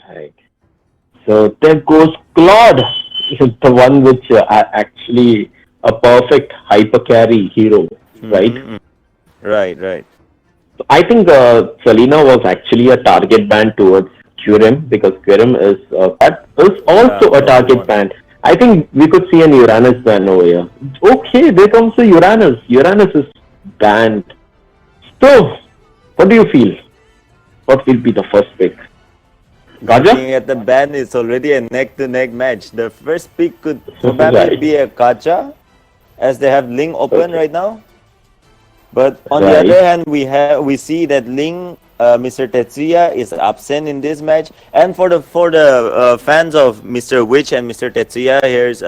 Right. So there goes Claude, the one which actually a perfect hyper carry hero, right? Mm-hmm. Right, right. I think Selena was actually a target ban towards Qurim because Qurim is but is Yeah, also a probably target one. ban. I think we could see an Uranus ban over here. Okay, there comes the Uranus. Uranus is banned. So, what do you feel? What will be the first pick? Gaja? Looking at the ban, it's already a neck-to-neck match. The first pick could probably Right. be a Kacha, as they have Ling open Okay. right now. But on the other Right. hand, we see that Ling, Mr. Tetsuya is absent in this match. And for the fans of Mr. Witch and Mr. Tetsuya, here's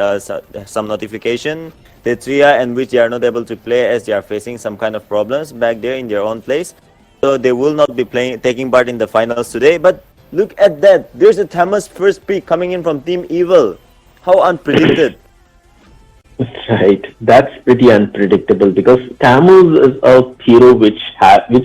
some notification. Tetsuya and Witch, they are not able to play as they are facing some kind of problems back there in their own place. So they will not be taking part in the finals today. But look at that. There's a Thomas first pick coming in from Team Evil. How unpredicted. Right, that's pretty unpredictable because Tammuz is a hero which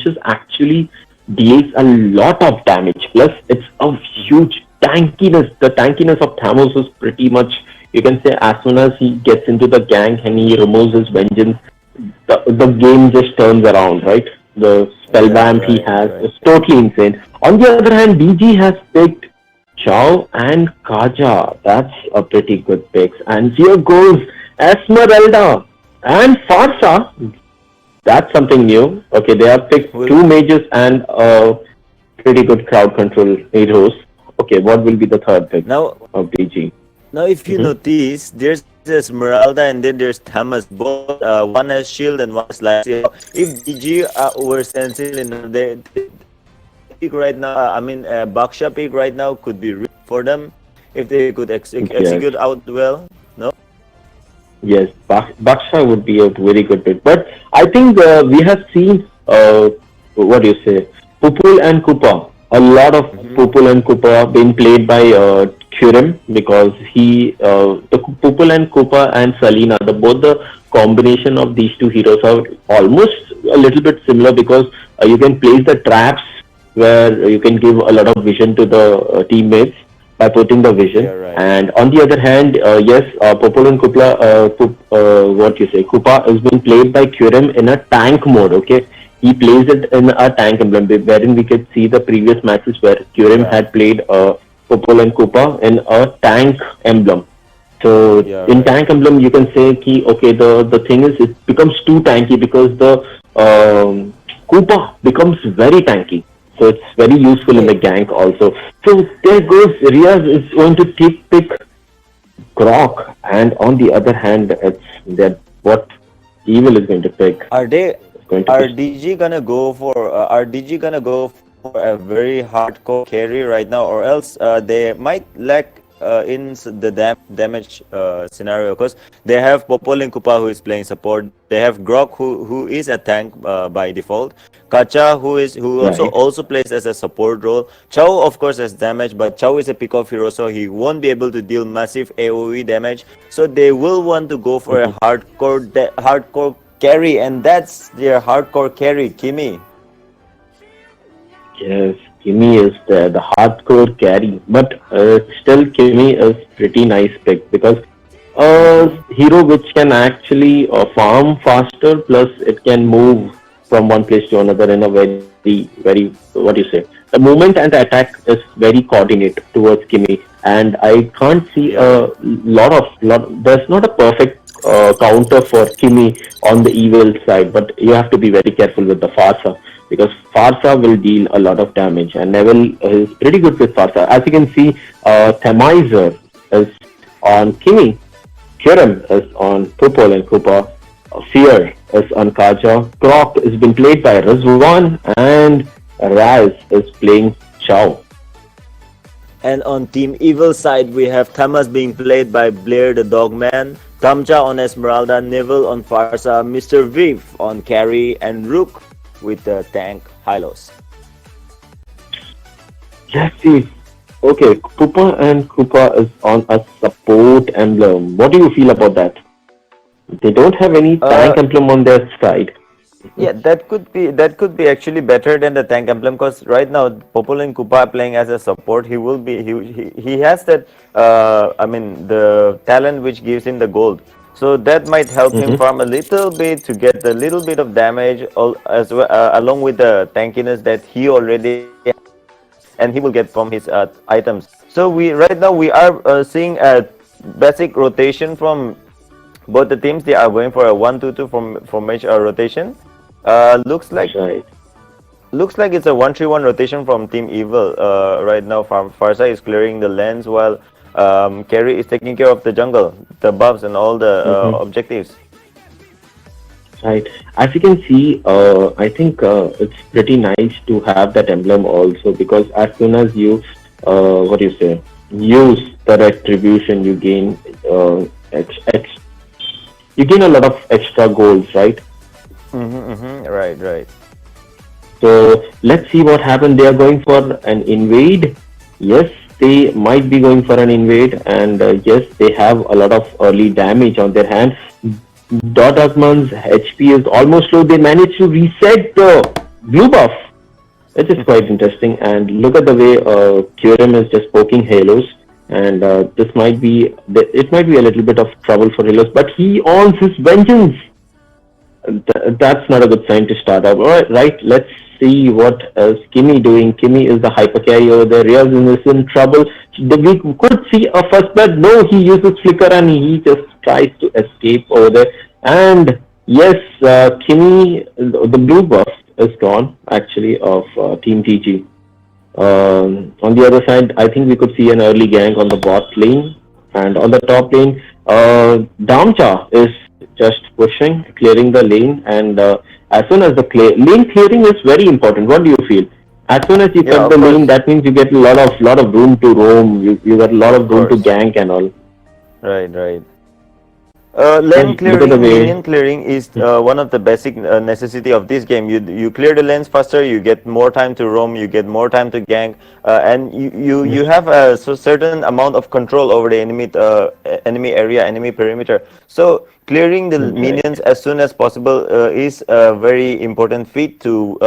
is actually deals a lot of damage. Plus, it's a huge tankiness. The tankiness of Tammuz is pretty much, you can say, as soon as he gets into the gang and he removes his vengeance, the game just turns around, right? The spell Yeah, vamp he right, has right. is totally insane. On the other hand, DG has picked Chow and Kaja. That's a pretty good pick. And here goes Esmeralda and Farsa. That's something new. Okay, they have picked Will two mages and pretty good crowd control heroes. Okay, what will be the third pick now of DG? Now, if you Mm-hmm. notice, there's Esmeralda and then there's Thomas. Both one has shield and one has light. If DG were sensitive enough, their pick right now, Baksha pick right now could be real for them if they could Yes, execute out well. No. yes, Baksha would be a very good pick. But I think we have seen, what do you say, Pupul and Kupa. A lot of Mm-hmm. Pupul and Kupa being played by Kurim because the Pupul and Kupa and Salina, both the combination of these two heroes are almost a little bit similar because you can place the traps where you can give a lot of vision to the teammates by putting the vision. Yeah. Right. And on the other hand, yes, Popol and Kupla, what you say, Kupa is being played by Kurim in a tank mode. Okay, he plays it in a tank emblem, wherein we could see the previous matches where Kurim Yeah. had played Popol and Kupa in a tank emblem. So Yeah. in Right. tank emblem, you can say ki, okay, the thing is it becomes too tanky because the Koopa becomes very tanky. So it's very useful in the Hey. gank also. So there goes Riaz is going to pick Grok, and on the other hand, it's that what Evil is going to pick. Are they? It's going to Are be DG gonna go for? Are DG gonna go for a very hardcore carry right now, or else they might lack in the damage scenario? Because they have Popol and Kupa who is playing support. They have Grok who is a tank by default. Kacha who right. also plays as a support role. Chow of course has damage, but Chow is a pick off hero, so he won't be able to deal massive AOE damage. So they will want to go for a Mhm. hardcore carry, and that's their hardcore carry, Kimi. Yes, Kimi is the hardcore carry, but still Kimi is pretty nice pick because Mm-hmm. hero which can actually farm faster, plus it can move from one place to another in a very, what do you say? The movement and the attack is very coordinated towards Kimi, and I can't see Yeah, right. There's not a perfect counter for Kimi on the evil side, but you have to be very careful with the Farsa because Farsa will deal a lot of damage, and Neville is pretty good with Farsa. As you can see, Themizer is on Kimi. Kiran is on Pupol and Kupa. Fear is on Kaja. Croc is being played by Rizwan and Raz is playing Chow. And on Team Evil side, we have Thomas being played by Blair the Dogman, Kamcha on Esmeralda, Neville on Farsa, Mr. Viv on Carry, and Rook with the tank Hylos. Yes, see. Okay, Kupa and Kupa is on a support emblem. What do you feel about that? They don't have any Uh, tank emblem on their side. Yeah, that could be actually better than the tank emblem, because right now Popol and Kupa are playing as a support. He will be he has that I mean the talent which gives him the gold. So that might help him Mm-hmm. farm a little bit to get a little bit of damage, as well, along with the tankiness that he already has, and he will get from his items. So we right now we are seeing a basic rotation from both the teams. They are going for a 1-2-2 formation rotation. Looks like Right. it's a 1-3-1 rotation from Team Evil. Right now, Farsa is clearing the lanes while Carry is taking care of the jungle, the buffs, and all the Mm-hmm. objectives. Right. As you can see, I think it's pretty nice to have that emblem also, because as soon as you, what do you say, use the retribution, you gain you gain a lot of extra goals, right? Right, right. So let's see what happened. They are going for an invade. Yes, they might be going for an invade, and yes, they have a lot of early damage on their hand. Dot Akman's HP is almost low. They managed to reset the blue buff, which is quite interesting. And look at the way Kyurem is just poking Halos, and this might be it might be a little bit of trouble for Halos, but he owns his vengeance. That's not a good sign to start off. All right, right. Let's see what is Kimmy doing. Kimmy is the hyper carry over there. Riaz is in trouble. We could see a first blood. No, he uses flicker and he just tries to escape over there. And yes, Kimmy, the blue buff is gone actually of Team TG. On the other side, I think we could see an early gank on the bot lane, and on the top lane, Damcha is just pushing, clearing the lane, and as soon as the lane clearing is very important. What do you feel? As soon as you Yeah, cut the of lane, course, that means you get a lot of room to roam. You got a lot of of room to course. gank and all. Right, right. Lane And look at the clearing, way. minion clearing is one of the basic necessity of this game. You clear the lanes faster, you get more time to roam, you get more time to gank, and you have a certain amount of control over the enemy area, enemy perimeter. So clearing the Right. minions as soon as possible is a very important feat to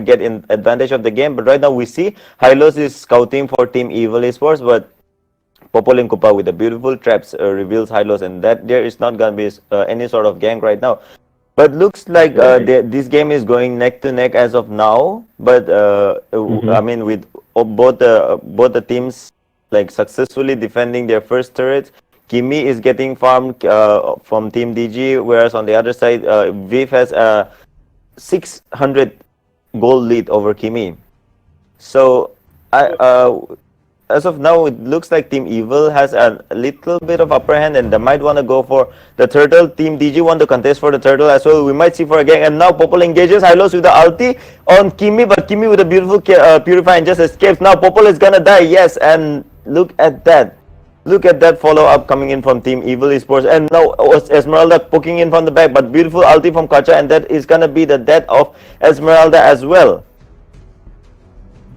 get in advantage of the game. But right now we see Hylos is scouting for Team Evil Esports, but Popol Kupa with the beautiful traps reveals Hylos, and that there is not gonna be any sort of gank right now. But looks like Right. this game is going neck to neck as of now. But I Mm-hmm. mean, with both the teams like successfully defending their first turrets. Kimi is getting farmed from Team DG, whereas on the other side, Viv has a 600 goal lead over Kimi. So I as of now, it looks like Team Evil has a little bit of upper hand, and they might want to go for the turtle. Team DG want to contest for the turtle as well. We might see for a gang. And now Popol engages Hylos with the ulti on Kimi, but Kimi with a beautiful purify and just escapes. Now Popol is gonna die. Yes, and look at that. Look at that follow-up coming in from Team Evil Esports. And now Esmeralda poking in from the back, but beautiful ulti from Kacha, and that is gonna be the death of Esmeralda as well.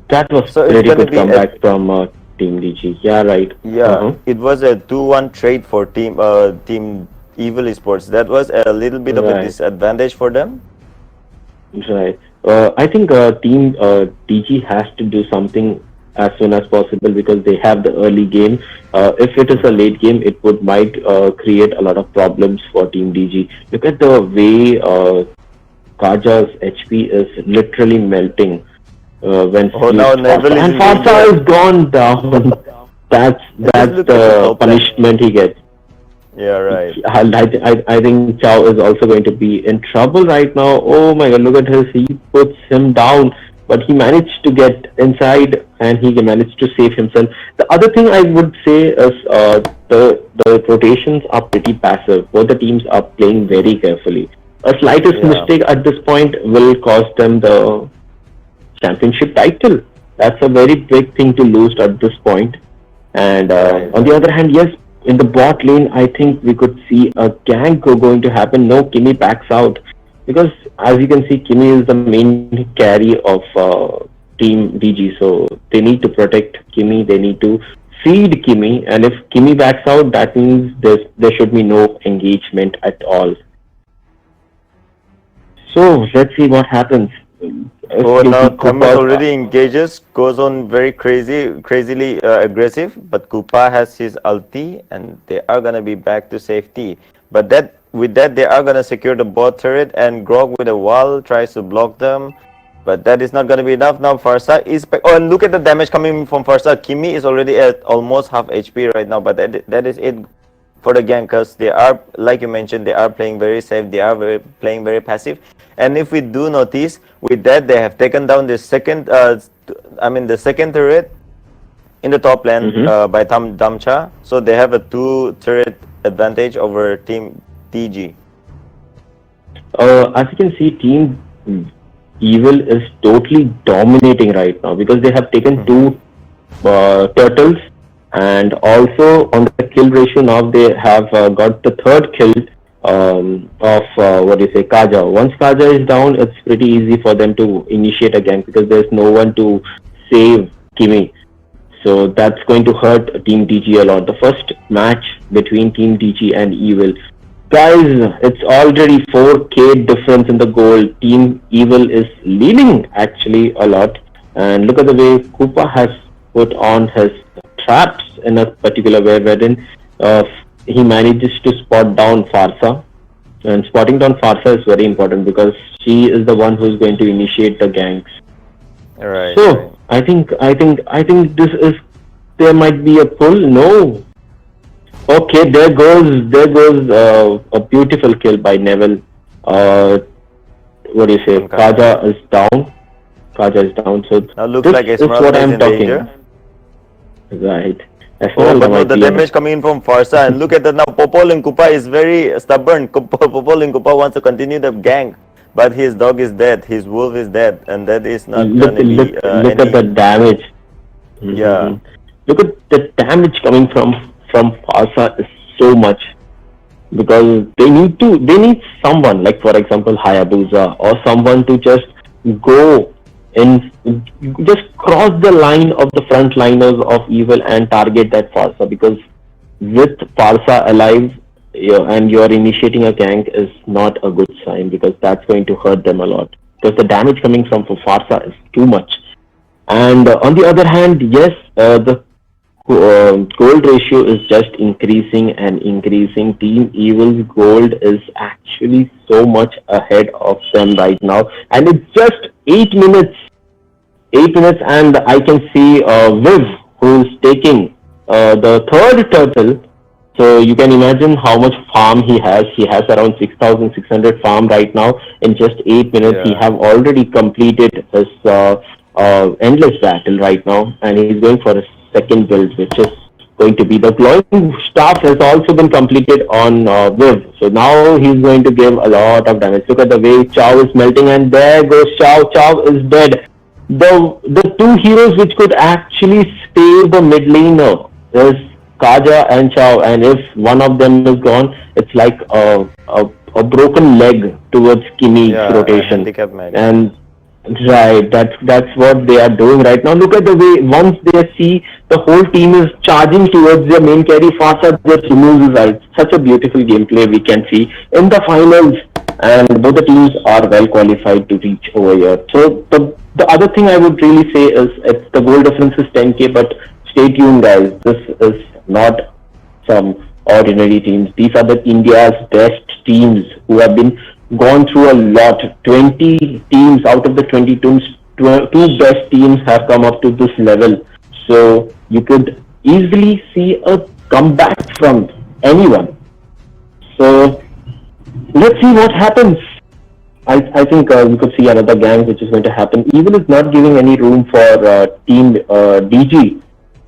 That was So it's pretty gonna good be a comeback from Team DG. Yeah, right. Yeah, Uh-huh. it was a 2-1 trade for Team Evil Esports. That was a little bit of a Right. disadvantage for them. Right. I think Team DG has to do something as soon as possible, because they have the early game. If it is a late game, it might create a lot of problems for Team DG. Look at the way Kaja's HP is literally melting when Oh, he's now Farsa. Neville is And in Farsa danger. is gone down. that's And just that's look at the the top lane. punishment he gets. Yeah, right. I think Chow is also going to be in trouble right now. Oh my god, look at his. He puts him down, but he managed to get inside and he managed to save himself. The other thing I would say is the rotations are pretty passive. Both the teams are playing very carefully. A slightest Yeah, mistake at this point will cost them the championship title. That's a very big thing to lose at this point. And right, on the right. other hand, yes, in the bot lane, I think we could see a gank going to happen. No, Kimi backs out, because as you can see, Kimi is the main carry of Team DG. So they need to protect Kimi. They need to feed Kimi. And if Kimi backs out, that means there should be no engagement at all. So let's see what happens. If Oh, now Thamis Koopa, already engages, goes on very crazily aggressive. But Koopa has his ulti, and they are gonna be back to safety. But with that, they are gonna secure the bot turret, and Grog with a wall tries to block them. But that is not gonna be enough. Now Farsa is back. Oh, and look at the damage coming from Farsa. Kimi is already at almost half HP right now. But that is it for the gang, because they are, like you mentioned, they are playing very safe. They are playing very passive. And if we do notice, with that they have taken down the second, the second turret in the top lane mhm. by Damcha. So they have a 2 turret advantage over Team TG. As you can see, Team Evil is totally dominating right now because they have taken two turtles, and also on the kill ratio now they have got the third kill of what do you say, Kaja. Once Kaja is down, it's pretty easy for them to initiate again because there's no one to save Kimi. So that's going to hurt Team DG a lot. The first match between Team DG and Evil. Guys, it's already 4k difference in the goal. Team Evil is leading actually a lot. And look at the way Koopa has put on his traps in a particular way, wherein he manages to spot down Farsa. And spotting down Farsa is very important because she is the one who's going to initiate the gangs. Right. So Right. I think this is, there might be a pull. No. Okay, there goes a beautiful kill by Neville. What do you say? Okay. Kaja is down. Kaja is down. So Now looks this like is Esmeralda what is I'm in talking. danger. Right. Oh, Esmeralda but no, might the be on damage it. coming in from Farsa, and look at that now. Popol and Koopa is very stubborn. Popol and Koopa wants to continue the gang, but his dog is dead. His wolf is dead, and that is not Look gonna be look at the any. damage. Yeah. Mhm. Look at the damage coming from Farsa is so much, because they need someone like, for example, Hayabusa, or someone to just go and just cross the line of the frontliners of Evil and target that Farsa, because with Farsa alive, and you're initiating a gank is not a good sign, because that's going to hurt them a lot, because the damage coming from Farsa is too much. And on the other hand, yes, the gold ratio is just increasing and increasing. Team Evil's gold is actually so much ahead of them right now, and it's just 8 minutes. 8 minutes, and I can see Viv, who's taking the third turtle. So you can imagine how much farm he has. He has around 6,600 farm right now. In just 8 minutes, he Yeah. have already completed his endless battle right now, and he's going for a second build, which is going to be the glowing staff has also been completed on Viv. So now he's going to give a lot of damage. Look at the way Chow is melting, and there goes Chow. Chow is dead. The two heroes which could actually save the mid laner is Kaja and Chow, and if one of them is gone, it's like a broken leg towards Kimi's Yeah, a rotation. handicap match. And right, that's what they are doing right now. Look at the way once they see the whole team is charging towards their main carry, Farsa just removes his eyes. Such a beautiful gameplay we can see in the finals, and both the teams are well qualified to reach over here. So the other thing I would really say is, it's the goal difference is 10k, but stay tuned, guys. This is not some ordinary teams. These are the India's best teams who have been gone through a lot. 20 teams out of the 20 teams, two best teams have come up to this level. So you could easily see a comeback from anyone. So let's see what happens. I think we could see another gang which is going to happen. Evil is not giving any room for Team DG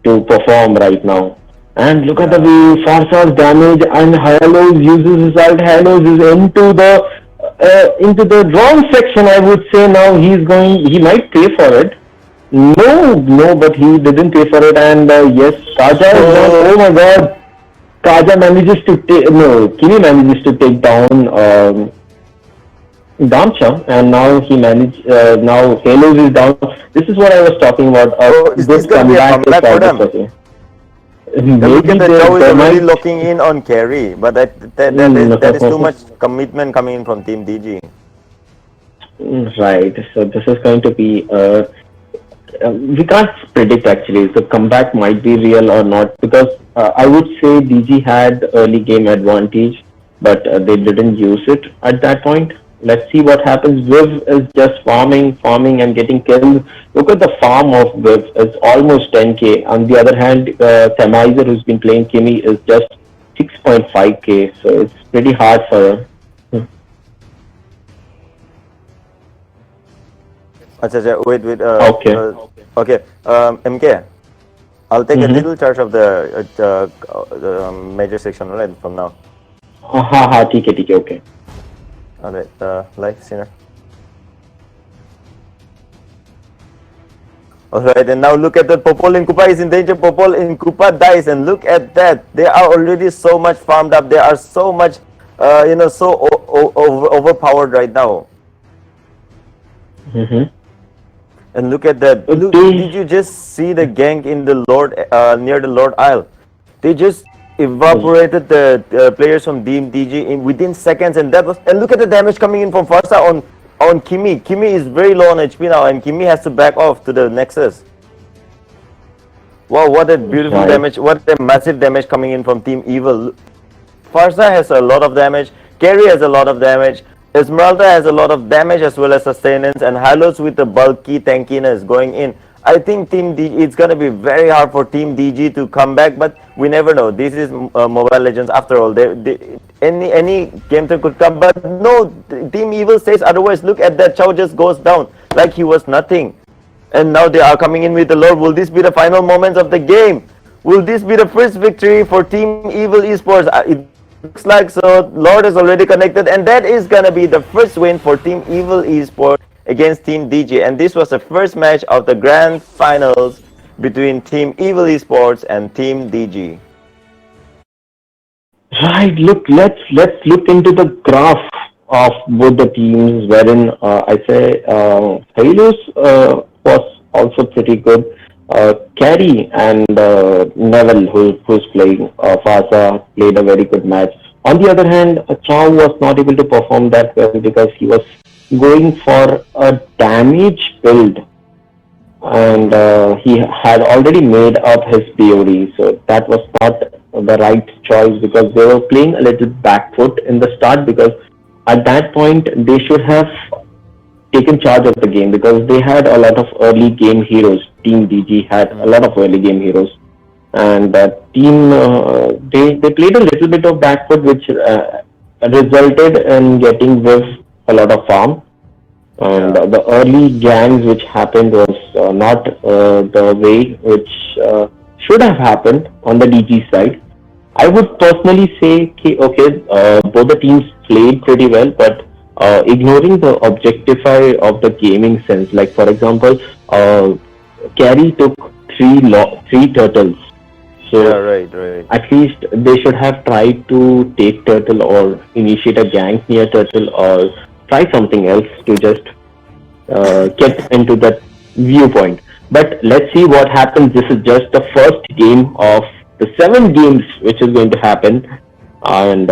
to perform right now. And look at the way Farsa's damage, and Halos uses his ult. Halos is into the wrong section, I would say. Now he might pay for it. No, but he didn't pay for it. And yes, Kaja is down. Oh my god. Kaja manages to take, no, Kimi manages to take down Damcha, and now now Halos is down. This is what I was talking about. Oh, A is this good gonna be a comeback comeback for them? is Yeah, look maybe at the Chow is there already might. locking in on carry, but that is too much commitment coming in from Team DG. Right. So this is going to be we can't predict actually. The comeback might be real or not because I would say DG had early game advantage, but they didn't use it at that point. Let's see what happens. Viv is just farming, and getting killed. Look at the farm of Viv. It's almost 10k. On the other hand, Semizer, who's been playing Kimi, is just 6.5k. So it's pretty hard for her. Wait. Okay. Okay. MK, I'll take a little charge of the major section right from now. हाँ ठीक है okay. Alright, like Sinner. Alright, and now look at that. Popol in Kupa is in danger. Popol in Kupa dies, and look at that. They are already so much farmed up. They are so much, so overpowered right now. And look at that. Look, did you just see the gank in the Lord near the Lord Isle? They just evaporated the players from Team DG in within seconds, and look at the damage coming in from Farsa on Kimi. Kimi is very low on HP now, and Kimi has to back off to the Nexus. Wow, what a beautiful damage! What a massive damage coming in from Team Evil. Farsa has a lot of damage. Carry has a lot of damage. Esmeralda has a lot of damage as well as sustenance, and Halos with the bulky tankiness going in. I think Team DG, it's going to be very hard for Team DG to come back, but we never know. This is Mobile Legends after all. Any game time could come, but no, Team Evil says otherwise. Look at that, Chow just goes down like he was nothing. And now they are coming in with the Lord. Will this be the final moments of the game? Will this be the first victory for Team Evil Esports? It looks like so. Lord is already connected, and that is going to be the first win for Team Evil Esports against Team DG. And this was the first match of the grand finals between Team Evil Esports and Team DG. Right, let's look into the graph of both the teams, wherein I say Halos was also pretty good. Carey and Neville, who's playing Fasa, played a very good match. On the other hand, Chow was not able to perform that well because he was going for a damage build, and he had already made up his POD, so that was not the right choice because they were playing a little back foot in the start, because at that point they should have taken charge of the game because they had a lot of early game heroes. Team DG had a lot of early game heroes, and team they played a little bit of back foot, which resulted in getting Viv a lot of farm, and the early gangs which happened was not the way which should have happened on the DG side. I would personally say, both the teams played pretty well, but ignoring the objectify of the gaming sense, like for example, Carey took three turtles. So right. At least they should have tried to take turtle or initiate a gank near turtle or try something else to just get into that viewpoint. But let's see what happens. This is just the first game of the 7 games which is going to happen, and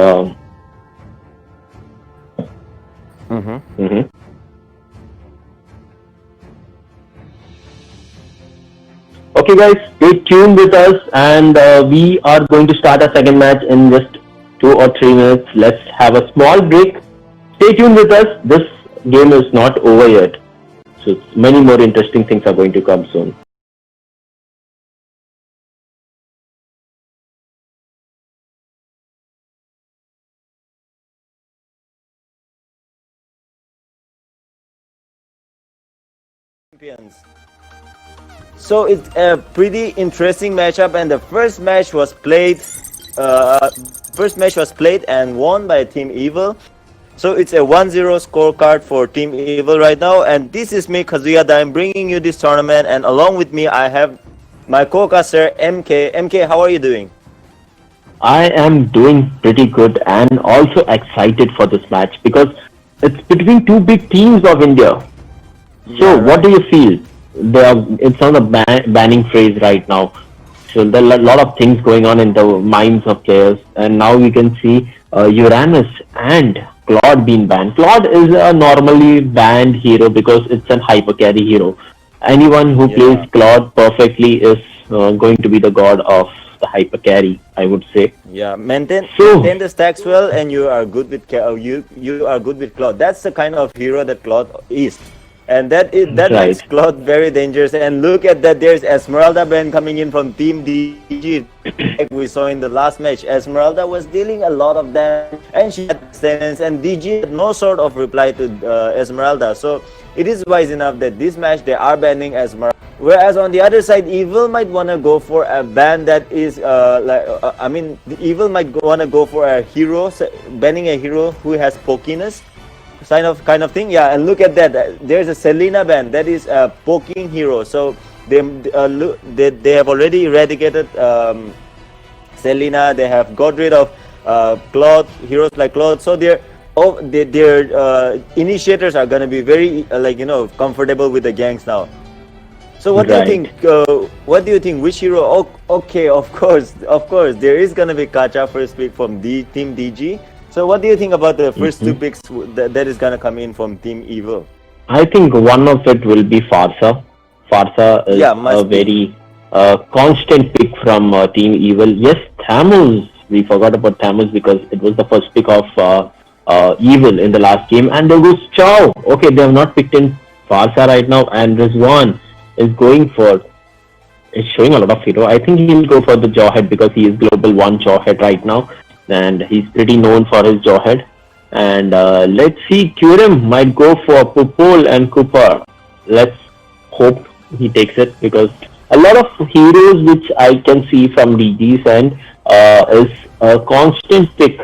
Okay guys, stay tuned with us, and we are going to start our second match in just 2 or 3 minutes. Let's have a small break. Stay tuned with us. This game is not over yet, so many more interesting things are going to come soon. So it's a pretty interesting matchup, and the first match was played. And won by Team Evil. So it's a 1-0 scorecard for Team Evil right now, and this is me, Kazuya, that I'm bringing you this tournament, and along with me I have my co-caster MK. MK, how are you doing? I am doing pretty good and also excited for this match because it's between 2 big teams of India. So what do you feel? It's on the banning phrase right now. So there are a lot of things going on in the minds of players, and now we can see Uranus and Claude been banned? Claude is a normally banned hero because it's an hyper carry hero. Anyone who plays Yeah. Claude perfectly is going to be the god of the hyper carry, I would say. Yeah, So, maintain the stacks well, and you are good with you are good with Claude. That's the kind of hero that Claude is, and that makes right, Claude very dangerous. And look at that, there's Esmeralda ban coming in from Team DG, like we saw in the last match. Esmeralda was dealing a lot of damage, and she had sustenance, and DG had no sort of reply to Esmeralda. So it is wise enough that this match they are banning Esmeralda. Whereas on the other side, Evil might wanna go for a ban that is I mean, the Evil might wanna go for a hero, banning a hero who has pokiness, kind of thing. Yeah, and look at that. There's a Selena ban that is a poking hero. So they have already eradicated Selena. They have got rid of Claude, heroes like Claude. So their initiators are gonna be very comfortable with the ganks now. So what do you right. think? What do you think? Which hero? Okay, of course, there is gonna be Kacha first pick from Team DG. So what do you think about the first two Mhm. picks that is gonna come in from Team Evil? I think one of it will be Farsa. Farsa is Yeah, a must be. very constant pick from Team Evil. Yes, Thamus. We forgot about Thamus because it was the first pick of Evil in the last game. And there goes Chow. Okay, they have not picked in Farsa right now. And Rizwan is going for, is showing a lot of hero. I think he'll go for the Jawhead because he is Global 1 Jawhead right now. And he's pretty known for his Jawhead. And let's see, Kurim might go for Pupol and Cooper. Let's hope he takes it because a lot of heroes which I can see from DG's end is a constant pick.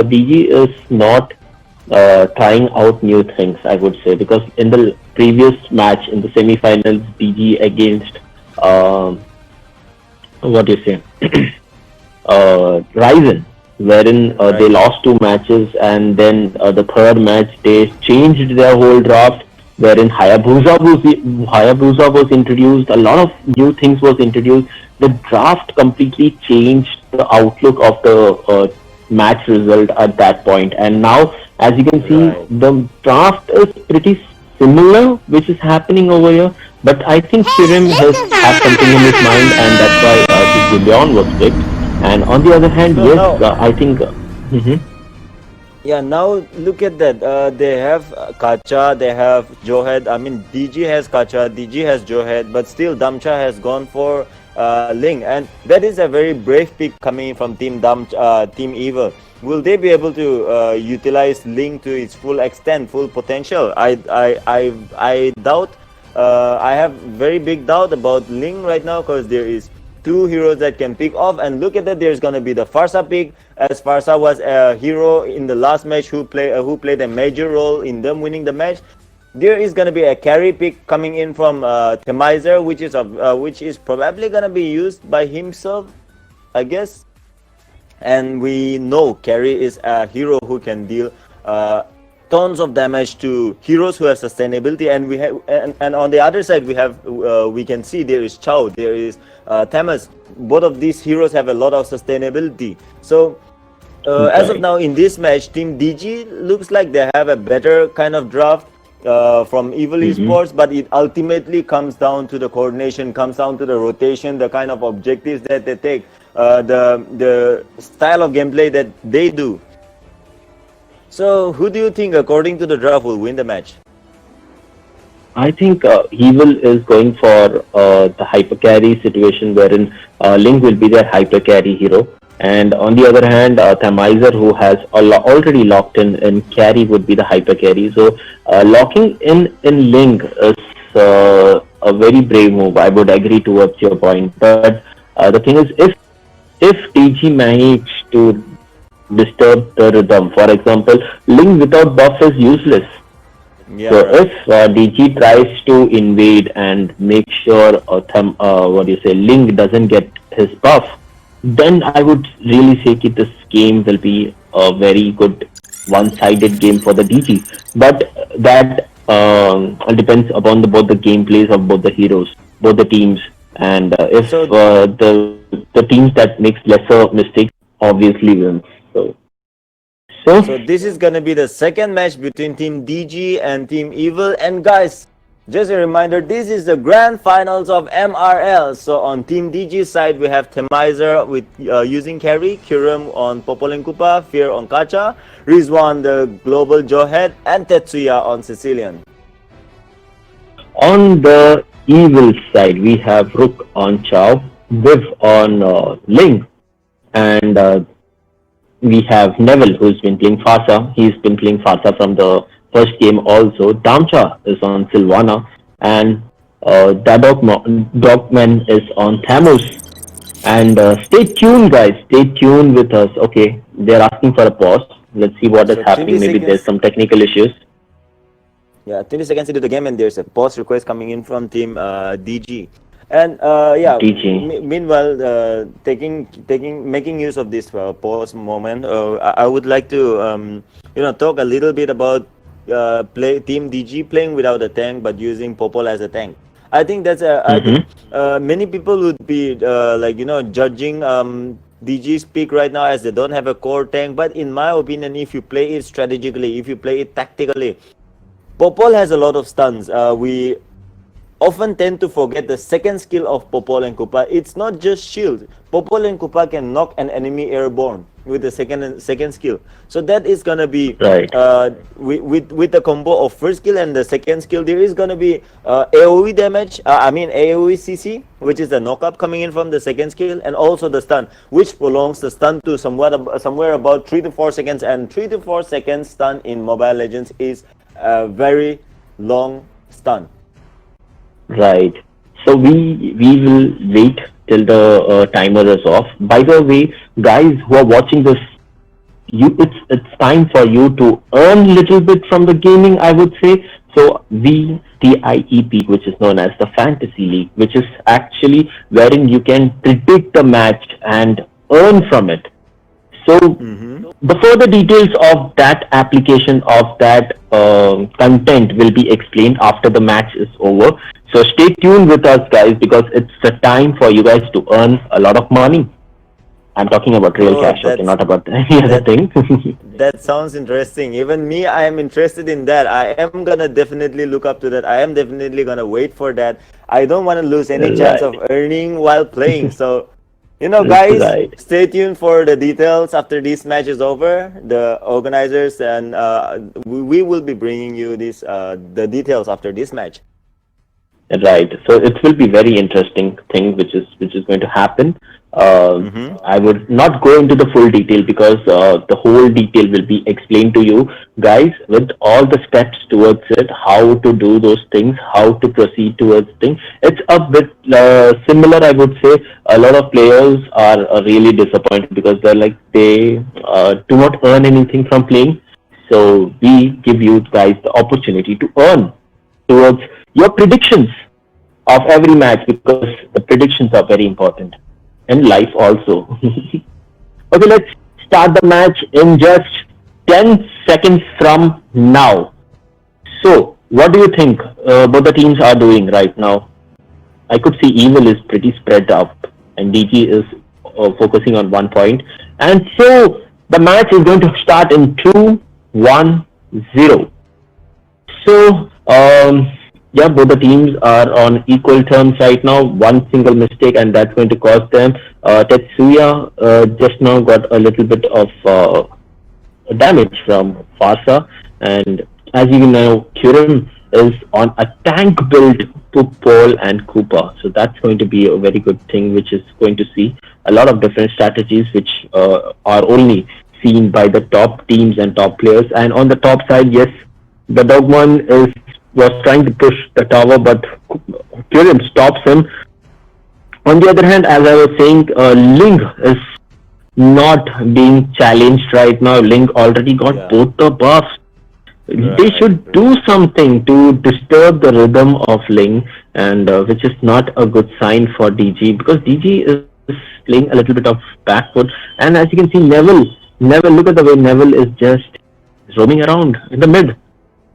DG is not trying out new things, I would say, because in the previous match in the semi-finals, DG against what do you say, Ryzen, wherein they Right. lost two matches, and then the third match they changed their whole draft, wherein Hayabusa was introduced. A lot of new things was introduced. The draft completely changed the outlook of the match result at that point. And now, as you can see, Right. the draft is pretty similar, which is happening over here. But I think Kirim has something in his mind, and that's why Gideon was picked. And on the other hand, So yes, now, I think. Mhm. yeah, now look at that. They have Kacha, they have Johead. I mean, DG has Kacha, DG has Johead, but still Damcha has gone for Ling, and that is a very brave pick coming from Team Evil. Will they be able to utilize Ling to its full extent, full potential? I doubt. I have very big doubt about Ling right now because there is two heroes that can pick off, and look at that, there's gonna be the Farsa pick, as Farsa was a hero in the last match who played a major role in them winning the match. There is gonna be a carry pick coming in from Temizer, which is probably gonna be used by himself, I guess. And we know carry is a hero who can deal tons of damage to heroes who have sustainability, and we have and on the other side we can see there is Chow, there is Thamus. Both of these heroes have a lot of sustainability. So as of Right. now in this match, Team DG looks like they have a better kind of draft from Evil Mhm. Esports, but it ultimately comes down to the coordination, comes down to the rotation, the kind of objectives that they take, the style of gameplay that they do. So, who do you think, according to the draft, will win the match? I think Evil is going for the hyper carry situation wherein Link will be their hyper carry hero. And on the other hand, Thamizer, who has already locked in carry, would be the hyper carry. So locking in Link is a very brave move. I would agree towards your point. But the thing is, if TG managed to disturb the rhythm, for example, Link without buff is useless. Yeah, So right. if DG tries to invade and make sure Link doesn't get his buff, then I would really say that this game will be a very good one-sided game for the DG. But that depends upon both the gameplays of both the heroes, both the teams, and if So, the teams that makes lesser mistakes obviously wins. So So this is gonna be the second match between Team DG and Team Evil. And guys, just a reminder, this is the grand finals of MRL. So on Team DG side, we have Temizer with using carry, Kiram on Popol and Kupa, Fear on Kacha, Rizwan the global Jawhead, and Tetsuya on Sicilian. On the evil side, we have Rook on Chow, Viv on Ling, and we have Neville who's been playing Farsa. He's been playing Farsa from the first game also. Damcha is on Sylvana, and Dogman is on Thamos. And stay tuned, guys. Stay tuned with us. Okay, they're asking for a pause. Let's see what is happening. Maybe there's some technical issues. Yeah, 20 seconds into the game, and there's a pause request coming in from Team DG. And DG. Meanwhile, making use of this pause moment, I would like to talk a little bit about Team DG playing without a tank but using Popol as a tank. I think that's I think many people would be judging DG's pick right now as they don't have a core tank. But in my opinion, if you play it strategically, if you play it tactically, Popol has a lot of stuns. We often tend to forget the second skill of Popol and Kupa. It's not just shield. Popol and Kupa can knock an enemy airborne with the second skill. So that is gonna be right. With the combo of first skill and the second skill, there is gonna be AOE damage. AOE CC, which is the knockup coming in from the second skill, and also the stun, which prolongs the stun to somewhere about 3 to 4 seconds. And 3 to 4 seconds stun in Mobile Legends is a very long stun. Right. So we will wait till the timer is off. By the way, guys who are watching this, it's time for you to earn little bit from the gaming, I would say. So TIEP, which is known as the Fantasy League, which is actually wherein you can predict the match and earn from it. So the further details of that application of that content will be explained after the match is over. So stay tuned with us, guys, because it's the time for you guys to earn a lot of money. I'm talking about real cash, okay, not about any other thing. That sounds interesting. Even me, I am interested in that. I am gonna definitely look up to that. I am definitely gonna wait for that. I don't want to lose any chance of earning while playing. So, guys, stay tuned for the details after this match is over. The organizers and we will be bringing you the details after this match. Right. So it will be very interesting thing which is going to happen. I would not go into the full detail because the whole detail will be explained to you guys with all the steps towards it, how to do those things, how to proceed towards things. It's a bit similar, I would say. A lot of players are really disappointed because they do not earn anything from playing. So we give you guys the opportunity to earn towards your predictions of every match, because the predictions are very important in life also. Okay, let's start the match in just 10 seconds from now. So what do you think both the teams are doing right now? I could see Evil is pretty spread out and DG is focusing on 1 point, and so the match is going to start in 2, 1, 0. So both the teams are on equal terms right now. One single mistake and that's going to cost them. Tetsuya just now got a little bit of damage from Farsa, and as you know, Kiram is on a tank build to Paul and Koopa. So that's going to be a very good thing, which is going to see a lot of different strategies which are only seen by the top teams and top players. And on the top side, yes, the Dogman was trying to push the tower, but Kiram stops him. On the other hand, as I was saying, Ling is not being challenged right now. Ling already got both the buffs. They should do something to disturb the rhythm of Ling, and which is not a good sign for DG, because DG is playing a little bit of back foot. And as you can see, Neville, look at the way Neville is just roaming around in the mid.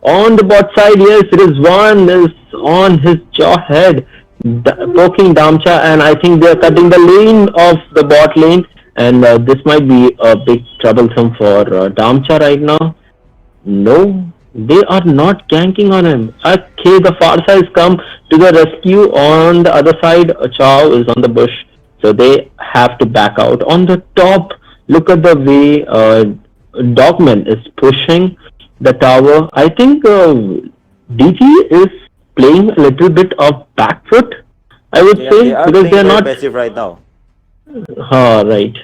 On the bot side, yes, Rizwan is on his jaw head, poking Damcha, and I think they're cutting the lane of the bot lane. and this might be a big troublesome for Damcha right now. No, they are not ganking on him. Okay, the Farsa has come to the rescue. On the other side, Chow is on the bush, so they have to back out. On the top, look at the way Dogman is pushing the tower. I think DG is playing a little bit of back foot, I would Yeah, they say, are because playing they are very not. passive right now. Right.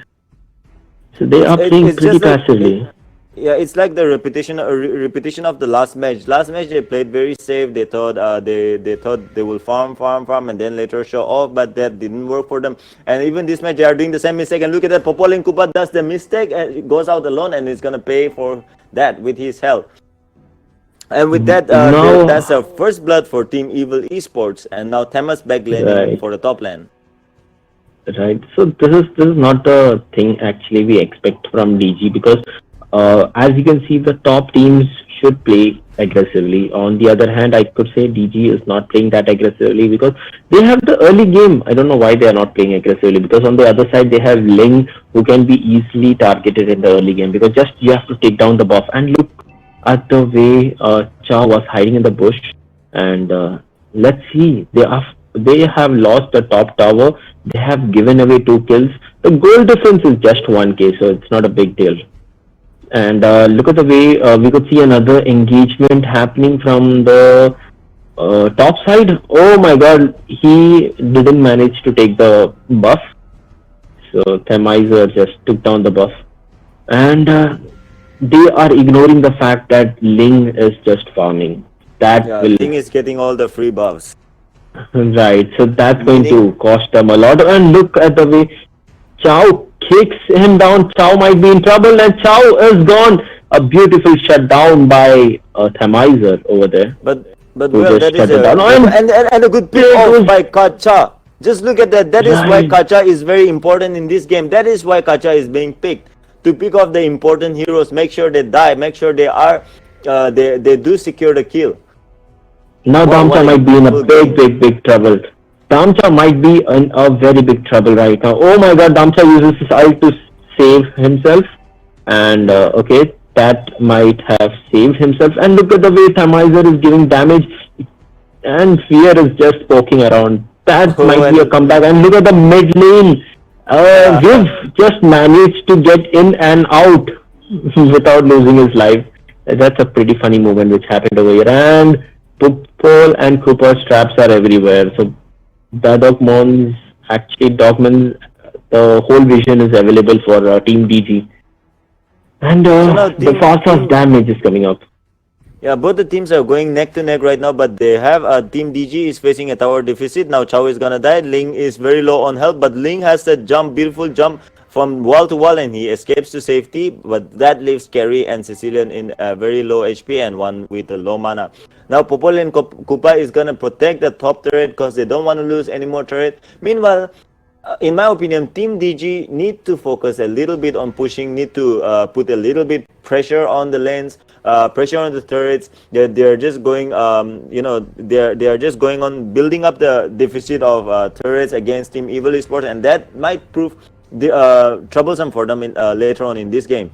So they are playing It's pretty just like passively. yeah, it's like the repetition of the last match. Last match they played very safe. They thought they thought they will farm, and then later show off, but that didn't work for them. And even this match they are doing the same mistake. And look at that, Popol and Kupa does the mistake and it goes out alone, and he's gonna pay for that with his health. And with that, that's Now, our first blood for Team Evil Esports, and now Themas back laning right. for the top lane. Right. So this is not the thing actually we expect from DG, because as you can see, the top teams should play aggressively. On the other hand, I could say DG is not playing that aggressively because they have the early game. I don't know why they are not playing aggressively, because on the other side they have Ling, who can be easily targeted in the early game, because just you have to take down the buff. And look at the way Cha was hiding in the bush, and let's see, they have lost the top tower. They have given away 2 kills. The goal difference is just 1k, so it's not a big deal. And look at the way we could see another engagement happening from the top side. Oh my god, he didn't manage to take the buff. So Themizer just took down the buff. And they are ignoring the fact that Ling is just farming. That Yeah, will Ling is getting all the free buffs. right. So that's going Meaning, to cost them a lot. And look at the way Chow kicks him down. Chow might be in trouble, and Chow is gone. A beautiful shutdown by Themizer over there, but who well, just that is shut it a down. And and a good pick there off goes by Kacha. Just look at that. That is why right. Kacha is very important in this game. That is why Kacha is being picked to pick off the important heroes. Make sure they die. Make sure they are they do secure the kill. Now Wow, what Damcha a might be in a beautiful big, game. big, big trouble. Damcha might be in a very big trouble right now. Oh my god, Damcha uses his ult to save himself. And okay, that might have saved himself. And look at the way Themizer is giving damage. And Fear is just poking around. That Oh, might be a and comeback. And look at the mid lane. yeah, Viv just managed to get in and out without losing his life. That's a pretty funny moment which happened over here. And Pole and Cooper's traps are everywhere. So the Dogman's, the whole vision is available for Team DG. And so now the fast of damage is coming up. yeah, both the teams are going neck to neck right now, but they have Team DG is facing a tower deficit. Now Chow is gonna die. Ling is very low on health, but Ling has that jump, beautiful jump from wall to wall, and he escapes to safety. But that leaves Kerry and Sicilian in a very low HP and one with a low mana. Now Popol and Kupa is gonna protect the top turret because they don't want to lose any more turret. Meanwhile, in my opinion, Team DG need to focus a little bit on pushing, need to put a little bit pressure on the lanes, pressure on the turrets. They're just going, they are just going on building up the deficit of turrets against Team Evil Esports, and that might prove troublesome for them later on in this game.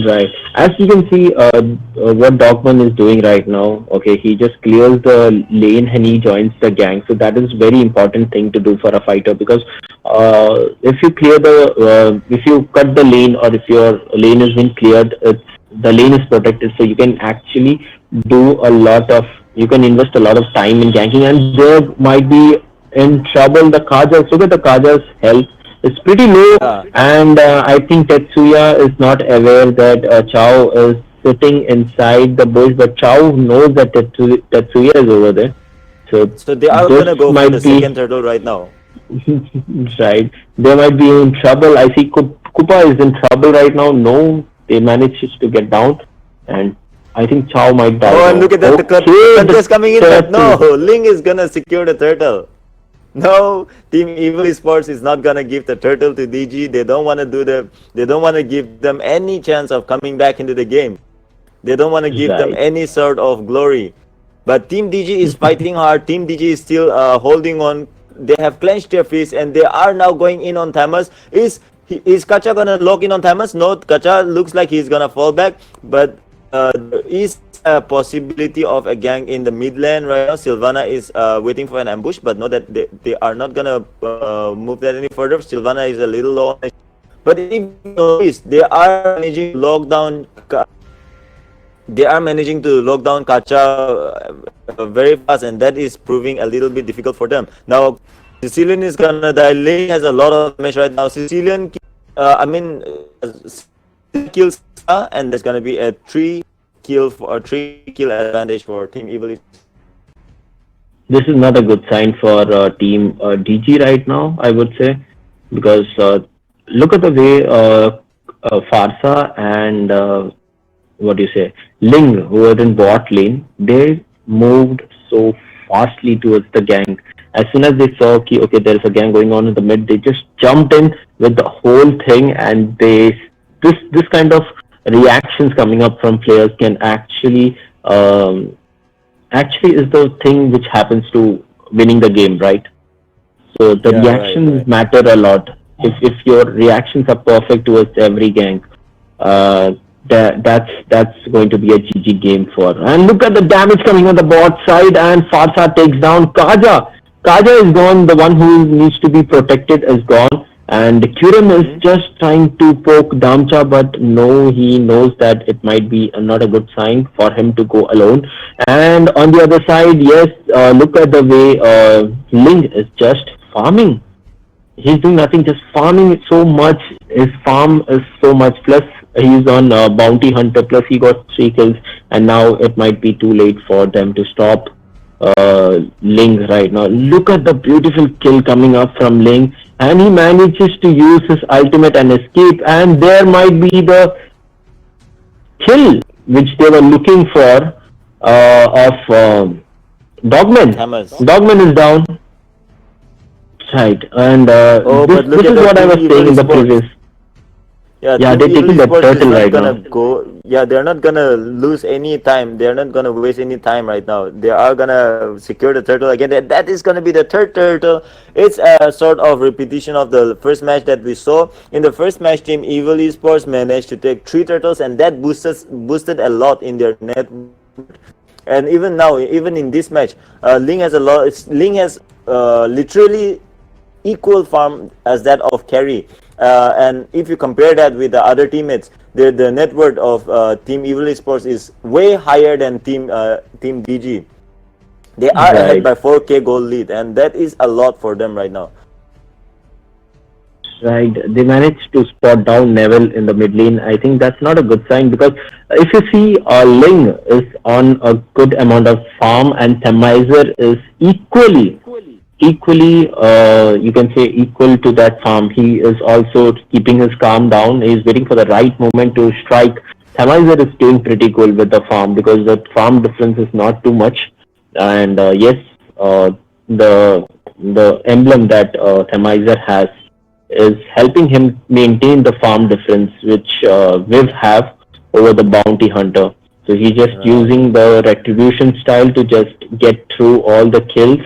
Right. As you can see, what Dogman is doing right now, okay, he just clears the lane and he joins the gang. So that is very important thing to do for a fighter, because if you if you cut the lane, or if your lane has been cleared, the lane is protected. So you can actually you can invest a lot of time in ganking, and there might be in trouble the Kajas. Look at the Kajas' health. It's pretty low, Yeah. and I think Tetsuya is not aware that Chow is sitting inside the bush, but Chow knows that Tetsuya is over there. So they are this gonna go for the might be second turtle right now. right. They might be in trouble. I see Kupa is in trouble right now. No, they managed to get down, and I think Chow might die. Oh, and now. look at that, the Okay, contest coming in, but no, turtle. Ling is gonna secure the turtle. No, Team Evil Esports is not gonna give the turtle to DG. They don't want to They don't want to give them any chance of coming back into the game. They don't want to give them Right. any sort of glory. But Team DG is fighting hard. Team DG is still holding on. They have clenched their fists and they are now going in on Thamas. Is Kacha gonna lock in on Thamas? No, Kacha looks like he's gonna fall back, but there is a possibility of a gank in the mid lane right now. Sylvana is waiting for an ambush, but know that they are not gonna move that any further. Sylvana is a little low, but if you notice, they are managing to lock down. They are managing to lock down Kacha very fast, and that is proving a little bit difficult for them. Now, Sicilian is gonna die. Ling has a lot of damage right now. Sicilian, kills, and there's gonna be a three kill advantage for Team Evil. This is not a good sign for Team DG right now, I would say, because look at the way Farsa and what do you say, Ling, who were in bot lane, they moved so fastly towards the gang. As soon as they saw, okay, there is a gang going on in the mid, they just jumped in with the whole thing, and this kind of reactions coming up from players can actually is the thing which happens to winning the game, right? So the reactions matter a lot. If your reactions are perfect towards every gang, that's going to be a GG game for. And look at the damage coming on the bot side, and Farsa takes down Kaja. Kaja is gone. The one who needs to be protected is gone. And Kurim is just trying to poke Damcha, but no, he knows that it might be not a good sign for him to go alone. And on the other side, yes, look at the way Ling is just farming. He's doing nothing, just farming so much. His farm is so much. Plus, he's on Bounty Hunter. Plus, he got 3 kills. And now it might be too late for them to stop Ling right now. Look at the beautiful kill coming up from Ling. And he manages to use his ultimate and escape. And there might be the kill which they were looking for of Dogman. Dogman is down. Right, and this is what I was saying in the previous. Yeah, they're taking that turtle right now. They're not gonna lose any time. They're not gonna waste any time right now. They are gonna secure the turtle again. That is gonna be the third turtle. It's a sort of repetition of the first match that we saw. In the first match, Team Evil Esports managed to take 3 turtles, and that boosted a lot in their net. And even now, even in this match, Ling has a lot. Ling has literally equal farm as that of Carry. And if you compare that with the other teammates, the net worth of Team Evil Esports is way higher than Team DG. They are ahead by 4k gold lead, and that is a lot for them right now. Right, they managed to spot down Neville in the mid lane. I think that's not a good sign, because if you see, Ling is on a good amount of farm, and Themizer is equally, you can say equal to that farm. He is also keeping his calm down. He is waiting for the right moment to strike. Themizer is doing pretty cool with the farm, because the farm difference is not too much. And yes, the emblem that Themizer has is helping him maintain the farm difference, which Viv have over the Bounty Hunter. So he's just using the retribution style to just get through all the kills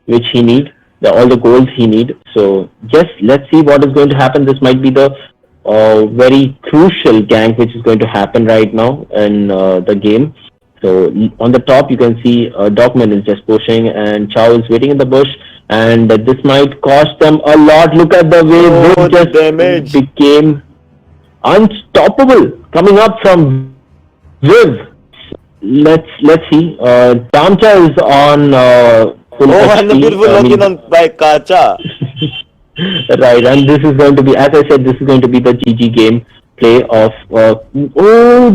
which he need, all the goals he need. So just let's see what is going to happen. This might be the very crucial gank which is going to happen right now in the game. So on the top you can see Dogman is just pushing, and Chow is waiting in the bush, and this might cost them a lot. Look at the way Viv just became unstoppable coming up from Viv. Let's see. Damcha is on and the beautiful lock-in on by Kacha. Right, and this is going to be, as I said, this is going to be the GG game play of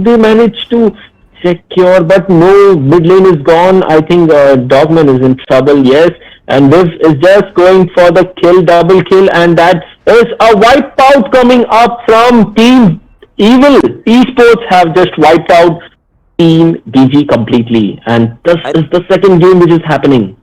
they managed to secure, but no, mid lane is gone. I think Dogman is in trouble, yes, and Viv is just going for the kill, double kill, and that is a wipeout coming up from Team Evil Esports. Have just wiped out Team DG completely, and this is the second game which is happening.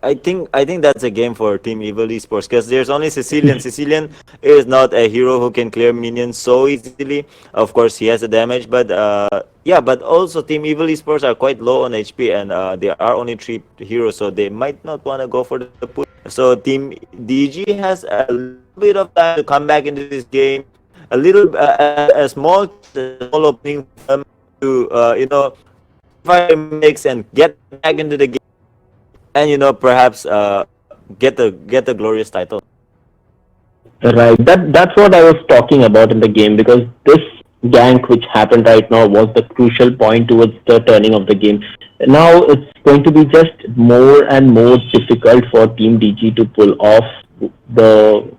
I think that's a game for Team Evil Esports, because there's only Sicilian. Sicilian is not a hero who can clear minions so easily. Of course, he has the damage, but but also Team Evil Esports are quite low on HP, and there are only 3 heroes, so they might not want to go for the push. So Team DG has a bit of time to come back into this game. A little, a small opening for them to rectify their mistakes and get back into the game, and perhaps get the glorious title. Right. That's what I was talking about in the game, because this gank which happened right now was the crucial point towards the turning of the game. Now it's going to be just more and more difficult for Team DG to pull off the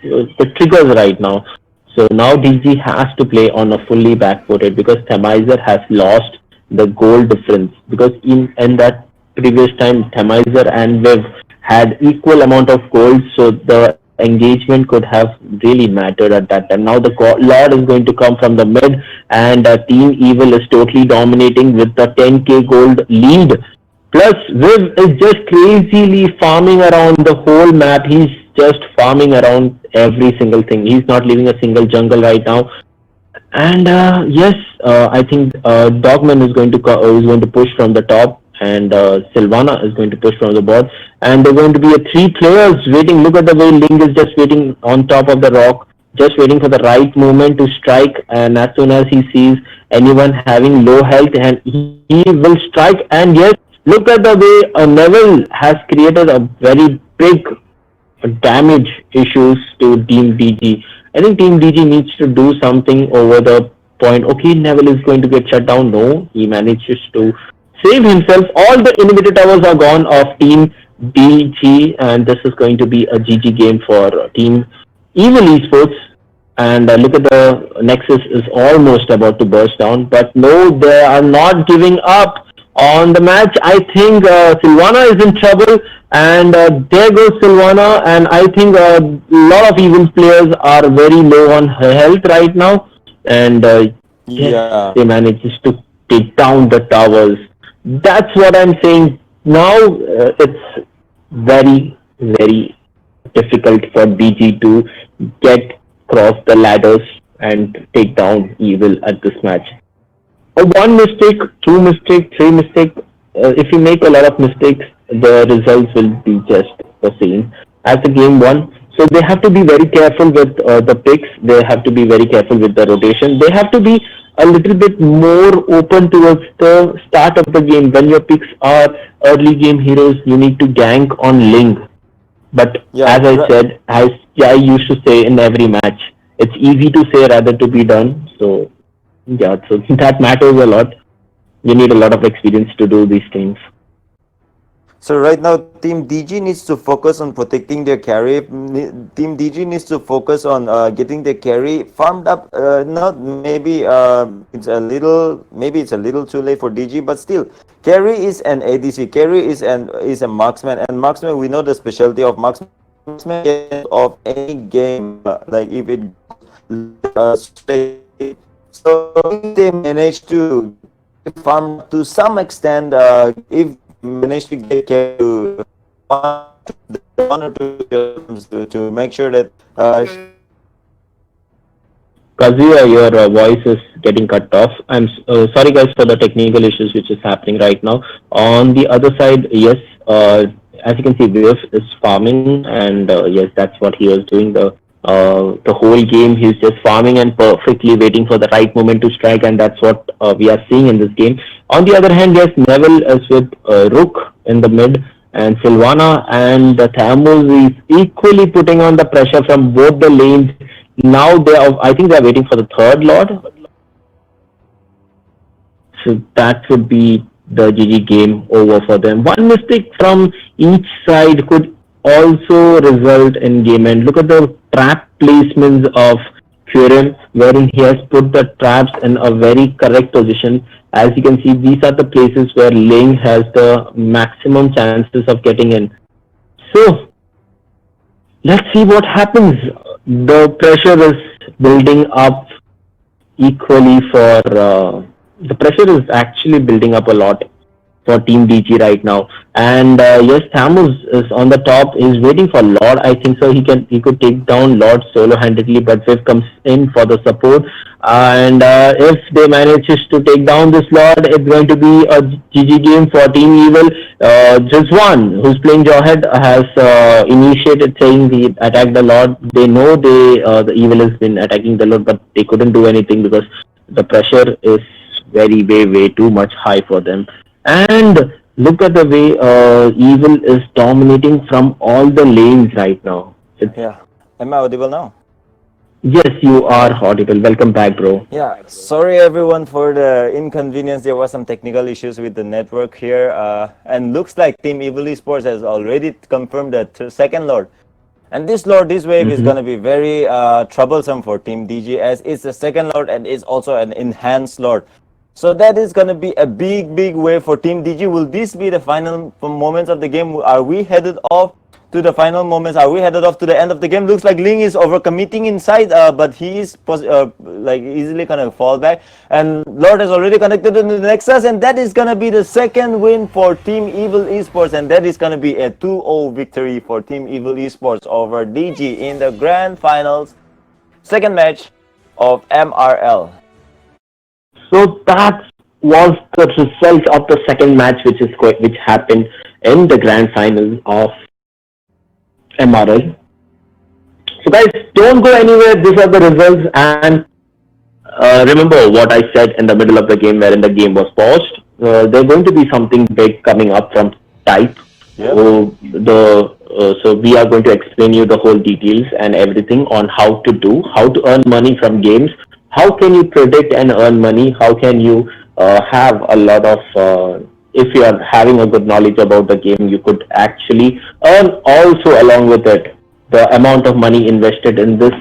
the triggers right now. So now DG has to play on a fully back-footed, because Themizer has lost the goal difference. Because in that previous time, Themizer and Viv had equal amount of goals, so the engagement could have really mattered at that time. Now the Lord is going to come from the mid, and Team Evil is totally dominating with the 10k gold lead. Plus, Viv is just crazily farming around the whole map. He's just farming around every single thing. He's not leaving a single jungle right now. And yes, I think Dogman is going to push from the top, and Sylvana is going to push from the bot. And they're going to be three players waiting. Look at the way Ling is just waiting on top of the rock, just waiting for the right moment to strike. And as soon as he sees anyone having low health, and he will strike. And yes, look at the way Neville has created a very big damage issues to Team DG. I think Team DG needs to do something over the point. Okay, Neville is going to get shut down. No, he manages to save himself. All the inhibitor towers are gone of Team DG, and this is going to be a GG game for Team Evil Esports. And look at the Nexus is almost about to burst down, but no, they are not giving up on the match. I think Sylvana is in trouble, and there goes Sylvana, and I think a lot of Evil players are very low on her health right now, and yes, they manages to take down the towers. That's what I'm saying. Now it's very, very difficult for DG to get across the ladders and take down Evil at this match. One mistake, two mistake, three mistake. If you make a lot of mistakes, the results will be just the same as the game one. So they have to be very careful with the picks. They have to be very careful with the rotation. They have to be a little bit more open towards the start of the game. When your picks are early game heroes, you need to gank on Ling. But as I said, as I used to say in every match, it's easy to say rather to be done. So yeah, so that matters a lot. You need a lot of experience to do these things. So right now, Team DG needs to focus on protecting their carry. Team DG needs to focus on getting their carry farmed up. Not maybe it's a little too late for DG, but still, carry is an ADC. Carry is a marksman, and marksman, we know the specialty of marksman. Marksman of any game, like if it so if they manage to farm to some extent, if manage to get to one or two to make sure that Kazuya, your voice is getting cut off. I'm sorry guys for the technical issues which is happening right now. On the other side, yes, as you can see, Theos is farming, and yes, that's what he was doing the whole game. He's just farming and perfectly waiting for the right moment to strike, and that's what we are seeing in this game. On the other hand, yes, Neville is with Rook in the mid, and Sylvana and Thamuz is equally putting on the pressure from both the lanes. Now I think they are waiting for the third Lord. So that would be the GG game over for them. One mistake from each side could also result in game end. Look at the trap placements of Furin, wherein he has put the traps in a very correct position. As you can see, these are the places where Ling has the maximum chances of getting in. So let's see what happens. The pressure is building up equally for the pressure is actually building up a lot for Team DG right now. And yes, Thamus is on the top. He's waiting for Lord. I think so. He could take down Lord solo handedly, but Viv comes in for the support. And if they manages to take down this Lord, it's going to be a GG game for Team Evil. Jizwan, who's playing Jawhead, has initiated saying he attacked the Lord. They know the Evil has been attacking the Lord, but they couldn't do anything because the pressure is way too much high for them. And look at the way Evil is dominating from all the lanes right now. Yeah. Am I audible now? Yes, you are audible. Welcome back, bro. Yeah, sorry everyone for the inconvenience. There was some technical issues with the network here, and looks like Team Evil Esports has already confirmed the second Lord. And this Lord, this wave is gonna be very troublesome for Team DG, as it's the second Lord and it's also an enhanced Lord. So that is gonna be a big wave for Team DG. Will this be the final moments of the game? Are we headed off to the final moments? Are we headed off to the end of the game? Looks like Ling is overcommitting inside, but he is like easily gonna fall back. And Lord has already connected to the Nexus, and that is gonna be the second win for Team Evil Esports, and that is gonna be a 2-0 victory for Team Evil Esports over DG in the grand finals, second match of MRL. So that was the result of the second match, which happened in the grand final of MRL. So guys, don't go anywhere. These are the results, and remember what I said in the middle of the game, wherein the game was paused. There's going to be something big coming up from TIEP. Yep. So we are going to explain you the whole details and everything on how to earn money from games. How can you predict and earn money? How can you have a lot of if you are having a good knowledge about the game, you could actually earn also along with it. The amount of money invested in this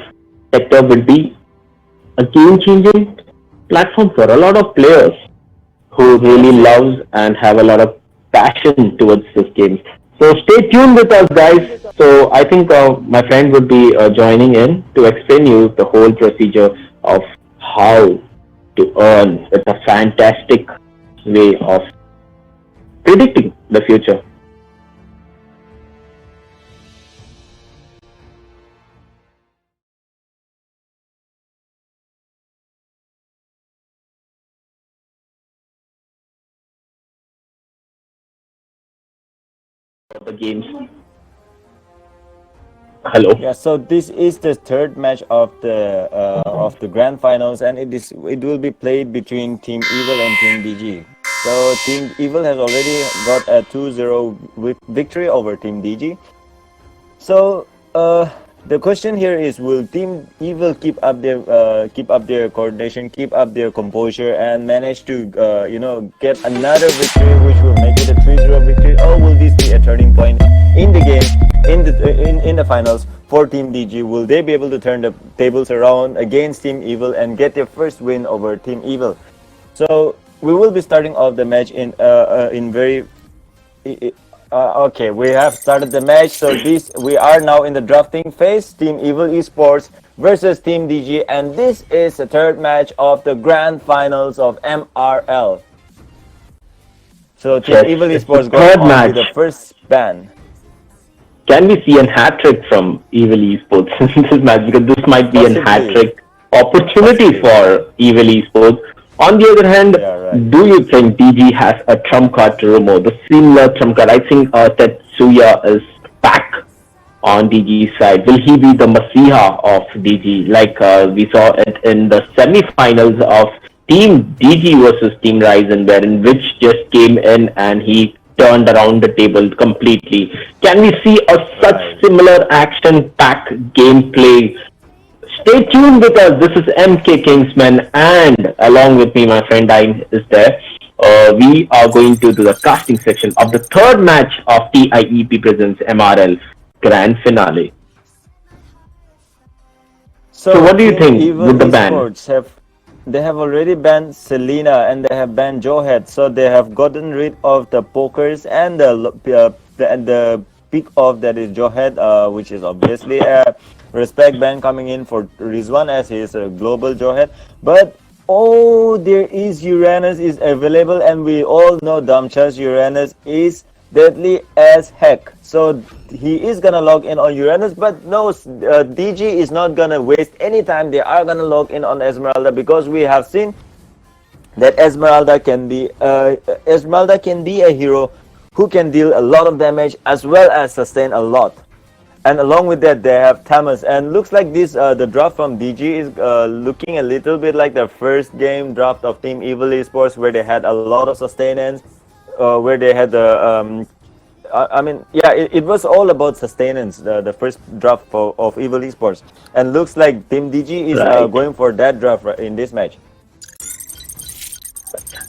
sector will be a game-changing platform for a lot of players who really loves and have a lot of passion towards this game. So stay tuned with us, guys. So I think my friend would be joining in to explain you the whole procedure of how to earn with a fantastic way of predicting the future. The games. Hello. Yeah, so this is the third match of the grand finals, and it will be played between Team Evil and Team DG. So Team Evil has already got a 2-0 victory over Team DG. So the question here is, will Team Evil keep up their coordination, keep up their composure, and manage to get another victory, which will make it a 3-0 victory, or will this be a turning point in the game, in the finals for Team DG? Will they be able to turn the tables around against Team Evil and get their first win over Team Evil? So we will be starting off the match in very. Okay, we have started the match. So we are now in the drafting phase. Team Evil Esports versus Team DG, and this is the third match of the grand finals of MRL. So Team Evil Esports going on to the first ban. Can we see a hat trick from Evil Esports in this match? Because this might be a hat trick opportunity for Evil Esports. On the other hand, do you think DG has a trump card to remove? The similar trump card. I think Tetsuya is back on DG's side. Will he be the Messiah of DG? Like we saw it in the semi-finals of Team DG versus Team Ryzen, wherein Witch just came in and he turned around the table completely. Can we see such similar action-packed gameplay? Stay tuned with us. This is MK Kingsmen, and along with me, my friend Darwin is there. We are going to do the casting section of the third match of TIEP Presents MRL Grand Finale. So what do you think with the ban? They have already banned Selena and they have banned Jawhead, so they have gotten rid of the pokers and the pick off that is Jawhead, which is obviously a respect ban coming in for Rizwan as he is a global Jawhead. But Oh, there is Uranus is available, and we all know Damcha's Uranus is deadly as heck. So he is gonna log in on Uranus, but no, DG is not gonna waste any time. They are gonna log in on Esmeralda because we have seen that Esmeralda can be a hero who can deal a lot of damage as well as sustain a lot. And along with that, they have Tamas, and looks like this the draft from DG is looking a little bit like the first game draft of Team Evil Esports, where they had a lot of sustenance, where they had the I mean, yeah, it was all about sustenance, the first draft of Evil Esports, and looks like Team DG is Right. going for that draft in this match.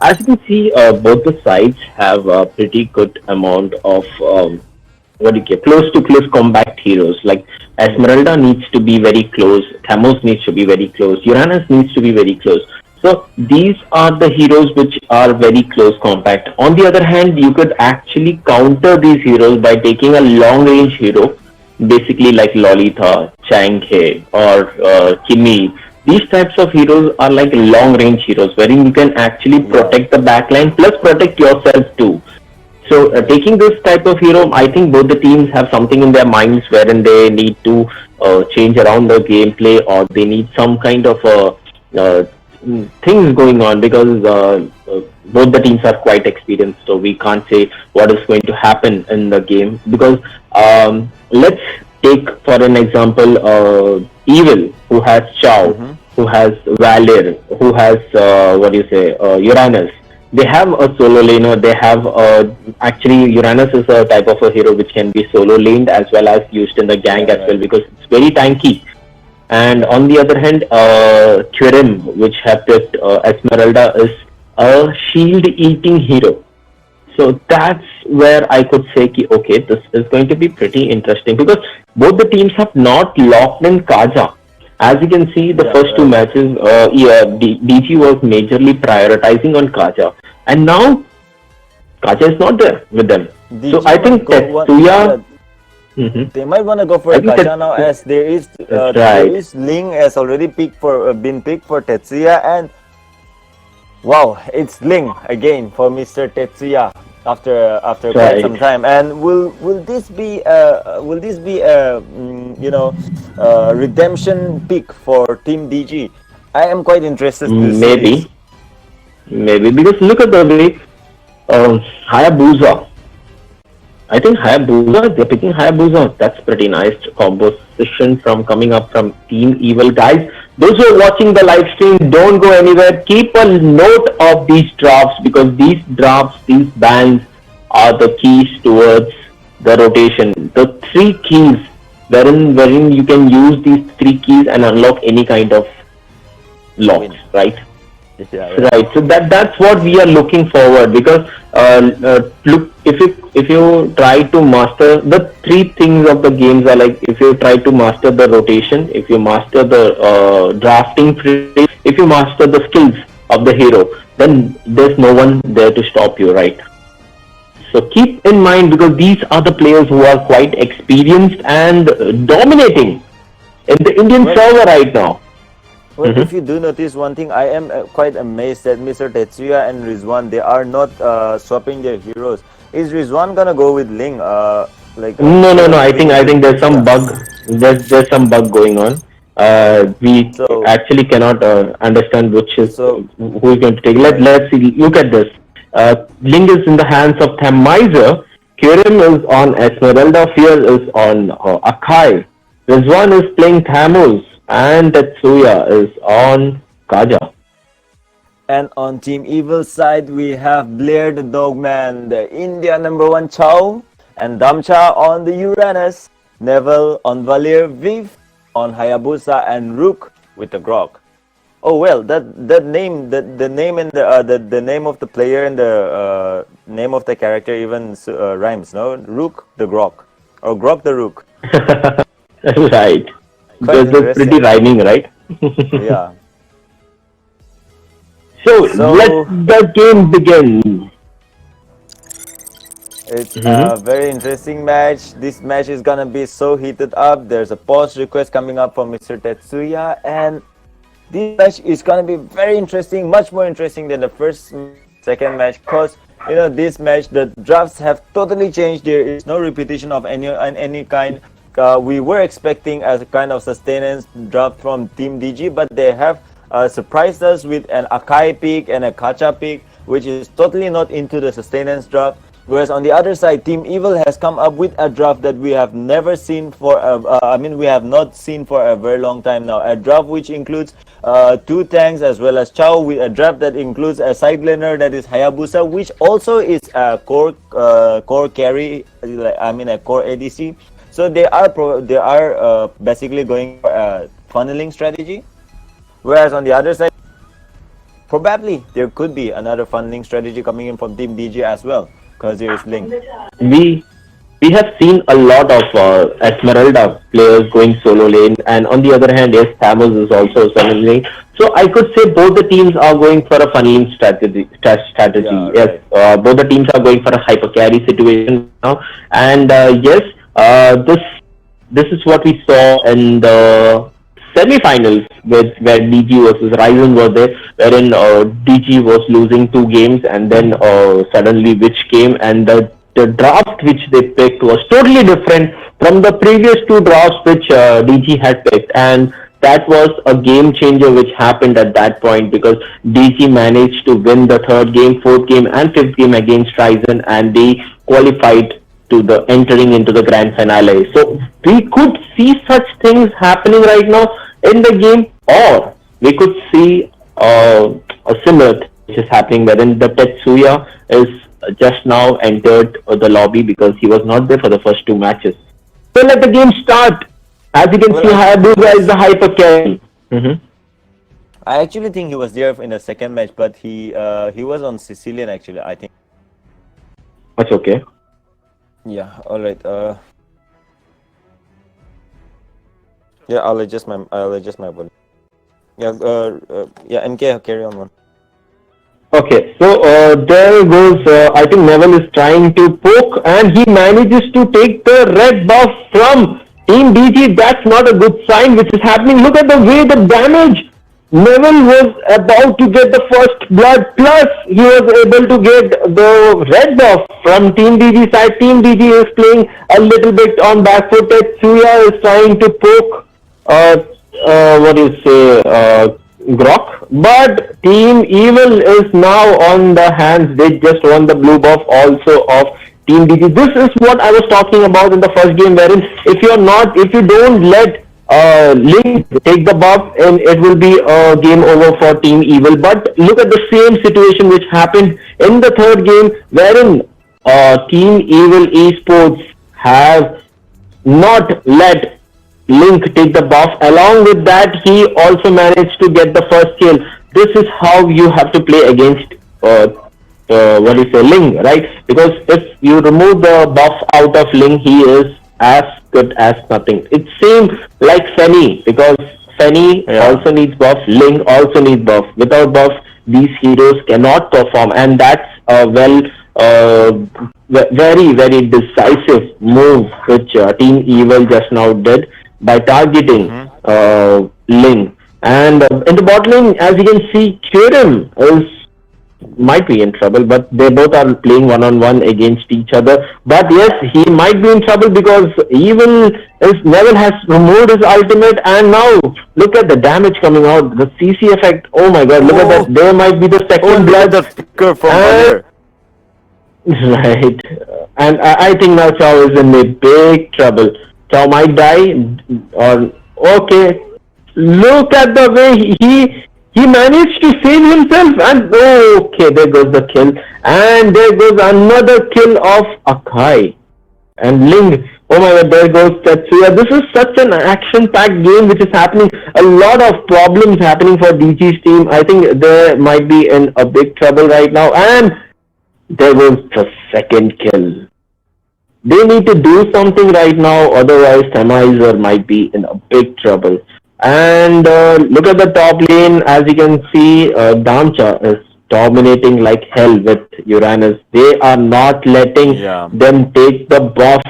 As you can see, both the sides have a pretty good amount of what do you get, close to close combat heroes. Like Esmeralda needs to be very close, Thamos needs to be very close, Uranus needs to be very close. So these are the heroes which are very close compact. On the other hand, you could actually counter these heroes by taking a long range hero, basically like Lolita, Changhe, or Kimi. These types of heroes are like long range heroes wherein you can actually protect the backline plus protect yourself too. So taking this type of hero, I think both the teams have something in their minds wherein they need to change around the gameplay, or they need some kind of things going on, because both the teams are quite experienced. So we can't say what is going to happen in the game, because let's take for an example Evil, who has Chow, who has Valir, who has Uranus. They have a solo laner. They have actually Uranus is a type of a hero which can be solo laned as well as used in the gank as well, because it's very tanky. And on the other hand, Kirim, which have picked Esmeralda, is a shield eating hero. So that's where I could say, okay, this is going to be pretty interesting, because both the teams have not locked in Kaja. As you can see, the first two matches, DG was majorly prioritizing on Kaja, and now Kaja is not there with them. DG so I think Tetsuya. They might want to go for Kaja now, as there is Ling has already been picked for Tetsuya, and wow, it's Ling again for Mr. Tetsuya after quite some time. And will this be a redemption pick for Team DG? I am quite interested to see. Maybe, because look at the way Hayabusa. I think Hayabusa, they're picking Hayabusa. That's pretty nice composition from coming up from Team Evil. Guys, those who are watching the live stream, don't go anywhere. Keep a note of these drafts, because these drafts, these bans are the keys towards the rotation. The three keys wherein you can use these three keys and unlock any kind of locks, right? Right. So that's what we are looking forward, because look, if you try to master the three things of the games are like, if you try to master the rotation, if you master the drafting phase, if you master the skills of the hero, then there's no one there to stop you, right? So keep in mind, because these are the players who are quite experienced and dominating in the Indian server right now. Well, if you do notice one thing, I am quite amazed that Mr. Tetsuya and Rizwan, they are not swapping their heroes. Is Rizwan gonna go with Ling? No. I think there's some bug. There's some bug going on. We actually cannot understand which is who is going to take. Let's see. Look at this. Ling is in the hands of Thamizer. Kirim is on Esmeralda. Fear is on Akai. Rizwan is playing Thamos, and Tetsuya is on Kaja. And on Team Evil side, we have Blair the Dogman, the India #1 Chow, and Damcha on the Uranus, Neville on Valir, Viv on Hayabusa, and Rook with the Grok. Oh well, that name, the name and the name of the player and the name of the character even rhymes, no? Rook the Grok, or Grok the Rook. Right. That's pretty rhyming, right? Yeah. So let the game begin. It's a very interesting match. This match is gonna be so heated up. There's a pause request coming up from Mr. Tetsuya, and this match is gonna be very interesting, much more interesting than the second match, because this match the drafts have totally changed. There is no repetition of any kind. We were expecting as a kind of sustenance draft from Team DG, but they have surprised us with an Akai pick and a Kacha pick, which is totally not into the sustenance draft. Whereas on the other side, Team Evil has come up with a draft that we have never seen we have not seen for a very long time now. A draft which includes 2 tanks as well as Chao, with a draft that includes a side laner that is Hayabusa, which also is a core carry, a core ADC. So they are basically going for a funneling strategy. Whereas on the other side, probably there could be another funneling strategy coming in from Team DG as well, because there is Link. We have seen a lot of Esmeralda players going solo lane, and on the other hand, yes, Thanos is also solo lane. So I could say both the teams are going for a funneling strategy. Yeah, Yes, right. both the teams are going for a hyper carry situation now, and yes, this is what we saw in the semi-finals where DG versus Ryzen were there, wherein DG was losing 2 games, and then suddenly Witch came, and the draft which they picked was totally different from the previous 2 drafts which DG had picked, and that was a game changer which happened at that point, because DG managed to win the 3rd game, 4th game, and 5th game against Ryzen, and they qualified to the entering into the grand finale. So we could see such things happening right now in the game, or we could see a similar thing which is happening wherein the Tetsuya is just now entered the lobby because he was not there for the first 2 matches. So let the game start. As you can see, Hayabusa is the hyper carry. I actually think he was there in the second match, but he was on Sicilian actually, I think. That's okay. Yeah, alright. Yeah, I'll adjust my volume. Yeah, MK, carry on one. Okay, so there goes, I think Neville is trying to poke, and he manages to take the red buff from Team DG. That's not a good sign which is happening. Look at the way the damage. Neville was about to get the first blood, plus he was able to get the red buff from Team DG side. Team DG is playing a little bit on back foot. Tetsuya is trying to poke, Grok, but Team Evil is now on the hands. They just won the blue buff also of Team DG. This is what I was talking about in the first game, wherein if you don't let Link take the buff, and it will be a game over for Team Evil. But look at the same situation which happened in the 3rd game, wherein Team Evil esports have not let Link take the buff. Along with that, he also managed to get the first kill. This is how you have to play against Ling, right? Because if you remove the buff out of Ling, he is as good as nothing. It's same like Fenny, because Fenny also needs buff, Ling also needs buff. Without buff, these heroes cannot perform, and that's a very, very decisive move which Team Evil just now did by targeting Ling. And in the bot lane, as you can see, Kirim might be in trouble, but they both are playing one-on-one against each other. But yes, he might be in trouble because Neville has removed his ultimate, and now look at the damage coming out, the CC effect. Oh my god, look at that. There might be the second blood. The flicker from earlier. Right. And I think now Chao is in a big trouble. Chao might die. Okay. Look at the way he managed to save himself, and okay, there goes the kill, and there goes another kill of Akai and Ling. Oh my god, there goes Tetsuya. This is such an action-packed game which is happening. A lot of problems happening for DG's team. I think they might be in a big trouble right now, and there goes the second kill. They need to do something right now, otherwise Sennheiser might be in a big trouble. And look at the top lane. As you can see, Damcha is dominating like hell with Uranus. They are not letting them take the buff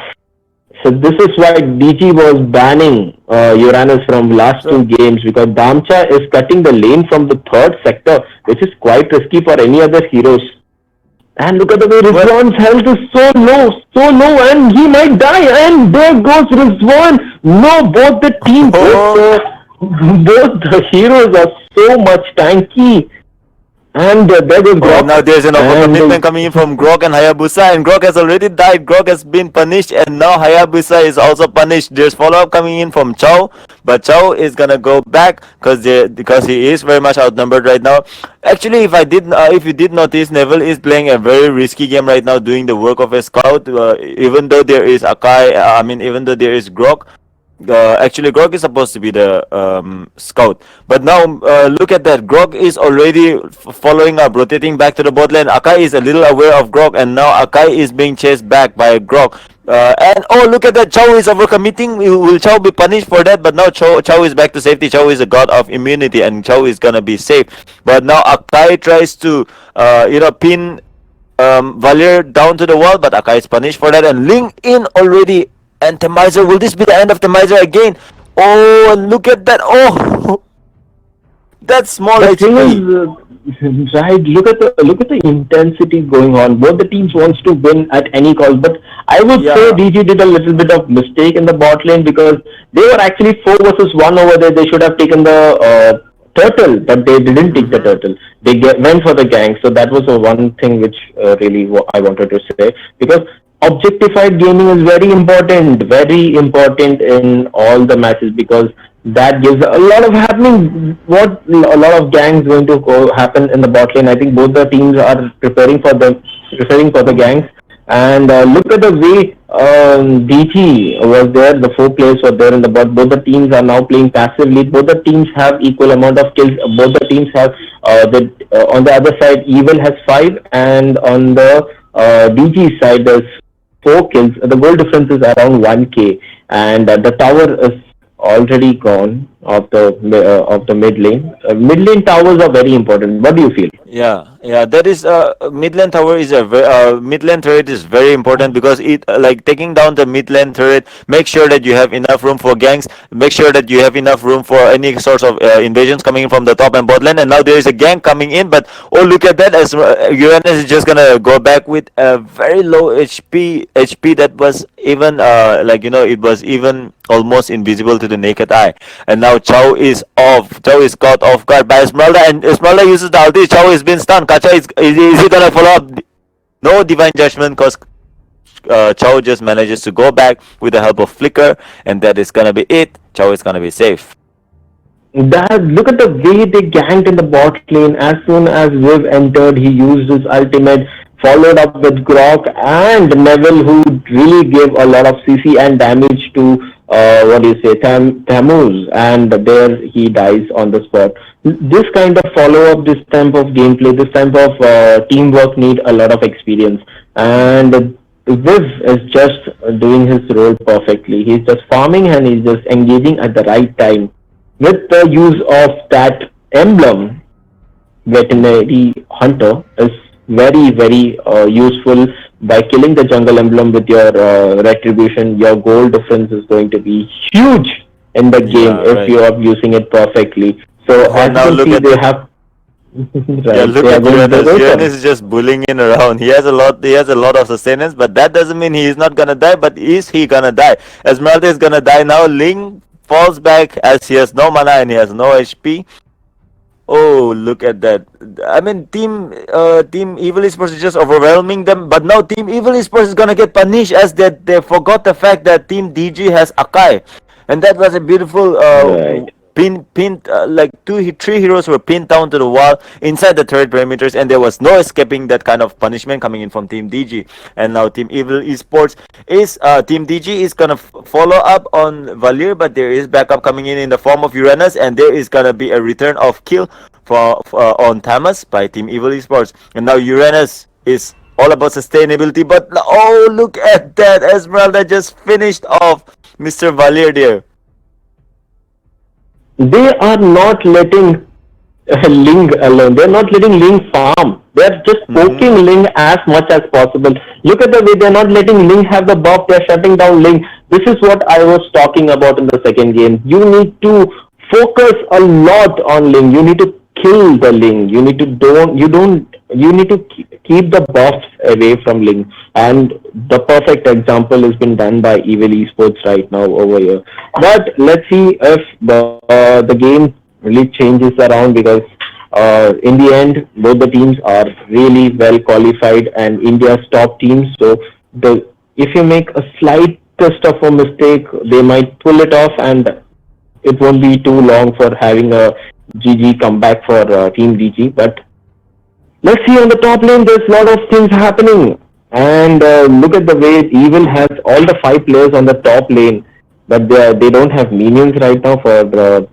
So this is why DG was banning Uranus from last two So, games, because Damcha is cutting the lane from the third sector, which is quite risky for any other heroes. And look at the way well, Rizwan's health is so low, and he might die. And there goes Rizwan. No, both the team, both the heroes are so much tanky. And there goes oh, now Grok. there's an overcommitment And coming in from Grok and Hayabusa, and Grok has already died. Grok has been punished, and now Hayabusa is also punished. There's follow-up coming in from Chow, but Chow is gonna go back because he is very much outnumbered right now. Actually, if you did notice, Neville is playing a very risky game right now, doing the work of a scout. Even though there is Akai, even though there is Grok, actually Grog is supposed to be the scout, but now look at that. Grog is already following up, rotating back to the bot lane. Akai is a little aware of Grog, and now Akai is being chased back by Grog. And oh, look at that, Chow is overcommitting. Will Chow be punished for that? But now Chow is back to safety. Chow is a god of immunity, and Chow is gonna be safe. But now Akai tries to pin Valier down to the wall, but Akai is punished for that, and Ling in already. And Temizer, will this be the end of Temizer again? Oh, look at that! Oh, that's small the thing HP. is, right? Look at the intensity going on. Both the teams wants to win at any cost, but I would say Yeah. DG did a little bit of mistake in the bot lane, because they were actually 4 versus 1 over there. They should have taken the turtle, but they didn't take the Mm-hmm. turtle. They went for the gang. So that was the one thing which really I wanted to say, because objectified gaming is very important in all the matches, because that gives a lot of happening. What a lot of gangs going to happen in the bot lane. I think both the teams are preparing for the gangs. And look at the way DG was there. The 4 players were there in the bot. Both the teams are now playing passively. Both the teams have equal amount of kills. Both the teams have on the other side, Evil has 5, and on the DG side there's 4 kills. The goal difference is around 1k, and the tower is already gone of the mid lane. Mid lane towers are very important. What do you feel? Yeah, that is midland tower is midland turret is very important, because it like taking down the midland turret. Make sure that you have enough room for gangs. Make sure that you have enough room for any sorts of invasions coming in from the top and bot lane. And now there is a gang coming in, but oh, look at that! As Uranus is just gonna go back with a very low HP that was even it was even almost invisible to the naked eye. And now Chow is off. Chow is caught off guard by Esmeralda, and Esmeralda uses the ulti. Chow is been stunned. Kacha is he gonna follow up? No divine judgment, because Chow just manages to go back with the help of Flicker, and that is gonna be it. Chow is gonna be safe. That look at the way they ganked in the bot lane. As soon as Viv entered, he used his ultimate, followed up with Grok and Neville, who really gave a lot of CC and damage to Tammuz, and there he dies on the spot. This kind of follow up, this type of gameplay, this type of teamwork need a lot of experience, and Viv is just doing his role perfectly. He's just farming and he's just engaging at the right time. With the use of that emblem, veterinary hunter is very useful. By killing the jungle emblem with your retribution, your goal difference is going to be huge in the game Yeah, if right. you are using it perfectly. So And as now you can look see, at they the have Yeah, right. look They are at going to Uranus. go for Uranus is just bullying in around. He has a lot of sustenance, but that doesn't mean he is not gonna die. But is he gonna die? Esmeralda is gonna die now. Ling falls back as he has no mana and he has no HP. Oh, look at that. I mean, Team Evil Esports is just overwhelming them. But now Team Evil Esports is gonna get punished, as they forgot the fact that Team DG has Akai, and that was a beautiful right. like three heroes were pinned down to the wall inside the turret perimeters, and there was no escaping that kind of punishment coming in from Team DG. And now Team Evil Esports is Team DG is gonna follow up on Valir, but there is backup coming in the form of Uranus, and there is gonna be a return of kill for on Tamas by Team Evil Esports. And now Uranus is all about sustainability, but oh, look at that! Esmeralda just finished off Mr. Valir there. They are not letting Ling alone. They're not letting Ling farm. They're just Mm-hmm. poking Ling as much as possible. Look at the way they're not letting Ling have the buff. They're shutting down Ling. This is what I was talking about in the second game. You need to focus a lot on Ling. You need to kill the Ling. You need to don't you need to keep the buffs away from Ling. And the perfect example has been done by Evil Esports right now over here. But let's see if the game really changes around, because in the end, both the teams are really well qualified and India's top teams. So if you make a slightest of a mistake, they might pull it off, and it won't be too long for having a GG comeback for Team DG. But let's see on the top lane. There's a lot of things happening, and look at the way Evil has all the 5 players on the top lane, but they don't have minions right now for to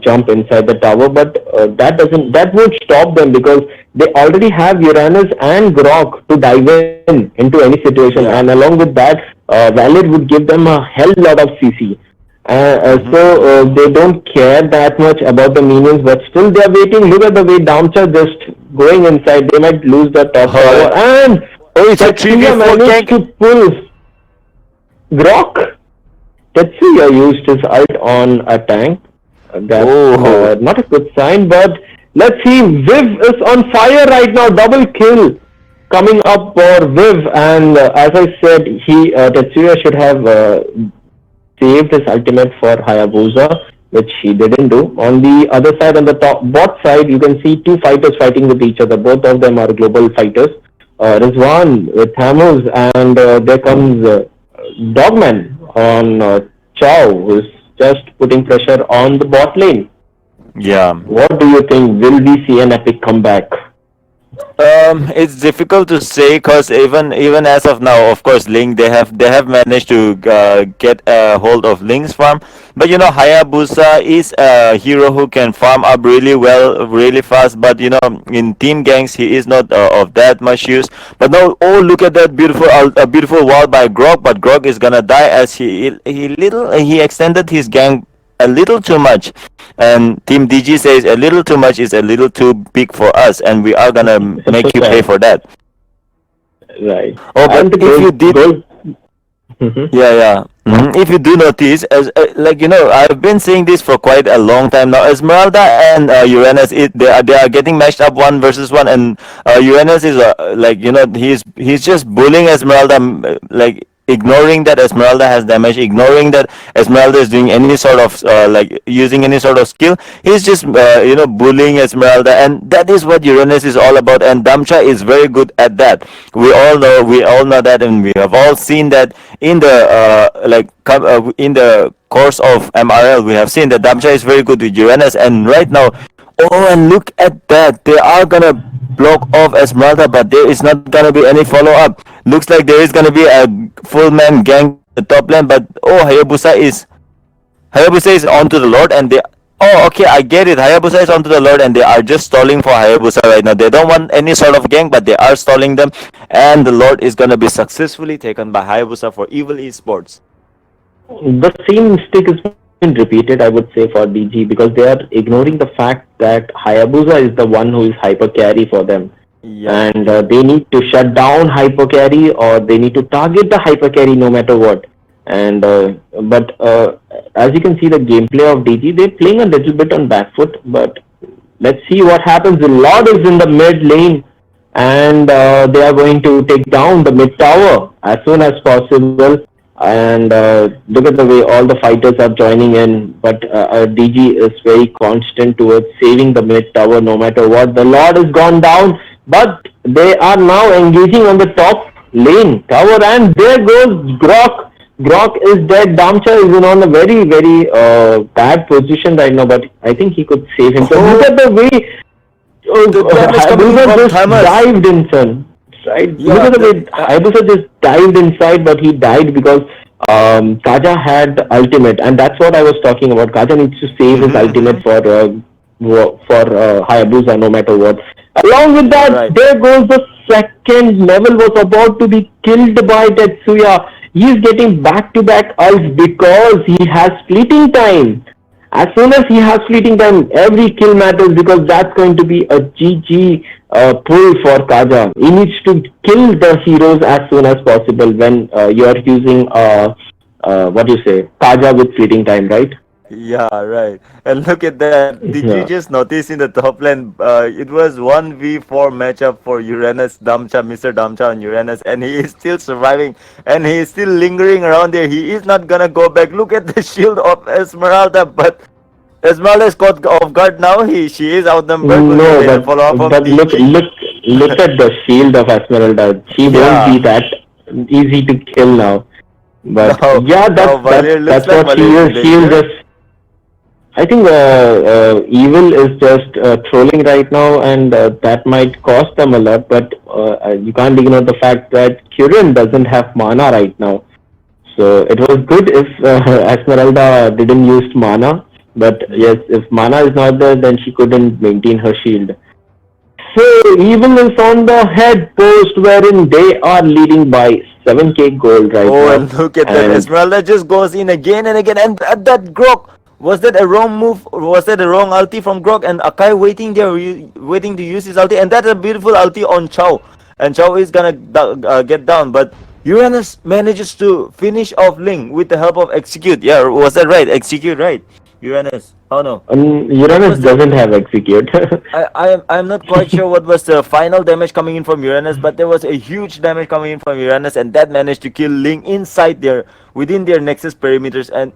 jump inside the tower. But that won't stop them, because they already have Uranus and Grok to dive in into any situation, Yeah. and along with that, Valid would give them a hell lot of CC. Mm-hmm. So they don't care that much about the minions, but still they are waiting. Look at the way Damcha just going inside. They might lose the top tower, and Oh, it's a Tetsuya 3v4 managed gank. to pull Grok. Tetsuya used his ult on a tank. That's Oh. not a good sign, but let's see. Viv is on fire right now. Double kill coming up for Viv, and as I said, Tetsuya should have saved his ultimate for Hayabusa, which he didn't do. On the other side, on the top bot side, you can see 2 fighters fighting with each other. Both of them are global fighters. Rizwan with Hammers, and there comes Dogman on Chow, who's just putting pressure on the bot lane. Yeah. What do you think? Will we see an epic comeback? It's difficult to say, because even as of now, of course, Link they have managed to get a hold of Link's farm, but Hayabusa is a hero who can farm up really well, really fast. But in team ganks, he is not of that much use. But now, oh, look at that beautiful wall by Grog, but Grog is gonna die as he extended his gang a little too much, and Team DG says a little too much is a little too big for us, and we are gonna make you pay for that. Right. Oh, but And the if you did, gold. Mhm. yeah. If you do notice, as I've been saying this for quite a long time now. Esmeralda and Uranus, they are getting matched up 1 versus 1, and Uranus is he's just bullying Esmeralda, ignoring that Esmeralda has damage, ignoring that Esmeralda is doing any sort of using any sort of skill. He's just bullying Esmeralda, and that is what Uranus is all about. And Damcha is very good at that. We all know that, and we have all seen that in the course of MRL. We have seen that Damcha is very good with Uranus, and right now, oh, and look at that, they are gonna block off Esmeralda, but there is not gonna be any follow-up. Looks like there is gonna be a full man gang at the top lane, but Hayabusa is onto the Lord, and they. Oh, okay, I get it. Hayabusa is onto the Lord, and they are just stalling for Hayabusa right now. They don't want any sort of gang, but they are stalling them, and the Lord is gonna be successfully taken by Hayabusa for Evil Esports. The same mistake has been repeated, I would say, for DG, because they are ignoring the fact that Hayabusa is the one who is hyper carry for them. Yeah. And they need to shut down hyper carry, or they need to target the hyper carry no matter what. And but as you can see, the gameplay of DG, they're playing a little bit on back foot, but let's see what happens. The Lord is in the mid lane, and they are going to take down the mid tower as soon as possible. And look at the way all the fighters are joining in, but DG is very constant towards saving the mid tower no matter what. The Lord has gone down, but they are now engaging on the top lane tower, and there goes Grok. Grok is dead. Damcha is on a very, very bad position right now, but I think he could save himself. Oh. Look at the way Hayabusa just dived inside. Right? Yeah, Look at the way Hayabusa just dived inside, but he died because Kaja had ultimate, and that's what I was talking about. Kaja needs to save his ultimate for Hayabusa no matter what. Along with that, Right. there goes the second level, was about to be killed by Tetsuya. He is getting back-to-back ults because he has fleeting time. As soon as he has fleeting time, every kill matters because that's going to be a GG pull for Kaja. He needs to kill the heroes as soon as possible when you are using what do you say, Kaja with fleeting time, right? Yeah, right. And look at that. Did you Yeah. just notice in the top lane? It was 1v4 matchup for Uranus Damcha, Mr. Damcha on Uranus, and he is still surviving and he is still lingering around there. He is not gonna go back. Look at the shield of Esmeralda, but Esmeralda is caught off guard now. She is outnumbered. Will he No, get a follow up from but TG? look at the shield of Esmeralda. She won't be Yeah. that easy to kill now. But Now, yeah, now Valir looks that's like what she Valir is is. in She is danger. just. I think Evil is just trolling right now, and that might cost them a lot. But you can't ignore the fact that Kyurem doesn't have mana right now. So it was good if Esmeralda didn't use mana. But yes, if mana is not there, then she couldn't maintain her shield. So Evil is on the head post, wherein they are leading by 7k gold right Oh, now, and look at that. and Esmeralda just goes in again and again. And at that Grok, was that a wrong move? Or was that a wrong ulti from Grok? And Akai waiting there, waiting to use his ulti. And that's a beautiful ulti on Chow. And Chow is gonna get down. But Uranus manages to finish off Ling with the help of Execute. Yeah, was that right? Execute, right? Uranus. Oh no. What Uranus was the doesn't have execute. I'm not quite sure what was the final damage coming in from Uranus, but there was a huge damage coming in from Uranus, and that managed to kill Ling inside their within their Nexus perimeters, and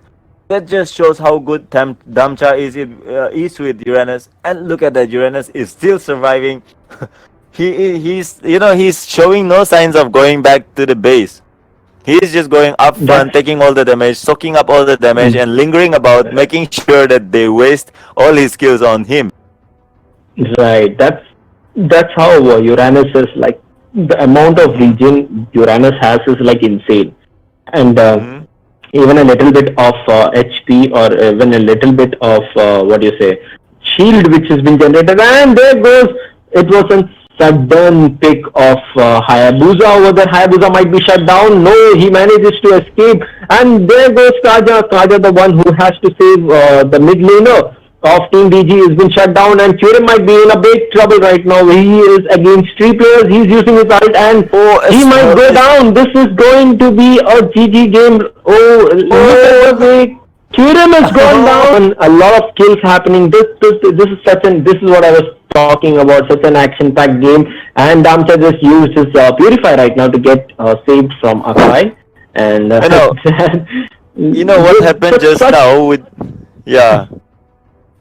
that just shows how good Damcha is with Uranus. And look at that, Uranus is still surviving. He's showing no signs of going back to the base. He's just going up front, That's taking all the damage, soaking up all the damage, and lingering about, making sure that they waste all his skills on him. right. That's how Uranus is like. The amount of region Uranus has is like insane, and Hmm. even a little bit of HP or even a little bit of what do you say, shield which has been generated, and there goes. It was a sudden pick of Hayabusa over there. Hayabusa might be shut down. No, he manages to escape, and there goes Kaja. Kaja, the one who has to save the mid laner of Team DG, has been shut down, and Kyurem might be in a big trouble right now. He is against three players. He's using his ult, and Oh, he might go down. This is going to be a GG game. Oh, look at the way Kyurem has gone down. A lot of kills happening. This is what I was talking about. Such an action-packed game, and Damcha just used his purify right now to get saved from Akai. And I know. You know what happened just now with, yeah.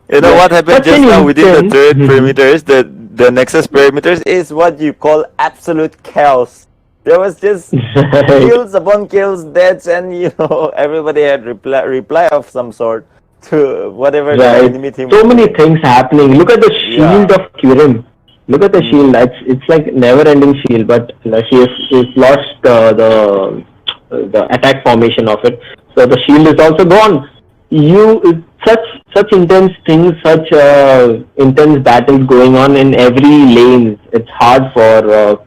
You know what happened such just an now within the intense. turret perimeters, the Nexus perimeters, is what you call absolute chaos. There was just kills upon kills, deaths, and everybody had reply of some sort to whatever the Right. enemy team So was many doing. things happening. Look at the shield Yeah. of Kyurem. Look at the shield. It's like never-ending shield, but she's lost the attack formation of it. So the shield is also gone. Such intense things, such intense battles going on in every lane. It's hard for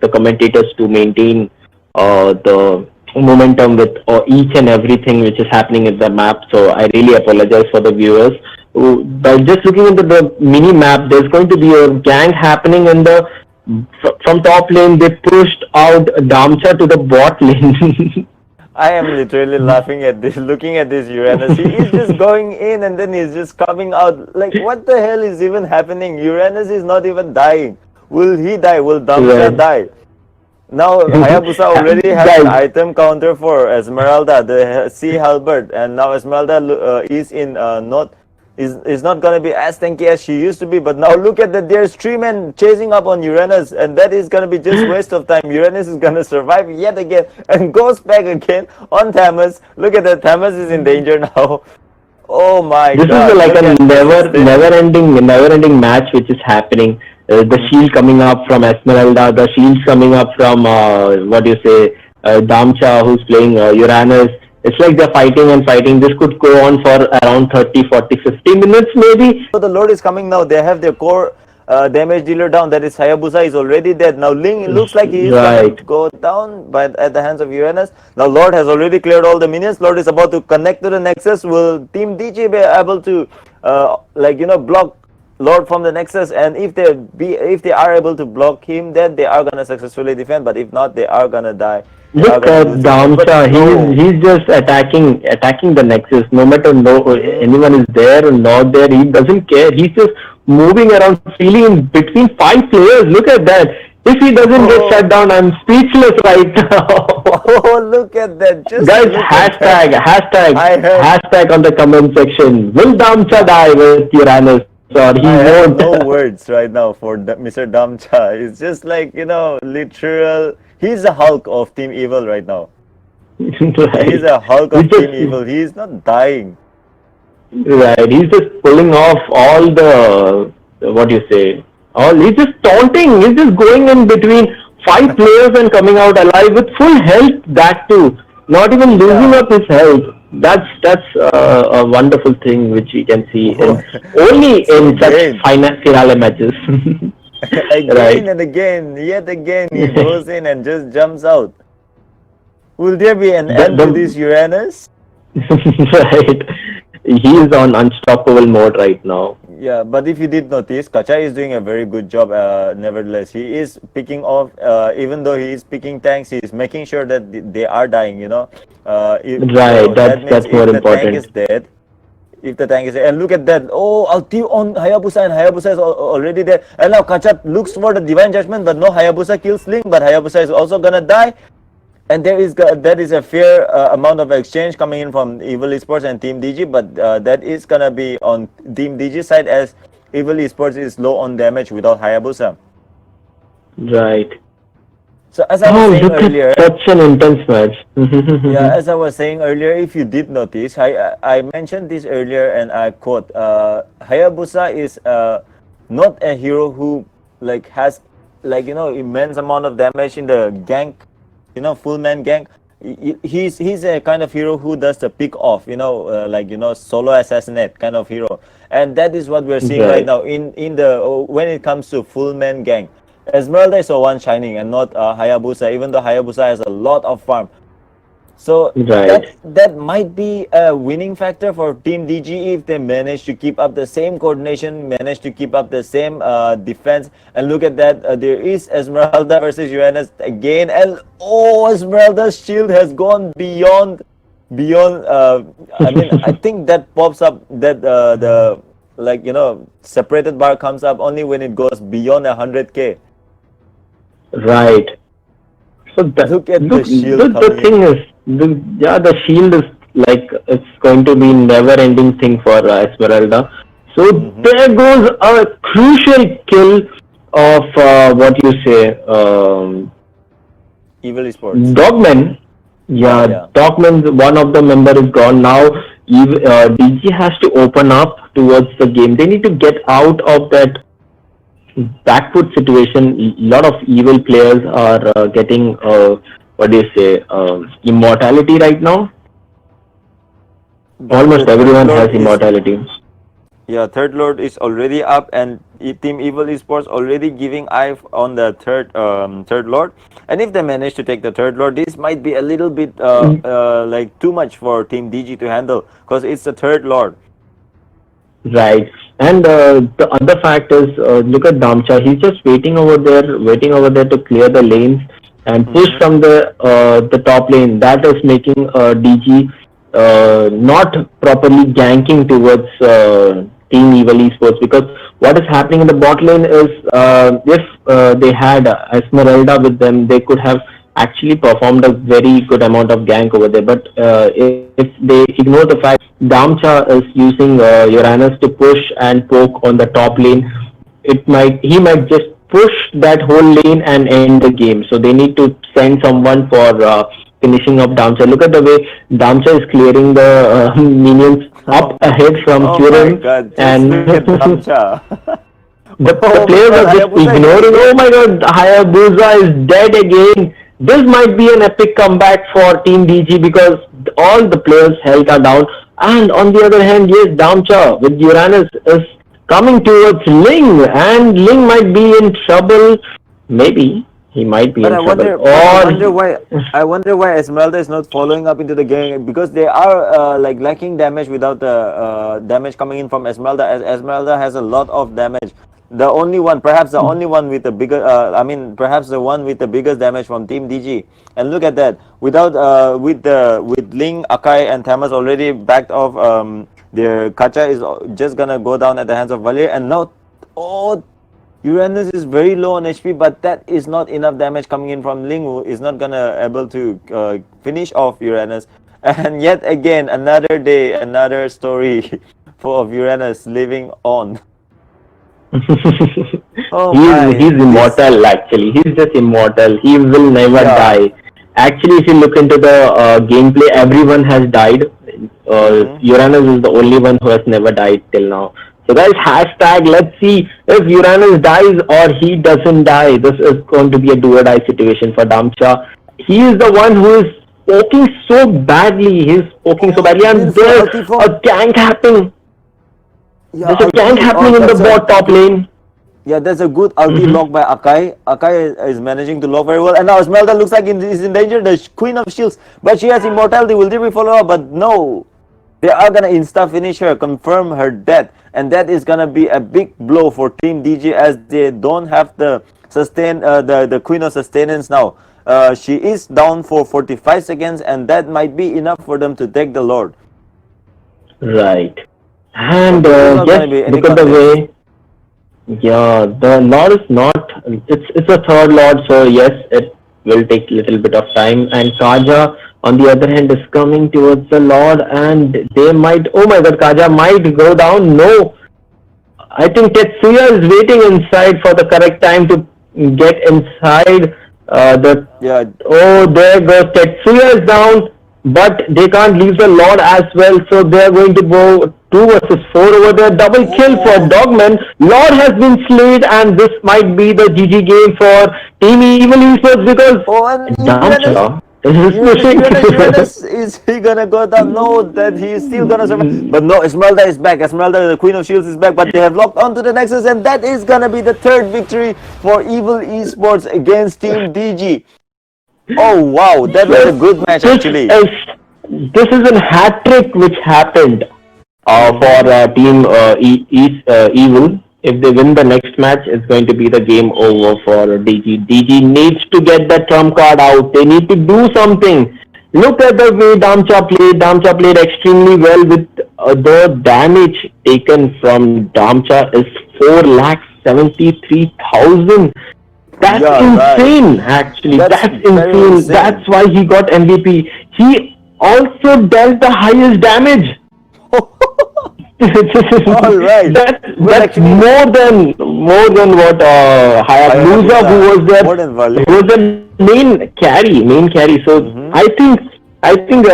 the commentators to maintain the momentum with each and everything which is happening in the map. So I really apologize for the viewers. By just looking into the mini map, there's going to be a gang happening in the from top lane. They pushed out Damcha to the bot lane. I am literally laughing at this, looking at this Uranus. He is just going in and then he's just coming out. Like, what the hell is even happening? Uranus is not even dying. Will he die? Will Damcha die? Now Hayabusa already has an item counter for Esmeralda, the Sea Halberd, and now Esmeralda is in is not gonna be as tanky as she used to be. But now look at that, there's three men chasing up on Uranus, and that is gonna be just waste of time. Uranus is gonna survive yet again and goes back again on Thamus. Look at that, Thamus is in danger now. Oh my This god! is like a never-ending match which is happening. The shield coming up from Esmeralda, the shields coming up from what do you say, Damcha, who's playing Uranus. It's like they're fighting and fighting. This could go on for around 30, 40, 50 minutes maybe. So the Lord is coming now. They have their core damage dealer down. That is Hayabusa is already dead. Now Ling, it looks like he is going to go down at the hands of Uranus. Now Lord has already cleared all the minions. Lord is about to connect to the Nexus. Will Team DG be able to like block Lord from the Nexus, and if they are able to block him, then they are gonna successfully defend. But if not, they are gonna die. They are Look gonna at lose this match. But Damcha. no. He's just attacking the Nexus. No matter anyone is there or not there, he doesn't care. He's just moving around freely in between 5 players. Look at that. If he doesn't get shut down, I'm speechless right now. Oh, look at that! Just Guys, look at that. I heard. hashtag on the comment section. Will Damcha die with Uranus, or he I have won't? no words right now for Mr. Damcha. It's just like literal. He's the Hulk of Team Evil right now. Right. He's a Hulk He's of Team Evil. He's not dying. Right, he's just pulling off all the what do you say? All he's just taunting. He's just going in between 5 players and coming out alive with full health. That too, not even losing up his health. That's a wonderful thing which we can see only in such finale matches. Again Right. and again, yet again, he goes in and just jumps out. Will there be an end to this Uranus? Right. He is on unstoppable mode right now. Yeah, but if you did notice, Kacha is doing a very good job. Nevertheless, he is picking off. Even though he is picking tanks, he is making sure that they are dying. Right, that's more if the important. tank is dead, if the tank is dead, and look at that. Oh, ulti on Hayabusa, and Hayabusa is already there. And now Kacha looks for the divine judgment, but no, Hayabusa kills Ling, but Hayabusa is also gonna die. And there is a fair amount of exchange coming in from Evil Esports and Team DG, but that is gonna be on Team DG side, as Evil Esports is low on damage without Hayabusa. Right. So as I was saying earlier, such an intense match. yeah, as I was saying earlier, if you did notice, I mentioned this earlier, and I quote: Hayabusa is not a hero who has immense amount of damage in the gank. Full man gank. He's a kind of hero who does the pick off, solo assassinate kind of hero, and that is what we're seeing right now in the when it comes to full man gank. Esmeralda is the one shining, and not Hayabusa, even though Hayabusa has a lot of farm. So that might be a winning factor for Team DG if they manage to keep up the same coordination, manage to keep up the same defense. And look at that, there is Esmeralda versus Uranus again, and Esmeralda's shield has gone beyond. I mean, I think that pops up that separated bar comes up only when it goes beyond 100k. Right. So look at the shield. The thing is, the shield is like it's going to be never-ending thing for Esmeralda. So there goes a crucial kill of what you say, Evil Esports. Dogman. Yeah, Dogman's one of the member is gone now. DG has to open up towards the game. They need to get out of that backfoot situation. A lot of evil players are getting immortality right now. Almost everyone has immortality. Yeah, third lord is already up, and Team Evil Esports already giving eye on the third lord. And if they manage to take the third lord, this might be a little bit too much for Team DG to handle, because it's the third lord. Right. And the other fact is, look at Damcha. He's just waiting over there to clear the lanes and push from the top lane. That is making DG not properly ganking towards Team Evil Esports, because what is happening in the bot lane is if they had Esmeralda with them, they could have actually performed a very good amount of gank over there. But if they ignore the fact Damcha is using Uranus to push and poke on the top lane, he might just push that whole lane and end the game. So they need to send someone for finishing up Damcha. Look at the way Damcha is clearing the minions up ahead from Turin. And look at Damcha. The players are just ignoring. Oh my god, Hayabusa is dead again. This might be an epic comeback for Team DG, because all the players' health are down. And on the other hand, yes, Damcha with Uranus is coming towards Ling, and Ling might be in trouble. Maybe. he might be But in I trouble. wonder, but Or I wonder why Esmeralda is not following up into the game, because they are like lacking damage without the damage coming in from Esmeralda. As Esmeralda has a lot of damage. The only one, perhaps the only one with the bigger, I mean, perhaps the one with the biggest damage from Team DG. And look at that, without with Ling, Akai, and Thamas already backed off. Their Kacha is just gonna go down at the hands of Valir, and now, oh, Uranus is very low on HP, but that is not enough damage coming in from Ling, who is not gonna able to finish off Uranus. And yet again, another day, another story for of Uranus living on. Oh my, he's this, immortal. Actually, he's just immortal. He will never yeah. die. Actually, if you look into the gameplay, everyone has died. Mm-hmm. Uranus is the only one who has never died till now. So guys, hashtag, let's see if Uranus dies or he doesn't die. This is going to be a do or die situation for Damcha. He is the one who is poking so badly. He's poking so Oh, badly, and beautiful there's ulti a from, gank happening. yeah, There's a gank ulti. Oh, happening in the that's a, bot top lane. yeah, that's a good ulti Mm-hmm. lock by Akai. Akai is managing to lock very well. And now Esmeralda looks like is in danger. The Queen of Shields. But she has immortality. Will there be follow-up? But no. They are going to insta-finish her, confirm her death. And that is going to be a big blow for Team DG, as they don't have the the Queen of Sustenance now. She is down for 45 seconds, and that might be enough for them to take the Lord. Right. But And this is not going yes, to be any look at the contest. way. Yeah, the Lord is not. It's a third Lord, so yes, it will take a little bit of time. And Kaja, on the other hand, is coming towards the Lord, and they might. Oh my God, Kaja might go down. No, I think Tetsuya is waiting inside for the correct time to get inside. The Yeah, Oh, there goes Tetsuya is down, but they can't leave the Lord as well, so they are going to go 2 versus 4 over there. Double kill for oh, Dogman. Lord has been slayed, and this might be the GG game for Team Evil Esports because oh, and Uranus, Damcha is pushing. Is he gonna go down? No, that he is still gonna survive. But no, Esmeralda is back. Esmeralda, the Queen of Shields, is back. But they have locked onto the Nexus, and that is gonna be the third victory for Evil Esports against Team DG. Oh wow, that was a Yes, good match this actually. is this is a hat trick which happened Mm-hmm. for Team Evil. If they win the next match, it's going to be the game over for DG. DG needs to get the trump card out. They need to do something. Look at the way Damcha played. Damcha played extremely well with the damage taken from Damcha is 4,73,000. That's Yeah, right. insane, actually. That's That's very insane. insane. That's why he got MVP. He also dealt the highest damage. All right. Well, That's actually, more than what Hayabusa, who Hayabusa was there, more than who Valir. was the main carry. So Mm-hmm. I think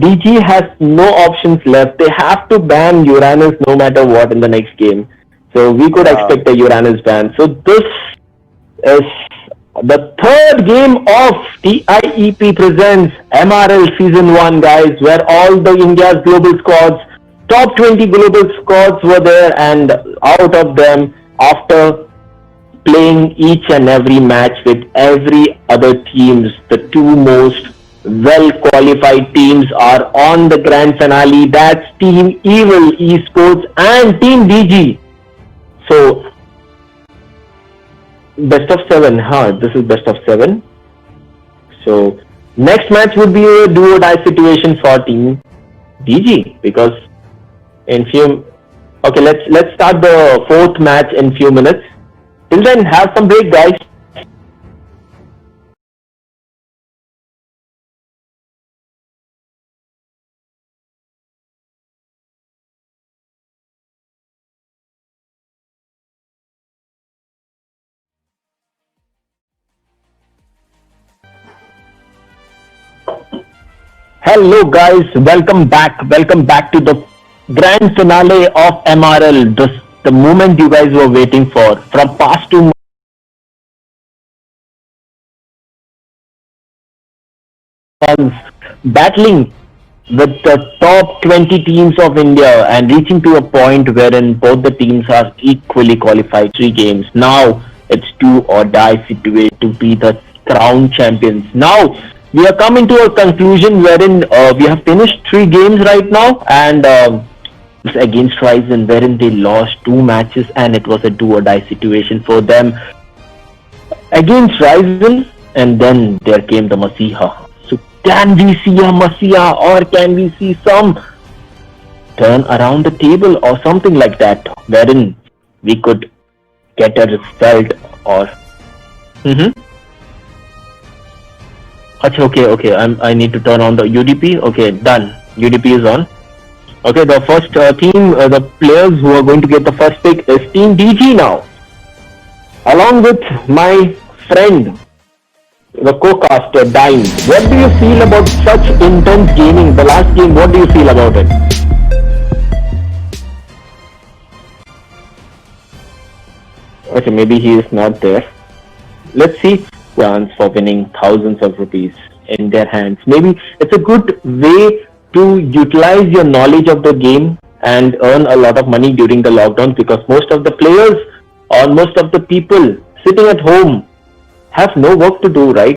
DG has no options left. They have to ban Uranus no matter what in the next game. So we could Yeah. expect a Uranus ban. So this is the third game of TIEP presents MRL Season 1, guys, where all the India's global squads, top 20 global squads were there, and out of them, after playing each and every match with every other teams, the two most well qualified teams are on the grand finale. That's Team Evil Esports and Team DG. So best of seven, huh? This is best of seven. So next match would be a do or die situation for Team DG because in few. Okay, let's start the fourth match in few minutes. Till then, have some break, guys. Hello, guys. Welcome back. Welcome back to the grand finale of MRL. The moment you guys were waiting for. From past 2 months, battling with the top 20 teams of India and reaching to a point wherein both the teams are equally qualified 3 games. Now It's do or die situation to be the crown champions. Now we are coming to a conclusion wherein we have finished 3 games right now, and it's against Ryzen, wherein they lost 2 matches, and it was a do or die situation for them against Ryzen, and then there came the Masiha. So can we see a Masiha, or can we see some turn around the table or something like that, wherein we could get a result or okay. I need to turn on the UDP. Okay, done. UDP is on. Okay, the first team, the players who are going to get the first pick is Team DG now. Along with my friend, the co-caster, Dime. What do you feel about such intense gaming? The last game, what do you feel about it? Okay, maybe he is not there. Let's see. Chance for winning thousands of rupees in their hands. Maybe it's a good way to utilize your knowledge of the game and earn a lot of money during the lockdown, because most of the players or most of the people sitting at home have no work to do, right?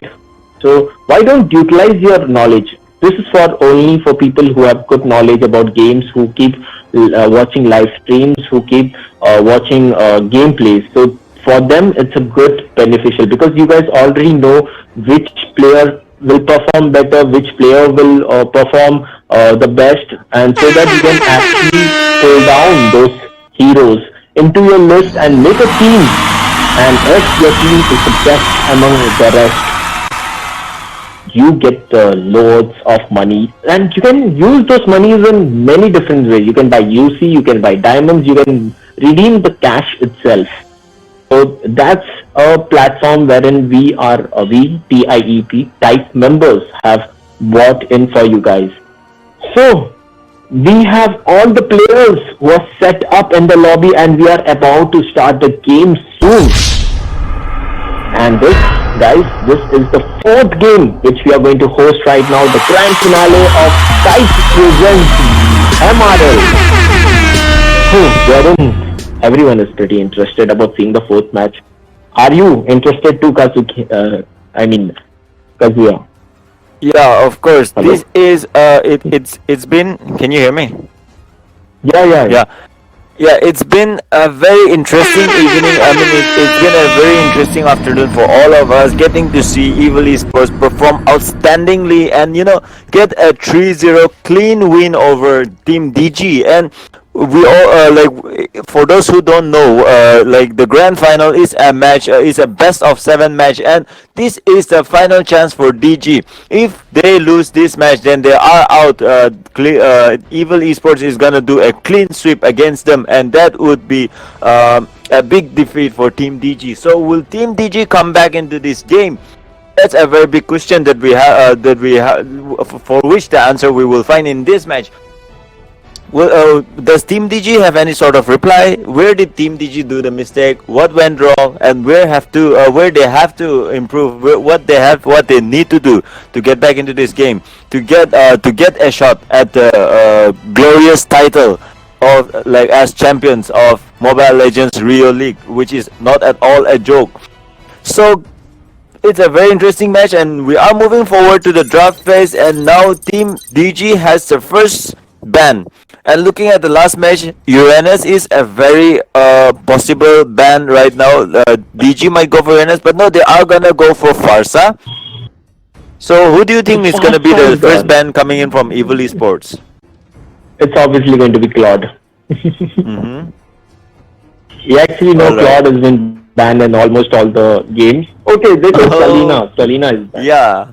So why don't utilize your knowledge? This is only for people who have good knowledge about games, who keep watching live streams, who keep watching gameplays. So for them, it's a good beneficial, because you guys already know which player will perform better, which player will perform the best, and so that you can actually pull down those heroes into your list and make a team, and if your team is the best among the rest, you get loads of money, and you can use those monies in many different ways. You can buy UC, you can buy diamonds, you can redeem the cash itself. So that's a platform wherein we TIEP type members have bought in for you guys. So we have all the players who are set up in the lobby, and we are about to start the game soon. And this, guys, this is the 4th game which we are going to host right now, the grand finale of TIEP presents MRL. Wherein everyone is pretty interested about seeing the 4th match. Are you interested too, Kazuya? Yeah, of course. Hello? This is it's been. Can you hear me? Yeah. Yeah, it's been a very interesting evening. I mean, it's been a very interesting afternoon for all of us, getting to see Evil Esports perform outstandingly and, get a 3-0 clean win over Team DG. And we all, for those who don't know, the grand final is a match, is a best of 7 match, and this is the final chance for DG. If they lose this match, then they are out. Evil Esports is gonna do a clean sweep against them, and that would be a big defeat for Team DG. So will Team DG come back into this game? That's a very big question that we have. For which the answer we will find in this match. Well, does Team DG have any sort of reply? Where did Team DG do the mistake? What went wrong? And where they have to improve? What they need to do to get back into this game, to get a shot at the glorious title of as champions of Mobile Legends Rheo League, which is not at all a joke. So it's a very interesting match, and we are moving forward to the draft phase. And now Team DG has the first ban. And looking at the last match, Uranus is a very possible ban right now. DG might go for Uranus, but no, they are gonna go for Farsa. So who do you think is gonna be the first ban coming in from Evil Esports? It's obviously going to be Claude. We actually know Claude has been banned in almost all the games. Okay, they took Selena. Selena is banned. Yeah.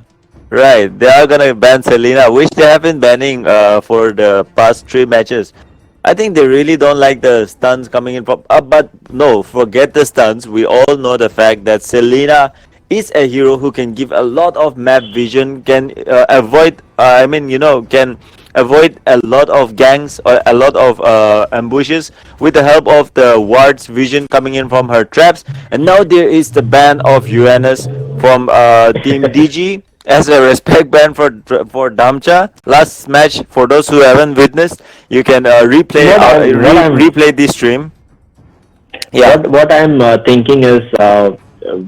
Right, they are gonna ban Selena, which they have been banning for the past 3 matches. I think they really don't like the stuns coming in from. But no, forget the stuns. We all know the fact that Selena is a hero who can give a lot of map vision, can avoid. Can avoid a lot of gangs or a lot of ambushes with the help of the ward's vision coming in from her traps. And now there is the ban of Uranus from Team DG. As a respect ban for Damcha. Last match, for those who haven't witnessed, you can replay this stream. Yeah. What I'm thinking is,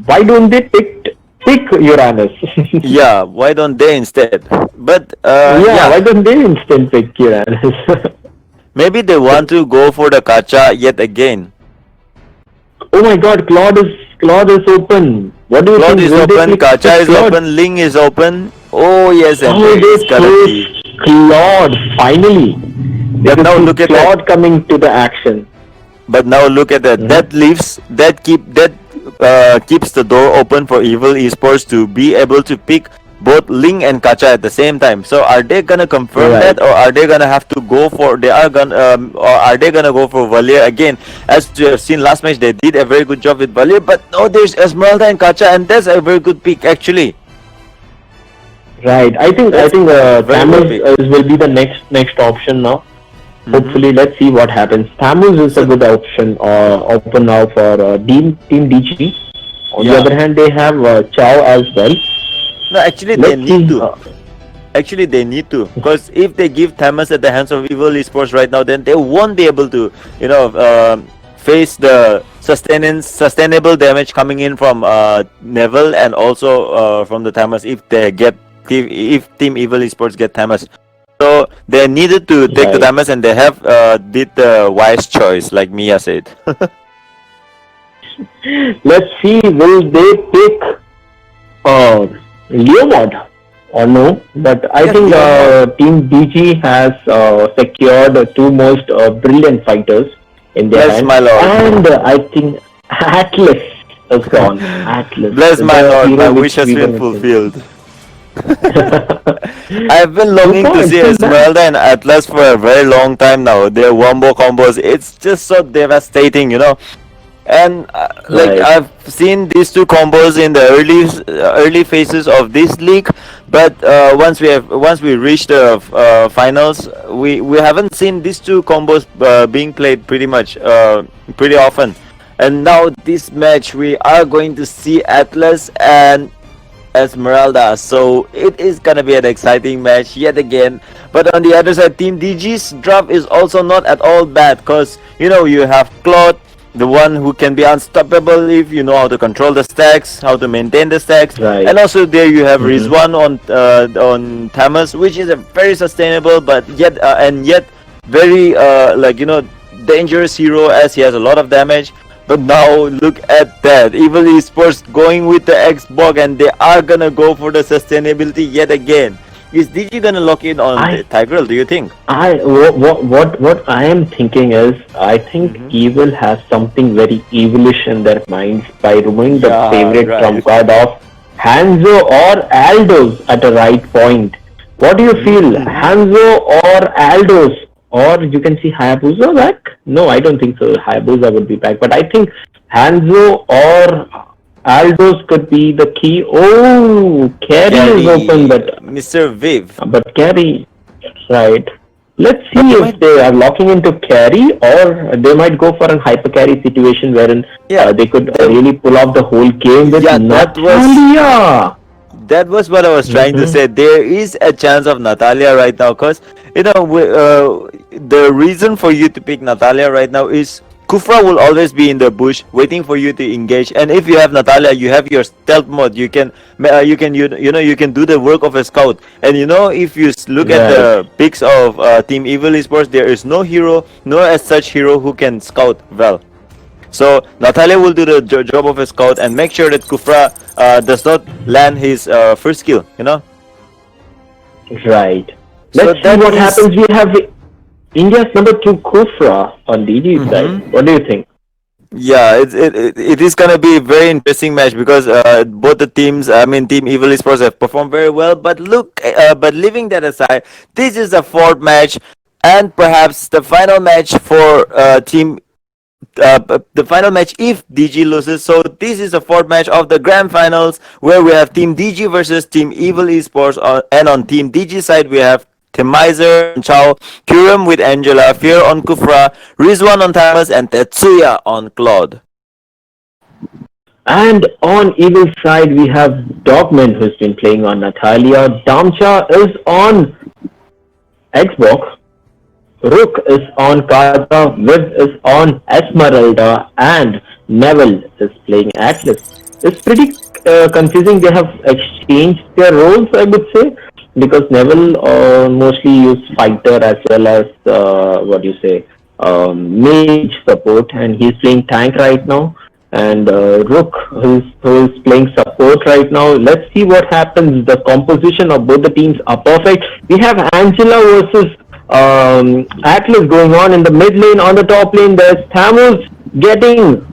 why don't they pick Uranus? Yeah, why don't they instead? But Yeah, yeah, why don't they instant pick Uranus? maybe they want to go for the Kacha yet again. Oh my God, Claude is open. What do you Claude think? is Will they open, pick Kacha is Claude? open, Ling is open. Oh yes, and Oh, there they is gonna chose be. Claude finally. They But could now see look at that. Claude coming to the action. But now look at that. Mhm. That leaves that keeps the door open for Evil Esports to be able to pick both Ling and Kacha at the same time. So are they gonna confirm that, Right. or are they gonna have to go for or are they gonna go for Valier again? As we have seen last match, they did a very good job with Valier, but no, there's Esmeralda and Kacha, and that's a very good pick actually. Right. I That's think very well Thamus picked. will be the next option now. Mm-hmm. Hopefully, let's see what happens. Thamus is a So good option open now for Team DG. On the yeah, other hand, they have Chow as well. no, actually they Let's need see. to. Actually, they need to, because if they give Thamus at the hands of Evil Esports right now, then they won't be able to, face the sustainable damage coming in from Neville and also from the Thamus if Team Evil Esports get Thamus. So they needed to take the Right. Thamus, and they have did the wise choice, like Mia said. Let's see. Will they pick Leomord or no? But I Yes, think Leomord. Team DG has secured two most brilliant fighters in their Bless hand, my lord. and I think Atlas is gone. Atlas, Bless my the lord. hero My wish which has we were been missing. fulfilled. I've been Good longing to point. see So that Esmeralda and Atlas for a very long time now. Their wombo combos, it's just so devastating. And like right. I've seen these two combos in the early phases of this league, but once we reach the finals, we haven't seen these two combos being played pretty often. And now this match, we are going to see Atlas and Esmeralda. So it is gonna be an exciting match yet again. But on the other side, Team DG's draft is also not at all bad, because you have Claude, the one who can be unstoppable if you know how to control the stacks, how to maintain the stacks, Right. and also there you have Mm-hmm. Rizwan on Thamus, which is a very sustainable but yet very dangerous hero, as he has a lot of damage. But now look at that. Evil Esports going with the Xbox, and they are gonna go for the sustainability yet again. Is DG gonna lock in on the I Tigreal, do you think? what I am thinking is I think Mm-hmm. Evil has something very evilish in their minds by removing the Yeah, favorite right. trump card of Hanzo or Aldos at a right point. What do you feel? Mm-hmm. Hanzo or Aldos? Or you can see Hayabusa back? No, I don't think so. Hayabusa would be back. But I think Hanzo or Aldos could be the key. Oh, Carry is open, Carry, but Mr. Viv. Carry, right. Let's But see they if might, they are locking into carry or they might go for a hyper carry situation wherein yeah, they could they, really pull off the whole game with yeah, Natalia. that was what I was trying to Mm-hmm. say. There is a chance of Natalia right now, because the reason for you to pick Natalia right now is Kufra will always be in the bush waiting for you to engage, and if you have Natalia, you have your stealth mode. You can do the work of a scout. And if you look at Right, the picks of Team Evil Esports, there is no hero, no as such hero who can scout well. So Natalia will do the job of a scout and make sure that Kufra does not land his first kill. right. So Let's see that what is. happens. We have India's number 2 Kufra on DG side. Mhm. What do you think? Yeah, it is gonna be a very interesting match, because both the teams, I mean, Team Evil Esports have performed very well. But but leaving that aside, this is the fourth match, and perhaps the final match for the final match if DG loses. So this is the fourth match of the grand finals, where we have Team DG versus Team Evil Esports, and on Team DG side we have Temizer on Chao, Kurum with Angela, Fear on Kufra, Rizwan on Thamus, and Tetsuya on Claude. And on Evil side, we have Dogman who's been playing on Natalia. Damcha is on Xbox. Rook is on Kaza, Viv is on Esmeralda, and Neville is playing Atlas. It's pretty confusing. They have exchanged their roles, I would say, because Neville mostly use fighter as well as what do you say, mage support, and he's playing tank right now. And Rook, who is playing support right now. Let's see what happens. The composition of both the teams are perfect. We have Angela versus Atlas going on in the mid lane. On the top lane, there's Thamus getting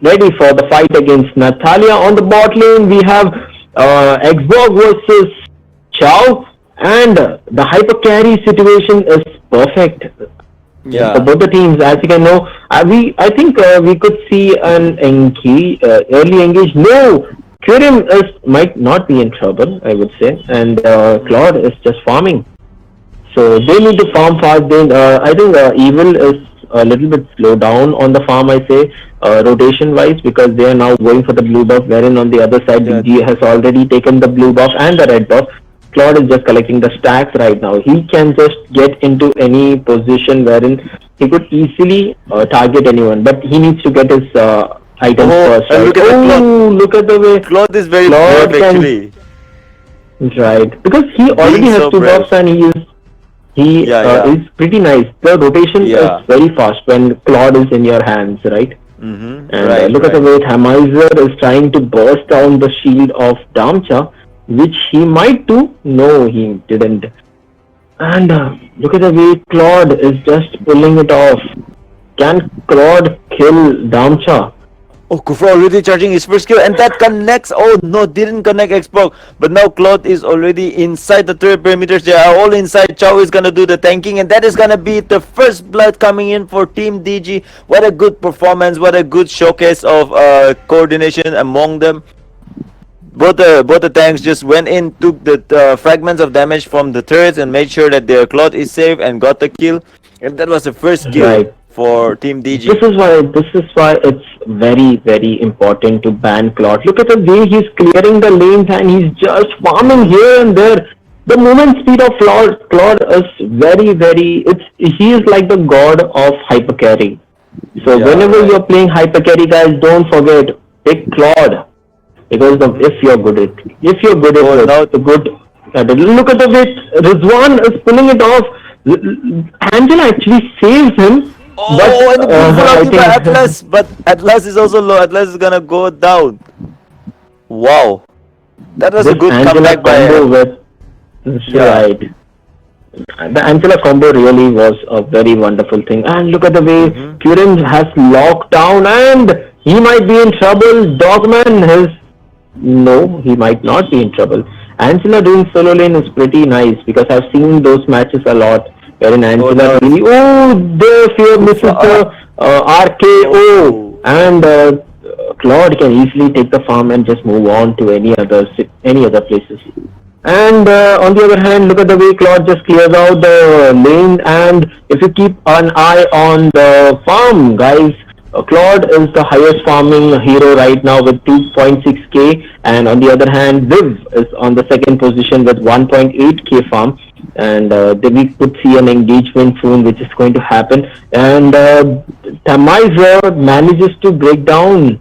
ready for the fight against Natalia. On the bot lane, we have Xborg versus Chow, and the hyper carry situation is perfect for both the teams. As you can know, I think we could see an early engage. No, Kurim might not be in trouble, I would say, and Claude is just farming. So they need to farm fast. I think Evil is a little bit slow down on the farm, I say, rotation wise, because they are now going for the blue buff, wherein on the other side DG has already taken the blue buff and the red buff. Claude is just collecting the stacks right now. He can just get into any position wherein he could easily target anyone, but he needs to get his items first. Right? Look at the way Claude is very brave actually. Right, because he already has two buffs and he is pretty nice. The rotation is very fast when Claude is in your hands, right? And look at the way Thamizer is trying to burst down the shield of Damcha, which he might do. No, he didn't. And look at the way Claude is just pulling it off. Can Claude kill Damcha? Oh, Kufra already charging his first skill, and that connects. Oh no, didn't connect Xbox. But now Claude is already inside the turret perimeters. They are all inside. Chow is gonna do the tanking, and that is gonna be the first blood coming in for Team DG. What a good performance! What a good showcase of coordination among them. Both the tanks just went in, took the fragments of damage from the turrets, and made sure that their Claude is safe and got the kill. And that was the first kill for Team DG. This is why it's very, very important to ban Claude. Look at the way he's clearing the lanes and he's just farming here and there. The movement speed of Claude is very, very. He is like the god of hyper carry. So whenever you're playing hyper carry, guys, don't forget, pick Claude. Because if you're good at it, look at the way Rizwan is pulling it off. Angela actually saves him. Atlas, but Atlas is also low. Atlas is gonna go down. Wow, that was a good comeback by right. The Angela combo really was a very wonderful thing. And look at the way Kurin has locked down, and he might be in trouble. Dogman has. No, he might not be in trouble. Angela doing solo lane is pretty nice because I've seen those matches a lot. Wherein Angela the fear misses the RKO, and Claude can easily take the farm and just move on to any other places. And on the other hand, look at the way Claude just clears out the lane, and if you keep an eye on the farm, guys, Claude is the highest farming hero right now with 2.6k, and on the other hand, Viv is on the second position with 1.8k farm, and we could see an engagement soon which is going to happen, and Thamizer manages to break down.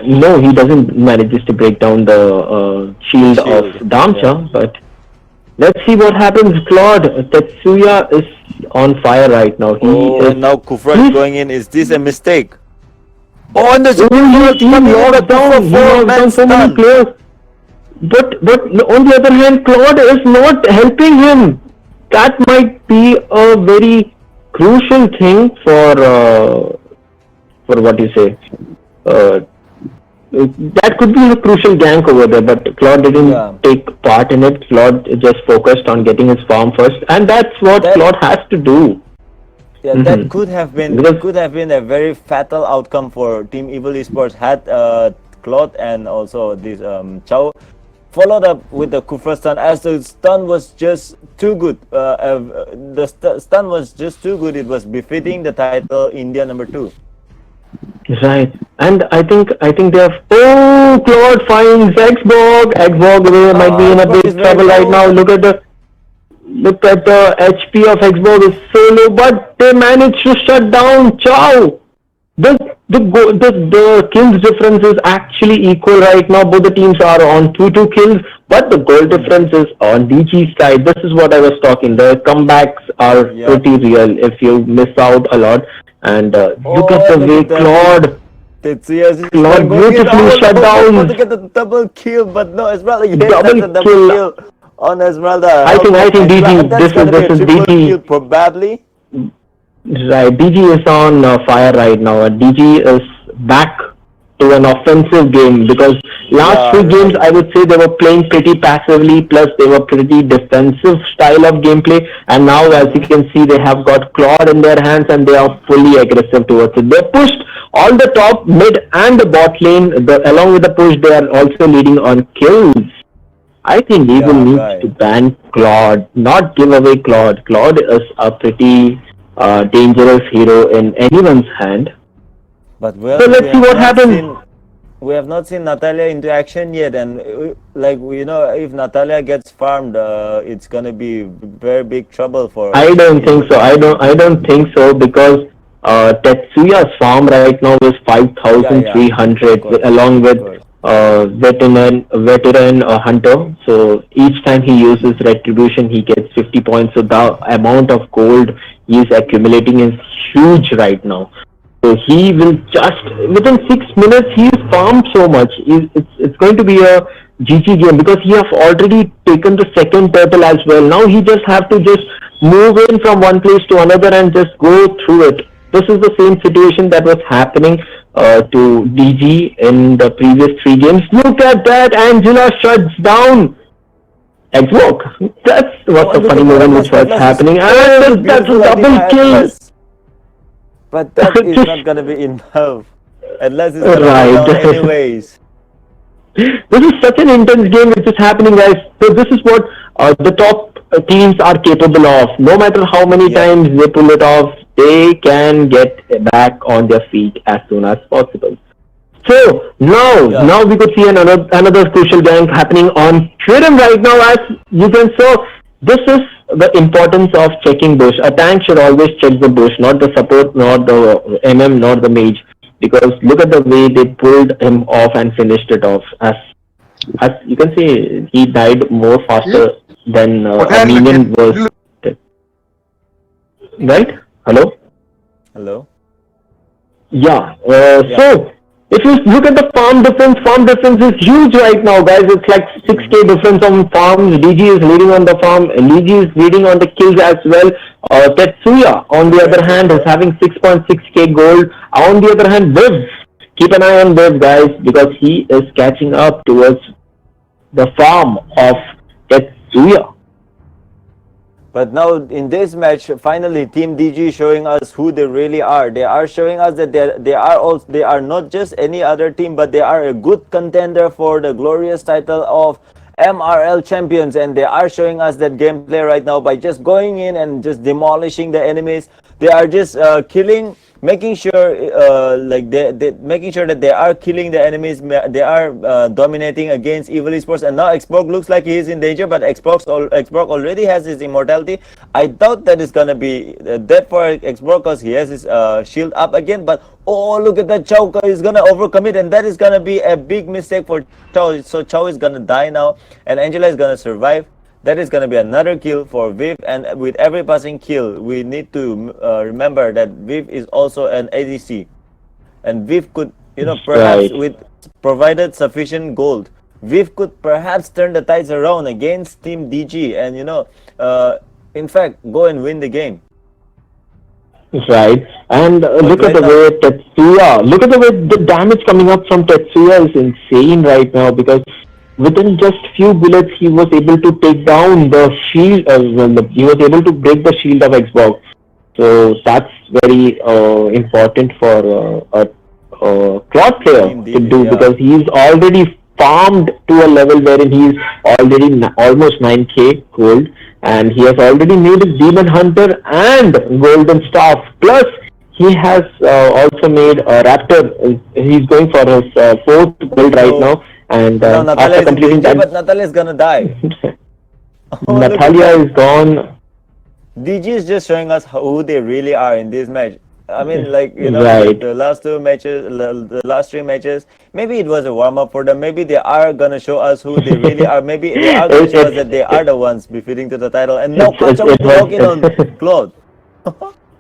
No, he doesn't manages to break down the shield of Damcha, but let's see what happens. Claude, Tetsuya is on fire right now. And now Kufra is going in. Is this a mistake? Oh, and the so many players. But on the other hand, Claude is not helping him. That might be a very crucial thing for what you say. That could be a crucial gank over there, but Claude didn't take part in it. Claude just focused on getting his farm first, and that's what Claude has to do. Yeah, that could have been a very fatal outcome for Team Evil Esports had Claude and also this Chow followed up with the Kufra stun, as the stun was just too good. The stun was just too good. It was befitting the title India number 2. Right, and I think they have. Oh, Claude finds Xborg. Xborg might be in a big trouble right now. Look at Look at the HP of Xbox is so low, but they managed to shut down Chow. The kills difference is actually equal right now. Both the teams are on 2 kills, but the goal difference is on DG's side. This is what I was talking. The comebacks are pretty real if you miss out a lot. And look at the way Claude beautifully shut down. To get the double kill, but no, Esmeralda, yes, Double that's a double kill on Esmeralda. I think DG. This is DG. Kill, probably. Right, DG is on fire right now, and DG is back to an offensive game because last few games I would say they were playing pretty passively, plus they were pretty defensive style of gameplay, and now as you can see they have got Claude in their hands and they are fully aggressive towards it. They pushed all the top, mid and the bot lane, along with the push they are also leading on kills. I think Evil needs to ban Claude, not give away Claude. Claude is a pretty dangerous hero in anyone's hand. But well, so let's see what happens. We have not seen Natalia into action yet, and if Natalia gets farmed, it's gonna be very big trouble for. I don't think so. I don't think so because Tetsuya's farm right now is 5,300 along with veteran hunter. So each time he uses retribution, he gets 50 points. So the amount of gold he is accumulating is huge right now. So he will just within 6 minutes he is farmed so much. It's going to be a GG game because he has already taken the second turtle as well. Now he just have to just move in from one place to another and just go through it. This is the same situation that was happening to DG in the previous 3 games. Look at that, Angela shuts down Xbox. That's what's the funny moment which was happening. And that's a double kill. But that is not gonna be enough. Unless it's gonna be down anyways. This is such an intense game which is happening, guys. So this is what the top teams are capable of. No matter how many times they pull it off, they can get back on their feet as soon as possible. So now we could see another crucial gank happening on Kirim right now. As you can see, this is the importance of checking bush. A tank should always check the bush, not the support, not the MM, nor the mage. Because look at the way they pulled him off and finished it off. As you can see, he died more faster than a minion was. Right? Hello? Hello? Yeah. So, if you look at the farm difference is huge right now, guys. It's like 6k difference on farms. DG is leading on the farm. DG is leading on the kills as well. Tetsuya, on the other hand, is having 6.6k gold. On the other hand, Viv. Keep an eye on Viv, guys, because he is catching up towards the farm of Tetsuya. But now in this match, finally, Team DG showing us who they really are. They are showing us that they are not just any other team, but they are a good contender for the glorious title of MRL champions, and they are showing us that gameplay right now by just going in and just demolishing the enemies. They are just killing, making sure making sure that they are killing the enemies. They are dominating against Evil Esports, and now Xbox looks like he is in danger, but Xbox already has his immortality. I doubt that is gonna be dead for Xbox because he has his shield up again. But oh, look at that, Chow is gonna overcome it, and that is gonna be a big mistake for Chow. So Chow is gonna die now, and Angela is gonna survive. That is going to be another kill for Viv, and with every passing kill, we need to remember that Viv is also an ADC, and Viv could, perhaps with provided sufficient gold, Viv could perhaps turn the tides around against Team DG, and in fact, go and win the game. Right, and look at the way Tetsuya, look at the way the damage coming up from Tetsuya is insane right now, because within just few bullets, he was able to take down the shield. He was able to break the shield of Xbox. So that's very important for a Claude player to do, because he's already farmed to a level wherein he's already almost 9k gold, and he has already made his Demon Hunter and Golden Staff. Plus, he has also made a Raptor. He's going for his 4th build right now. And Natalia is in danger, but Natalia is gonna die. Oh, look at Natalia that. is gone. DG is just showing us who they really are in this match. I mean, like, Right. the last two matches, the last three matches, maybe it was a warm up for them. Maybe they are gonna show us who they really are. Maybe they are gonna it, show us that they are it, the ones befitting to the title. And now it, Kacha it will was log in on Claude.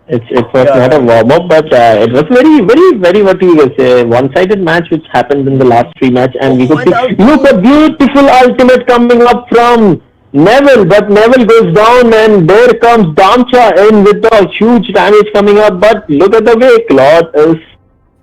it was Yeah, not a right. warm up, but it was very what you can say one-sided match which happened in the Mm-hmm. last three match, and we Oh, could and see the look ulti. a beautiful ultimate coming up from Neville, but Neville goes down, and there comes Damcha in with the huge damage coming up. But look at the way Claude is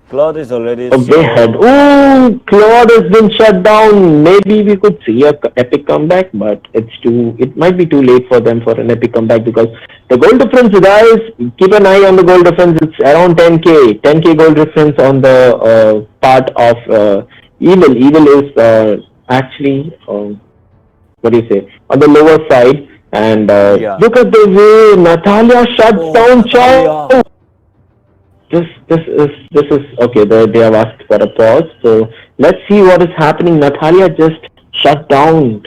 Claude is already way ahead. so. Oh, Claude has been shut down. Maybe we could see a epic comeback, but it's too. It might be too late for them for an epic comeback because the goal difference, guys. Keep an eye on the goal difference. It's around 10k, 10k goal difference on the part of Evil. Evil is actually what do you say on the lower side. And Yeah. look at the way Natalia shuts Oh, down Chow. Natalia. This is okay. They have asked for a pause, so let's see what is happening. Natalia just shut down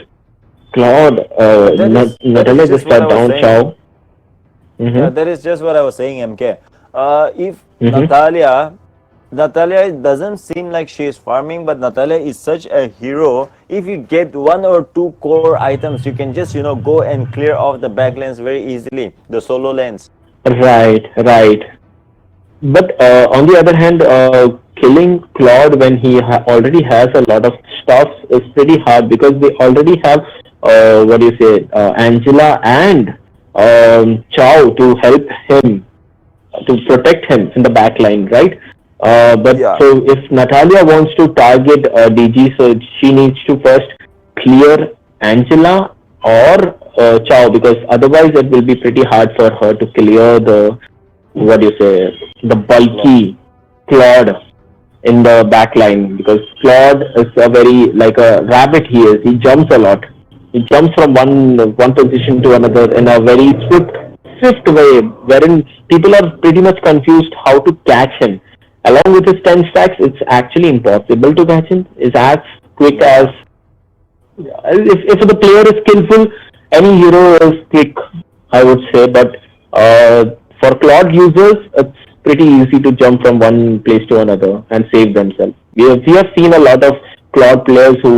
Claude. That is Natalia just just what I shut was down saying. Chow. Yeah, Mhm. that is just what I was saying, MK. If Mhm. Natalia doesn't seem like she is farming, but Natalia is such a hero. If you get one or two core items, you can just go and clear off the back lanes very easily, the solo lanes. Right, right. But on the other hand, killing Claude when he already has a lot of stuff is pretty hard because they already have what do you say, Angela and Chow to help him to protect him in the back line, right? But Yeah. so if Natalia wants to target DG, so she needs to first clear Angela or Chow because otherwise it will be pretty hard for her to clear the what do you say the Claude. bulky Claude in the back line because Claude is a very like a rabbit he is. He jumps a lot. He jumps from one position to another in a very swift way, wherein people are pretty much confused how to catch him. Along with his 10 stacks, it's actually impossible to catch him. It's as quick as Yeah. if the player is skillful, any hero is quick, I would say. But for Claude users, it's pretty easy to jump from one place to another and save themselves. We have seen a lot of Claude players who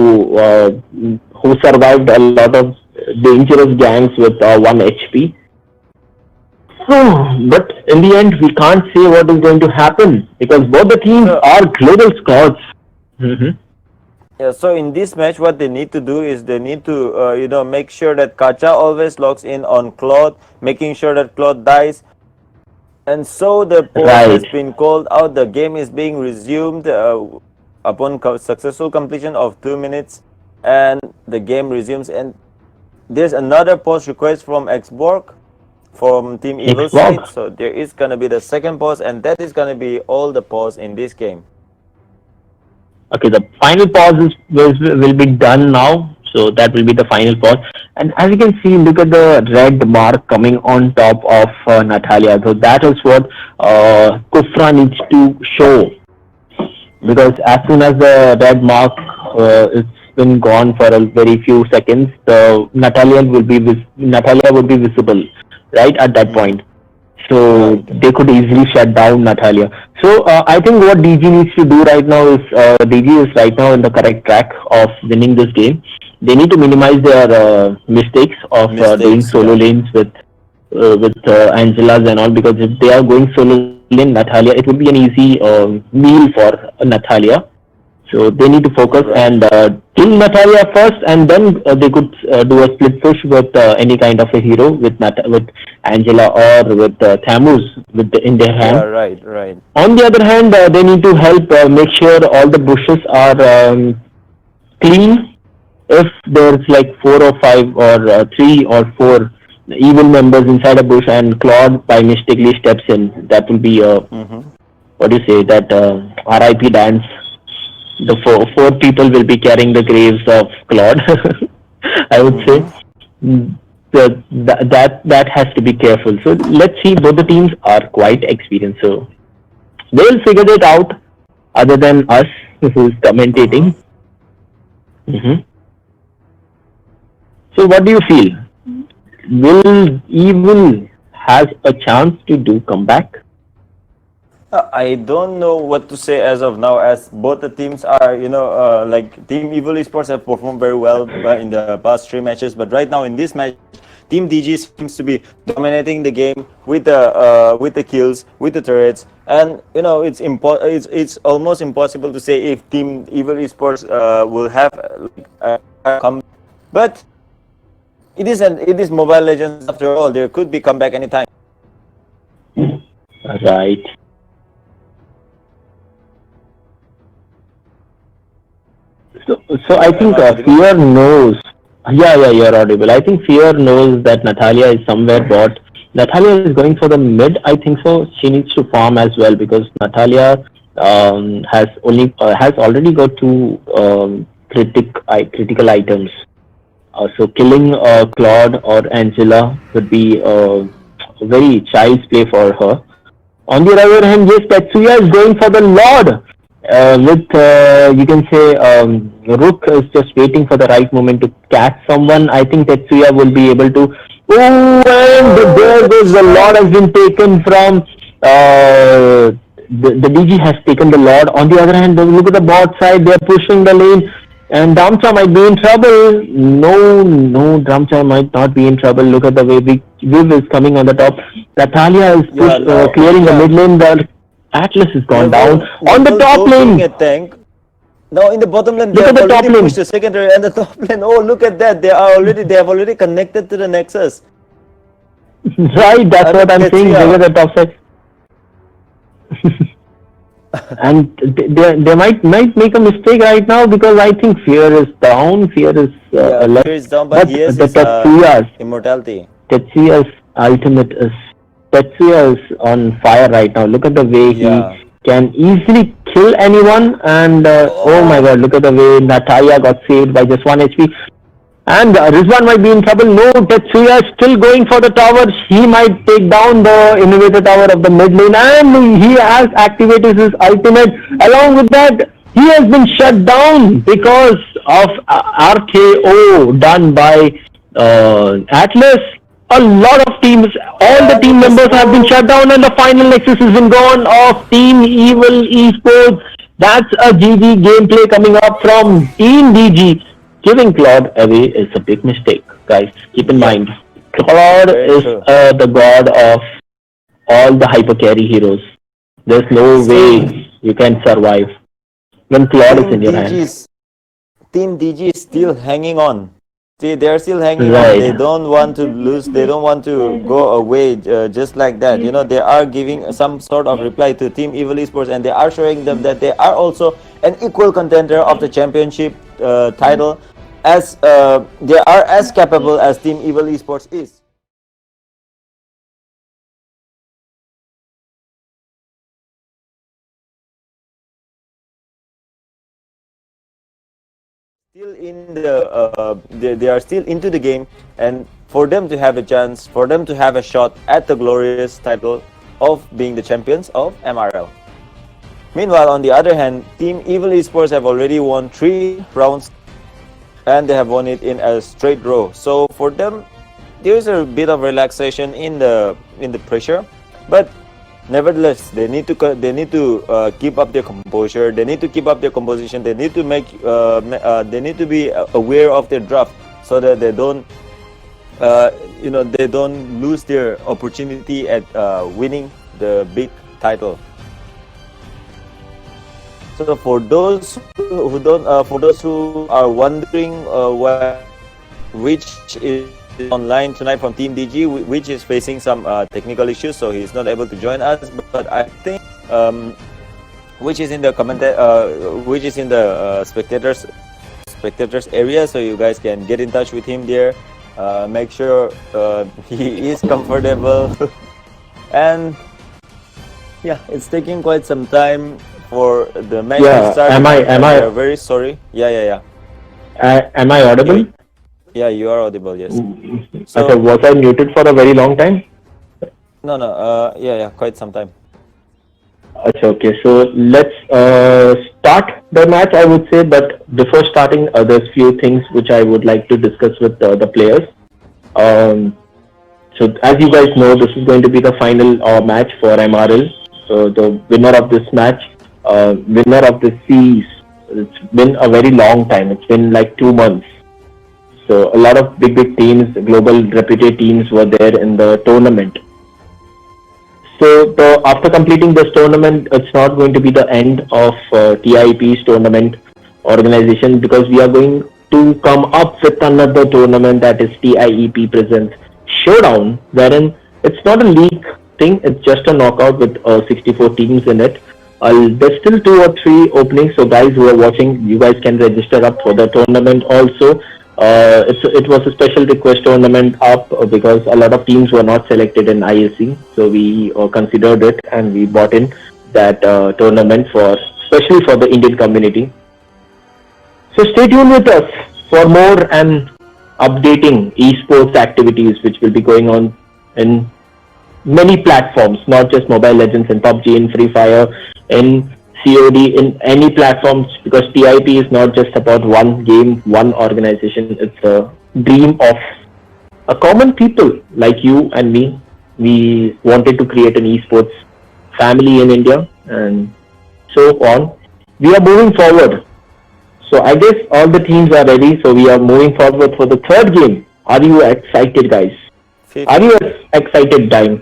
survived a lot of dangerous gangs with 1 HP. But in the end, we can't say what is going to happen because both the teams So are global squads. Mm-hmm. yeah, so in this match, what they need to do is they need to make sure that Kacha always logs in on Claude, making sure that Claude dies. And so the pause Right. has been called out. The game is being resumed upon successful completion of 2 minutes, and the game resumes. And there's another pause request from Xborg from Team Evil side. Xbox. So there is gonna be the second pause, and that is gonna be all the pause in this game. Okay, the final pause will be done now. So that will be the final pause. And as you can see, look at the red mark coming on top of Natalia. So that is what Kufra needs to show because as soon as the red mark it's been gone for a very few seconds, the Natalia would be visible right at that Mm-hmm. point. So Right. they could easily shut down Natalia. So I think what DG needs to do right now is DG is right now in the correct track of winning this game. They need to minimize their mistakes of doing Mistakes, solo yeah. lanes with Angelas and all because if they are going solo lane Natalia, it would be an easy meal for Natalia. So they need to focus Right. and kill Natalia first, and then they could do a split push with any kind of a hero with Angela or with Thamus in their Yeah, hand. right, right. On the other hand, they need to help make sure all the bushes are clean. If there's like 4 or 5 or 3 or 4 evil members inside a bush and Claude by mistakenly steps in, that will be a Mm-hmm. what do you say that RIP dance. The four people will be carrying the graves of Claude. I would say Mm-hmm. that has to be careful. So let's see. Both the teams are quite experienced, so they'll figure it out. Other than us, who's Mm-hmm. commentating. Hmm. So what do you feel? will Evil has a chance to do comeback? I don't know what to say as of now, as both the teams are, like Team Evil Esports have performed very well in the past 3 matches, but right now in this match, Team DG seems to be dominating the game with the kills, with the turrets, and it's almost impossible to say if Team Evil Esports will have a comeback, but it is Mobile Legends after all. There could be comeback anytime. Right. So I think Fear knows. Yeah, you're audible. I think Fear knows that Natalia is somewhere bot. Natalia is going for the mid. I think so. She needs to farm as well because Natalia has already got two critical items. So killing Claude or Angela would be very child's play for her. On the other hand, yes, Tetsuya is going for the Lord. With you can say Rook is just waiting for the right moment to catch someone. I think Tetsuya will be able to. Oh, and there goes the Lord has been taken from. The DG has taken the Lord. On the other hand, look at the bot side. They are pushing the lane. And Dramcha might be in trouble. No, Dramcha might not be in trouble. Look at the way Viv is coming on the top. Natalia is clearing the mid lane. The Atlas is gone down. On the top lane. A tank. Now in the bottom lane, they have already pushed the secondary and the top lane. Oh, look at that! They have already connected to the Nexus. Right, that's what I'm saying. They were the top side. And they might make a mistake right now because I think Fear is down. Fear is left. Fear is down, but yes, Tetsuya's immortality. Tetsuya's ultimate is Tetsuya is on fire right now. Look at the way he can easily kill anyone. And oh my God, look at the way Natalia got saved by just 1 HP. And Rizwan might be in trouble. No, Tetsuya is still going for the tower. He might take down the innovator tower of the mid lane. And he has activated his ultimate. Along with that, he has been shut down because of RKO done by Atlas. A lot of teams, all the team members have been shut down and the final nexus has been gone of Team Evil Esports. That's a GG gameplay coming up from Team DG. Giving Claude away is a big mistake, guys. Keep in mind, Claude is the god of all the hyper carry heroes. There's no way you can survive when Claude is in your hands. Team DG is still hanging on. See, they're still hanging on. They don't want to lose. They don't want to go away just like that. You know, they are giving some sort of reply to Team Evil Esports, and they are showing them that they are also an equal contender of the championship title, as they are as capable as Team Evil Esports is. Still in they are still into the game, and for them to have a chance, for them to have a shot at the glorious title of being the champions of MRL. Meanwhile, on the other hand, Team Evil Esports have already won 3 rounds, and they have won it in a straight row. So for them, there is a bit of relaxation in the pressure, but nevertheless, they need to keep up their composure. They need to keep up their composition. They need to they need to be aware of their draft so that they don't they don't lose their opportunity at winning the big title. So for those who are wondering which is online tonight from Team DG, which is facing some technical issues, so he's not able to join us. But I think which is in the spectators area, so you guys can get in touch with him there. Make sure he is comfortable, and yeah, it's taking quite some time for the match to start. Am I very sorry? Yeah. Am I audible? Yeah, you are audible, yes. So, okay, was I muted for a very long time? No, yeah, quite some time. Okay, so let's start the match, I would say, but before starting, there's few things which I would like to discuss with the players. So as you guys know, this is going to be the final match for MRL. So the winner of this match, winner of the series. It's been a very long time. It's been like 2 months. So a lot of big teams, global reputed teams were there in the tournament. So after completing this tournament, it's not going to be the end of TIEP's tournament organization, because we are going to come up with another tournament, that is TIEP Presents Showdown, wherein it's not a league thing, it's just a knockout with 64 teams in it. There's still 2 or 3 openings, so guys who are watching, you guys can register up for the tournament also. It was a special request tournament up because a lot of teams were not selected in ISC, so we considered it and we bought in that tournament especially for the Indian community. So stay tuned with us for more and updating esports activities which will be going on in many platforms, not just Mobile Legends and PUBG and Free Fire, in COD, in any platforms, because TIP is not just about one game, one organization. It's a dream of a common people like you and me. We wanted to create an esports family in India and so on. We are moving forward. So I guess all the teams are ready. So we are moving forward for the 3rd game. Are you excited, guys? Fifth. Are you excited, Time?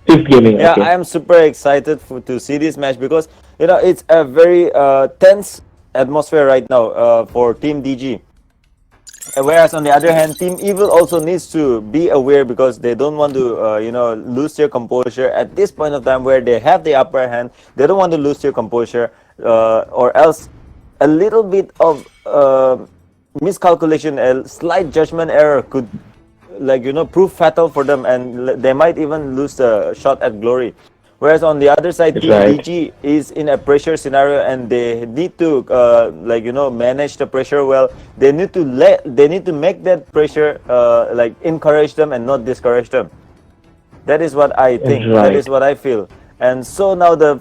5th gaming. Yeah, Okay. I am super excited to see this match because it's a very tense atmosphere right now for Team DG. Whereas on the other hand, Team Evil also needs to be aware because they don't want to lose their composure at this point of time where they have the upper hand. They don't want to lose their composure or else a little bit of miscalculation, a slight judgment error could prove fatal for them, and they might even lose the shot at glory. Whereas on the other side, Team DG is in a pressure scenario and they need to manage the pressure well. They need to make that pressure encourage them and not discourage them. That is what I think. That is what I feel. And so now the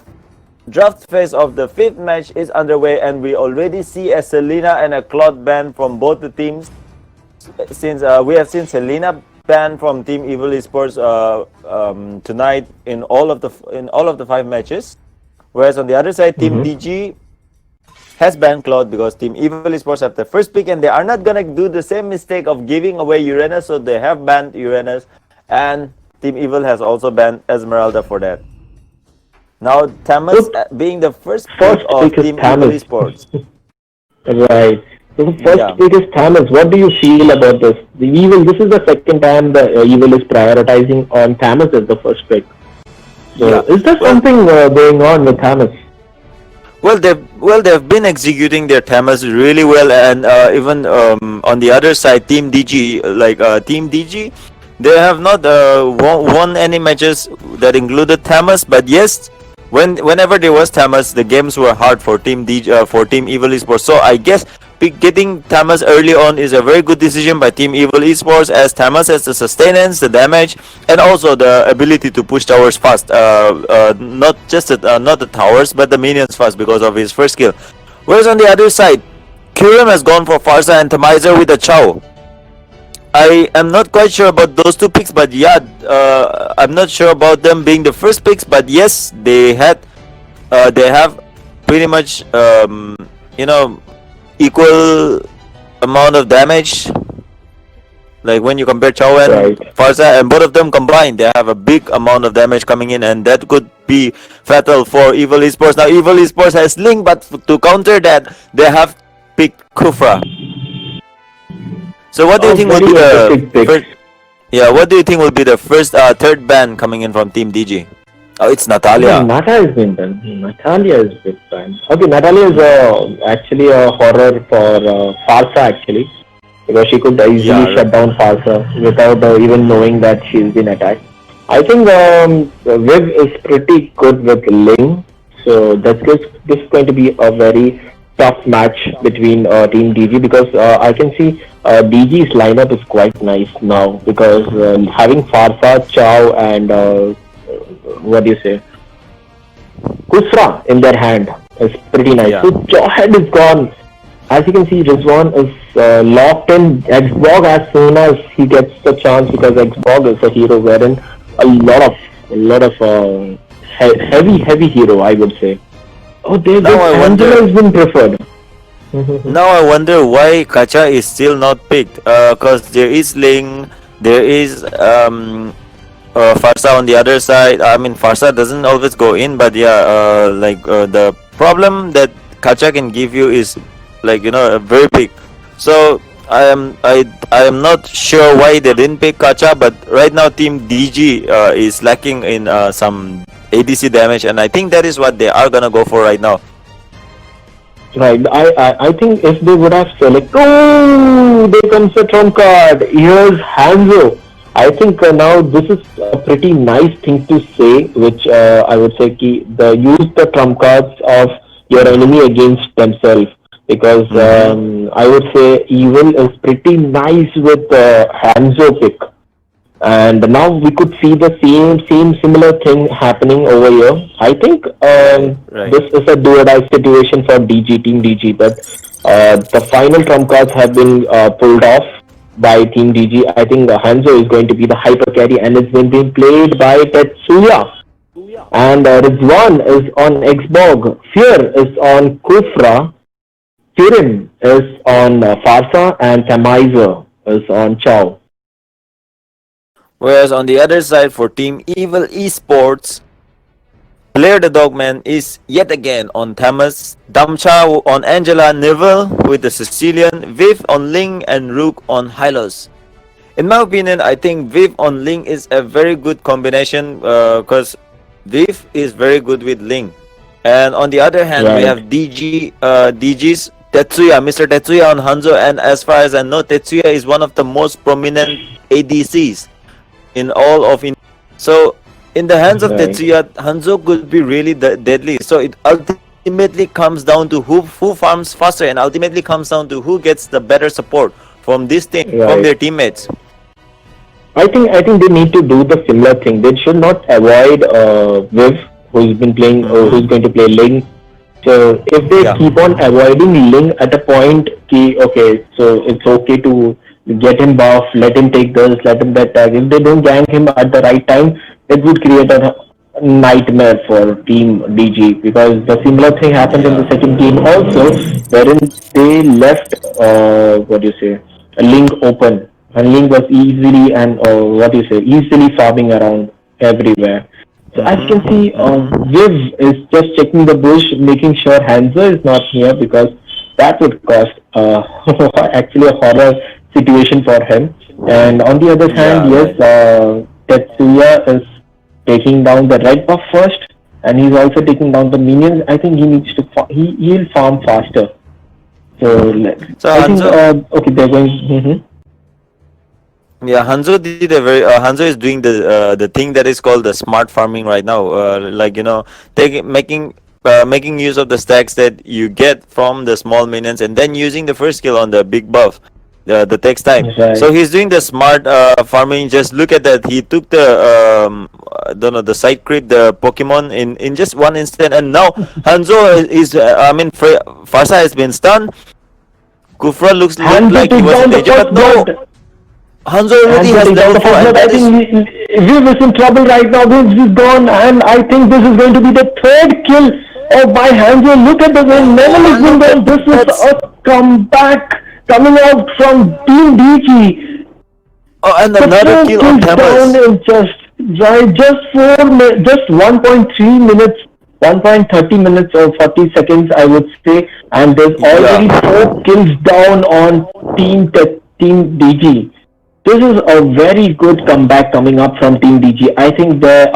draft phase of the 5th match is underway, and we already see a Selena and a Claude ban from both the teams. Since we have seen Selena banned from Team Evil Esports tonight in all of the 5 matches, whereas on the other side, Team DG has banned Claude because Team Evil Esports have the first pick, and they are not gonna do the same mistake of giving away Uranus, so they have banned Uranus, and Team Evil has also banned Esmeralda for that. Now Tamas being the first pick of Team Evil Esports. Right. So the first pick is Thamus. What do you feel about this? This is the second time the Evil is prioritizing on Thamus as the first pick. So is there something going on with Thamus? Well, they've been executing their Thamus really well, and even on the other side, Team DG, Team DG, they have not won any matches that included Thamus, but yes, whenever there was Thamus, the games were hard for Team DG, for Team Evil Esports. So I guess getting Thamus early on is a very good decision by Team Evil Esports, as Thamus has the sustenance, the damage, and also the ability to push towers fast. Not the towers, but the minions fast because of his first skill. Whereas on the other side, Kyurem has gone for Farsa and Tamizer with a Chow. I am not quite sure about those 2 picks, but I'm not sure about them being the first picks. But yes, they have pretty much equal amount of damage. Like when you compare Chow and Farsa, and both of them combined, they have a big amount of damage coming in, and that could be fatal for Evil Esports. Now Evil Esports has Link, but to counter that, they have picked Kufra. So what do you think will be the first? Yeah, what do you think will be the first 3rd ban coming in from Team DG? Oh, it's Natalia. Natalia has been done. Natalia is been banned. Okay, Natalia is actually a horror for Farsa actually, because she could easily shut down Farsa without even knowing that she's been attacked. I think Viv is pretty good with Ling, so this is going to be a very tough match between Team DG, because I can see DG's lineup is quite nice now, because having Farsa, Chow, and what do you say, Kusra in their hand is pretty nice. So Jawhead is gone. as you can see, Rizwan is locked in Xbog as soon as he gets the chance because Xbog is a hero wherein a lot of heavy hero, I would say. Oh, Now I Angela wonder. has been preferred. Now I wonder why Kacha is still not picked. Cause there is Ling, there is Farsa on the other side. I mean, Farsa doesn't always go in, but yeah, the problem that Kacha can give you is very big. So I am not sure why they didn't pick Kacha, but right now Team DG is lacking in some ADC damage, and I think that is what they are gonna go for right now. Right. I think if they would have selected, oh, there comes a trump card. Here's Hanzo. I think now this is a pretty nice thing to say, which I would say the use the trump cards of your enemy against themselves, because Mm-hmm. I would say Evil is pretty nice with Hanzo pick. And now we could see the same similar thing happening over here. I think Right, right. this is a do or die situation for Team DG, but the final trump cards have been pulled off by Team DG. I think Hanzo is going to be the hyper carry, and it's been being played by Tetsuya. And Rizwan is on Xbog, Fear is on Kufra, Kirin is on Farsa, and Tamizer is on Chow. Whereas on the other side for Team Evil Esports, Blair the Dogman is yet again on Thomas, Damcha on Angela, Neville with the Sicilian, Viv on Ling, and Rook on Hylos. In my opinion, I think Viv on Ling is a very good combination because Viv is very good with Ling. And on the other hand, we Right. have DG's Tetsuya, Mr. Tetsuya on Hanzo, and as far as I know, Tetsuya is one of the most prominent ADCs in all of India. So in the hands of Right. Tetsuya, Hanzo could be really deadly. So it ultimately comes down to who farms faster, and ultimately comes down to who gets the better support from this team, from Right. their teammates. I think they need to do the similar thing. They should not avoid Viv, who's Mm-hmm. going to play Ling. So if they Yeah. keep on avoiding Ling at a point, okay, so it's okay to get him buff, let him take this, let him that tag. If they don't gank him at the right time, it would create a nightmare for Team DG, because the similar thing happened in the Yeah. second game also, wherein they left what do you say, a link open, and link was easily and easily farming around everywhere. So as you can see, Mm-hmm. Mm-hmm. Viv is just checking the bush, making sure Hanzo is not here, because that would cause actually a horror situation for him. And on the other hand, Yeah. yes, Right. Tetsuya is taking down the red buff first, and he's also taking down the minions. I think he needs to he'll farm faster. So So I think Hanzo, okay, they're going. yeah, Hanzo did a Hanzo is doing the thing that is called the smart farming right now. Making use of the stacks that you get from the small minions, and then using the first skill on the big buff, the text time. So Right. he's doing the smart farming. Just look at that. He took the I don't know, the side creep, the Pokemon in just one instant, and now Hanzo is Farsa has been stunned. Kufra looked Hanzo like he took was in down the danger, but first no. blood. Hanzo already Hanzo has takes down level the 4, first and blood. I that is think Viv is in trouble right now. Viv is gone, and I think this is going to be the third kill of my Hanzo. Look at the way Neville is been look gone. at This is that. a comeback coming out from Team DG. Oh, and The another four kill on kills down Thamas. in just 1.3 minutes, 1.30 minutes or 40 seconds, I would say, and there's Yeah. already four kills down on Team DG. This is a very good comeback coming up from Team DG. I think they're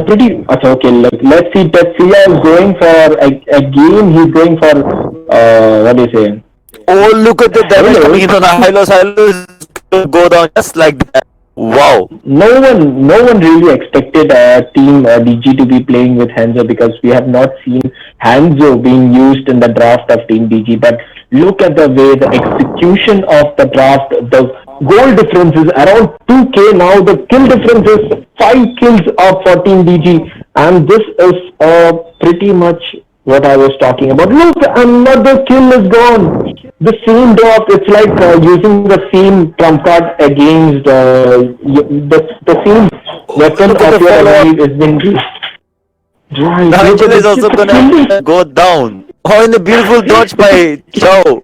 pretty okay. Let's see, Tetsuya is going for a game. He's going for what do you say? Oh, look at the damage coming Halos. in on Hylos. Hylos is gonna go down just like that. Wow. No one really expected Team DG to be playing with Hanzo, because we have not seen Hanzo being used in the draft of Team DG. But look at the way the execution of the draft, the goal difference is around 2k now. The kill difference is 5 kills up for Team DG, and this is pretty much what I was talking about. Look, another kill is gone. The same drop. It's like using the same trump card against the same weapon Look at the of your follow-up. enemy has been used. Right. Now Look Angel at is the also gonna go down. Oh, and the beautiful dodge by Chow.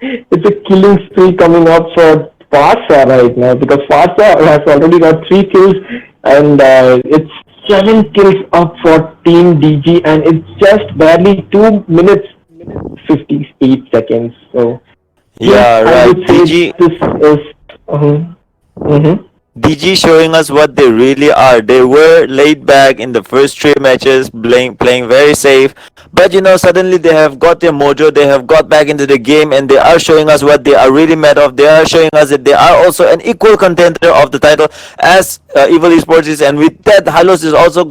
It's a killing spree coming up for Farsa right now because Farsa has already got 3 kills and it's 7 kills up for Team DG and it's just barely 2 minutes 58 seconds. So yes, Yeah, I right. would say DG this is. Mhm. DG showing us what they really are. They were laid back in the first 3 matches, playing very safe. But suddenly they have got their mojo. They have got back into the game, and they are showing us what they are really made of. They are showing us that they are also an equal contender of the title as Evil Esports is. And with that, Hylos is also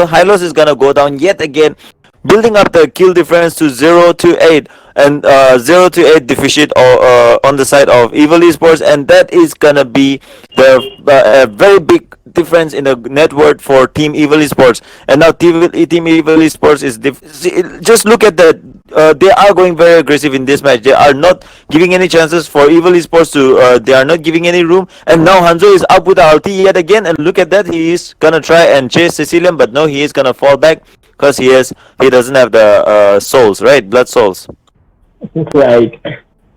Hylos is gonna go down yet again, building up the kill difference to 0-8 and 0-8 deficit on the side of Evil Esports, and that is gonna be the a very big difference in the net worth for Team Evil Esports. And now Team Evil Esports is just look at that. They are going very aggressive in this match. They are not giving any chances for Evil Esports to. They are not giving any room. And now Hanzo is up with the ulti yet again. And look at that. He is gonna try and chase Sicilian, but no, he is gonna fall back because he doesn't have the souls, right? Blood souls. Right.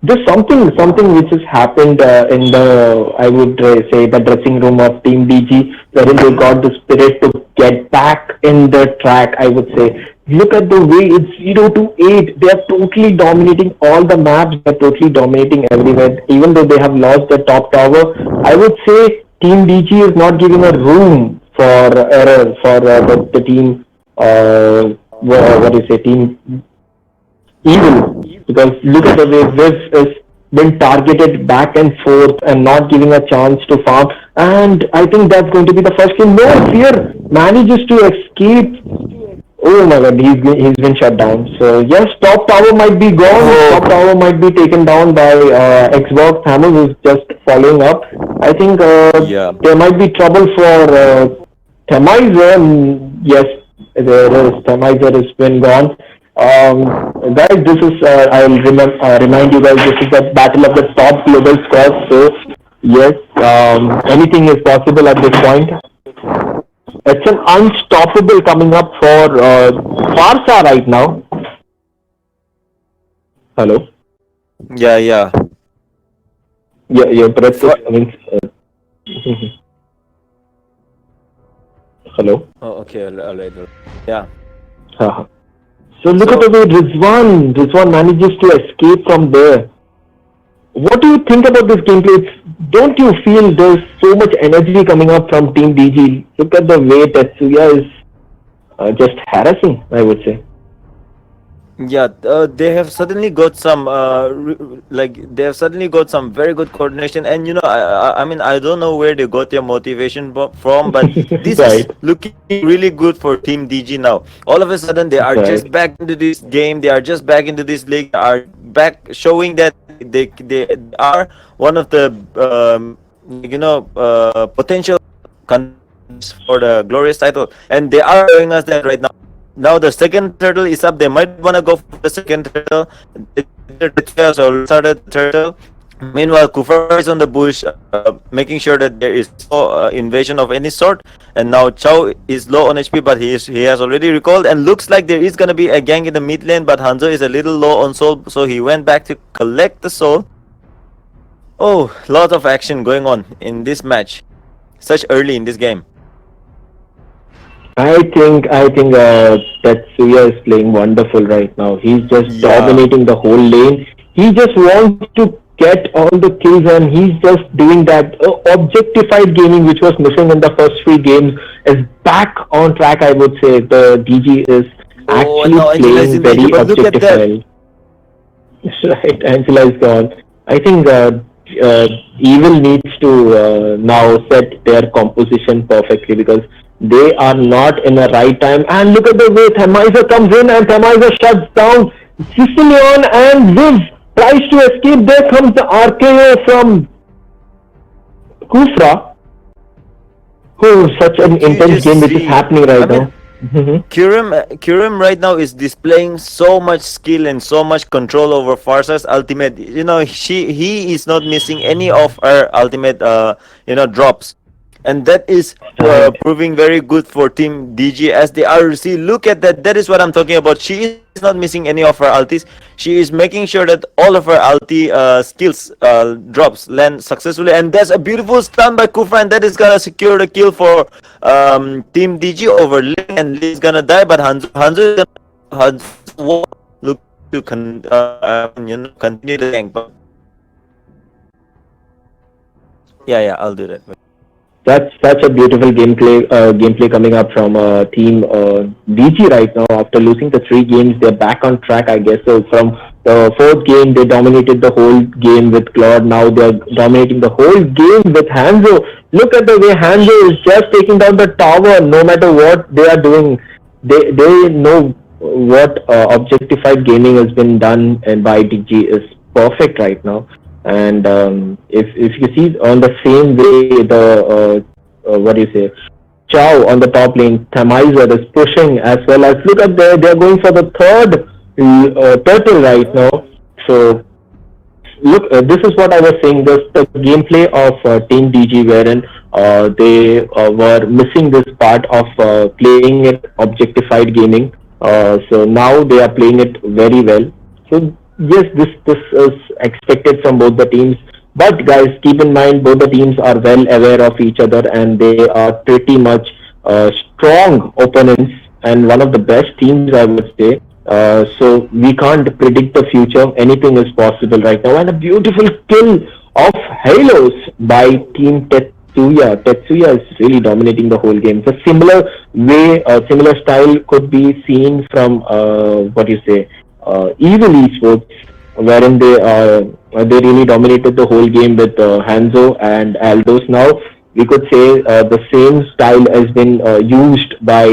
There's something which has happened in the, I would say, the dressing room of Team DG, wherein they got the spirit to get back in the track. I would say, look at the way it's 0-8. They are totally dominating all the maps. They're totally dominating everywhere. Even though they have lost the top tower, I would say Team DG is not giving a room for error for the team. What do you say, Team Evil, because look at the way this is been targeted back and forth and not giving a chance to farm, and I think that's going to be the first kill. No, Fear manages to escape. Oh my god, he's been shut down. So yes, top tower might be gone. Top tower might be taken down by Xbox. Hammer who's just following up. I think there might be trouble for Themizer. Yes, there is. Themizer has been gone. Guys, this is I'll remind you guys, this is the battle of the top global scores. So yes, anything is possible at this point. It's an unstoppable coming up for Farsa right now. Hello. Yeah. Your breath is coming. Hello. Oh, okay. Later. Yeah. So look at the way Rizwan manages to escape from there. What do you think about this gameplay? Don't you feel there's so much energy coming up from Team DG? Look at the way Tetsuya is just harassing, I would say. Yeah, they have suddenly got some they have suddenly got some very good coordination, and I mean, I don't know where they got their motivation from, but this Right. is looking really good for Team DG now. All of a sudden, they are just back into this game. They are just back into this league. They are back showing that they are one of the potential contenders for the glorious title, and they are showing us that right now. Now the second turtle is up. They might want to go for the second turtle. The Theos already started the turtle. Meanwhile, Kufar is on the bush, making sure that there is no invasion of any sort. And now Chow is low on HP, but he has already recalled. And looks like there is gonna be a gang in the mid lane, but Hanzo is a little low on soul, so he went back to collect the soul. Oh, lot of action going on in this match, such early in this game. I think Tetsuya is playing wonderful right now. He's just dominating the whole lane. He just wants to get all the kills, and he's just doing that objectified gaming which was missing in the first 3 games is back on track. I would say the DG is actually playing very objectified. Right, Angela is gone. I think Evil needs to now set their composition perfectly because they are not in the right time. And look at the way Themizer comes in and Themizer shuts down Sicilian, and Viv tries to escape. There comes the RKO from Kufra. Oh, such an intense game which is happening right now. Mhm. Kirim right now is displaying so much skill and so much control over Farsa's ultimate. You know, he is not missing any of her ultimate drops, and that is Right. proving very good for Team DG as they are. See, look at that. That is what I'm talking about. She is not missing any of her ultis. She is making sure that all of her ulti skills drops land successfully, and that's a beautiful stun by Kufra, and that is gonna secure the kill for Team DG over Ling, and Ling is gonna die, but Hanzo is gonna Hanzo looking to continue the gank, but yeah, I'll do that. That's such a beautiful gameplay coming up from team DG right now. After losing the 3 games, they're back on track, I guess. So from the 4th game, they dominated the whole game with Claude. Now they're dominating the whole game with Hanzo. Look at the way Hanzo is just taking down the tower. No matter what they are doing, they know what objectified gaming has been done, and by DG is perfect right now. And if you see on the same way, the what do you say, Chow on the top lane, Thamizer is pushing as well as, look at there, they're going for the third turtle right now. So look, this is what I was saying. The gameplay of Team DG, wherein they were missing this part of playing it objectified gaming. So now they are playing it very well. So yes, this is expected from both the teams. But guys, keep in mind both the teams are well aware of each other, and they are pretty much strong opponents and one of the best teams, I would say. So we can't predict the future. Anything is possible right now. And a beautiful kill of Halos by Team Tetsuya. Tetsuya is really dominating the whole game. It's a similar way, similar style could be seen from what do you say, Evil Esports, wherein they really dominated the whole game with Hanzo and Aldos. Now we could say the same style has been used by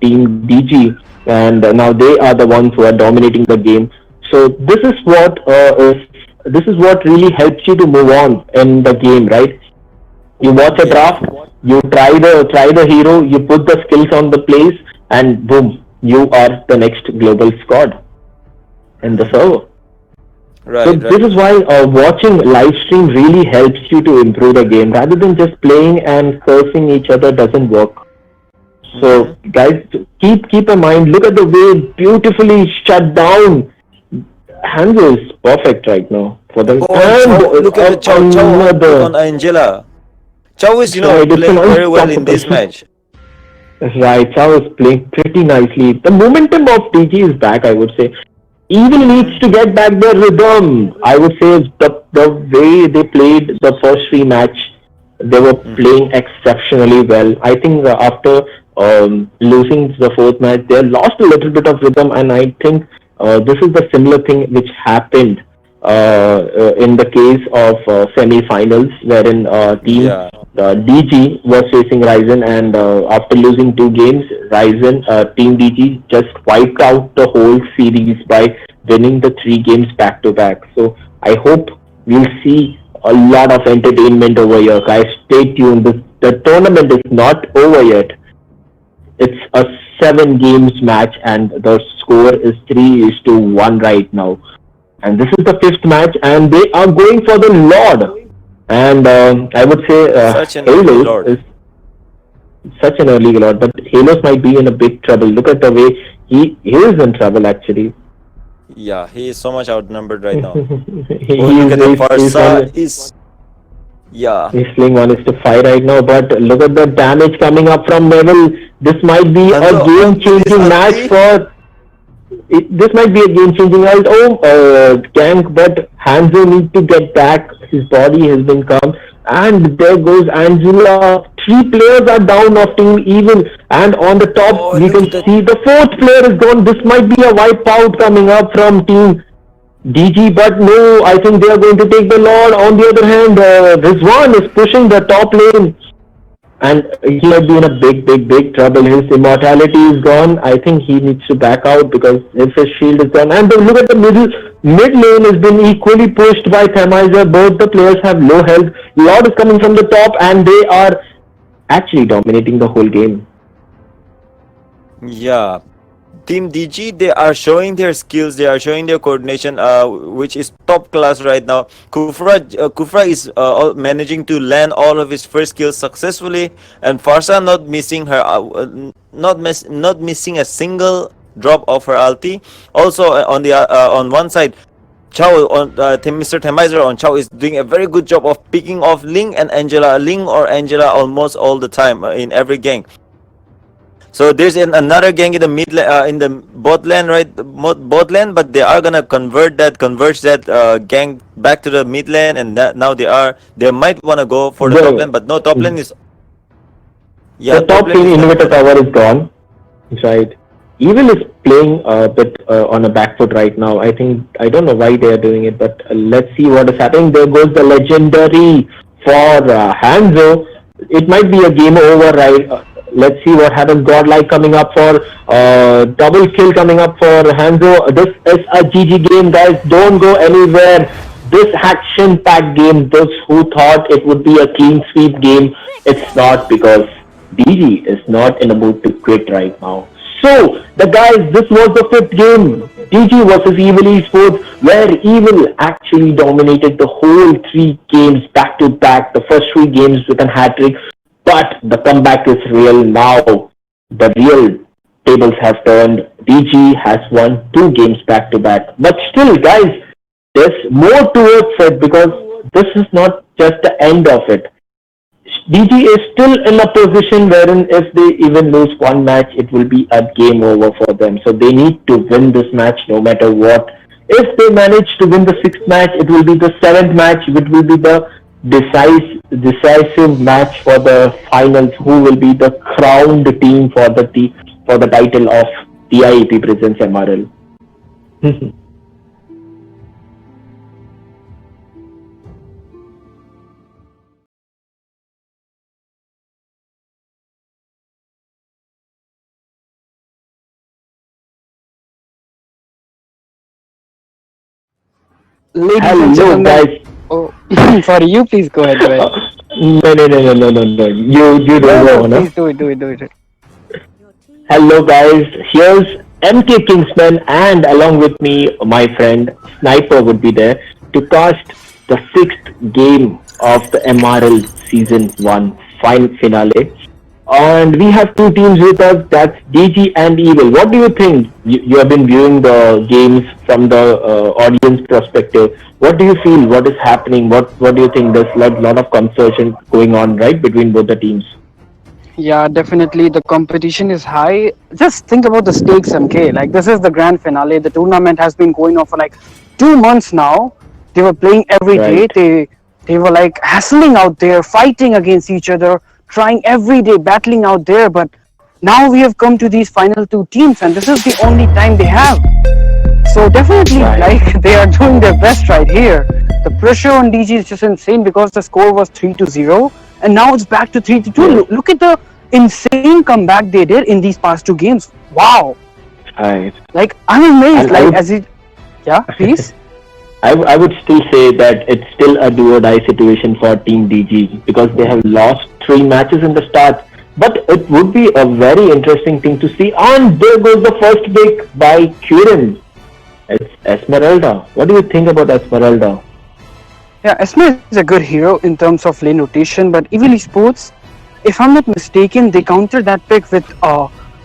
Team DG, and now they are the ones who are dominating the game. So this is what really helps you to move on in the game, right? You watch a draft, you try the hero, you put the skills on the place, and boom, you are the next global squad in the server. So this is why watching live stream really helps you to improve the game, rather than just playing and cursing each other doesn't work. So guys, keep in mind. Look at the way beautifully shut down. Hanzo is perfect right now for them. Oh, look at the Chow on Angela. Chow is playing very well in this match. Right, Chow is playing pretty nicely. The momentum of DG is back, I would say. Even needs to get back their rhythm. I would say the way they played the first 3 match, they were playing exceptionally well. I think after losing the 4th match, they lost a little bit of rhythm, and I think this is the similar thing which happened in the case of semi-finals, wherein team DG was facing Ryzen, and after losing 2 games, Team DG just wiped out the whole series by winning the 3 games back to back. So I hope we'll see a lot of entertainment over here, guys. Stay tuned. The tournament is not over yet. It's a 7 games match, and the score is 3-1 right now. And this is the 5th match, and they are going for the Lord. And I would say Halos is such an early Lord, but Halos might be in a big trouble. Look at the way he is in trouble, actually. Yeah, he is so much outnumbered right now. Look at the Farsa is... Yeah. He's playing 1:5 right now, but look at the damage coming up from Neville. This might be a game-changing match for... This might be a game-changing gank, but Hanzo needs to get back. His body has been calm. And there goes Angela. 3 players are down of Team Evil. And on the top, we can see the 4th player is gone. This might be a wipeout coming up from Team DG, but no, I think they are going to take the Lord. On the other hand, Rizwan is pushing the top lane. And he might be in a big trouble. His immortality is gone. I think he needs to back out because if his shield is gone. And look at the mid lane has been equally pushed by Thamizer. Both the players have low health. Lord is coming from the top, and they are actually dominating the whole game. Yeah. Team DG, they are showing their skills, they are showing their coordination, which is top class right now. Kufra is managing to land all of his first kills successfully, and Farsa not missing her, not missing a single drop of her ulti. Also on one side, Chow on Mr. Themizer on Chow is doing a very good job of picking off Ling and Angela, Ling or Angela almost all the time in every gang. So there's another gang in the in the bot lane, right? Bot lane, but they are gonna converge that gang back to the mid lane, and now they might wanna go for the top lane, but no, top lane is The top top lane lane is gonna inhibitor protect. tower is gone. Right. Evil is playing a bit on a back foot right now. I don't know why they are doing it, but let's see what is happening. There goes the legendary for Hanzo. It might be a game over, right? Let's see what happens. Godlike coming up for double kill coming up for Hanzo. This is a GG game, guys. Don't go anywhere. This action-packed game, those who thought it would be a clean sweep game, it's not, because DG is not in a mood to quit right now. So, the guys, this was the fifth game. DG versus Evil Esports, where Evil actually dominated the whole three games back to back. The first three games with a hat trick. But the comeback is real now. The real tables have turned. DG has won two games back to back. But still, guys, there's more towards it, because this is not just the end of it. DG is still in a position wherein if they even lose one match, it will be a game over for them. So they need to win this match no matter what. If they manage to win the sixth match, it will be the seventh match, which will be the decisive match for the finals. Who will be the crowned team for the title of TIEP Presents MRL? Ladies and Hello, gentlemen, guys. oh, sorry, you please go ahead, go ahead. No. You No, don't no, go on. please do it. Hello, guys. Here's MK Kingsmen, and along with me, my friend Sniper would be there to cast the sixth game of the MRL Season 1 finale. And we have two teams with us, that's DG and Evil. What do you think? You have been viewing the games from the audience perspective. What do you feel? What is happening? What do you think? There's a lot of conversation going on, right, between both the teams. Yeah, definitely the competition is high. Just think about the stakes, MK. Like, this is the grand finale. The tournament has been going on for like 2 months now. They were playing every day. Right. They were like hassling out there, fighting against each other, trying every day, battling out there. But now we have come to these final two teams, and this is the only time they have. So definitely, Right. like, they are doing their best right here. The pressure on DG is just insane, because the score was 3-0, and now it's back to 3-2. Yes. Look at the insane comeback they did in these past two games. Wow! Right. Like, I'm amazed. And I Like, would, as it, yeah, please. I would still say that it's still a do or die situation for Team DG, because they have lost three matches in the start. But it would be a very interesting thing to see. And there goes the first pick by Kurin. It's Esmeralda. What do you think about Esmeralda? Yeah, Esme is a good hero in terms of lane rotation, but Evil Esports, if I'm not mistaken, they countered that pick with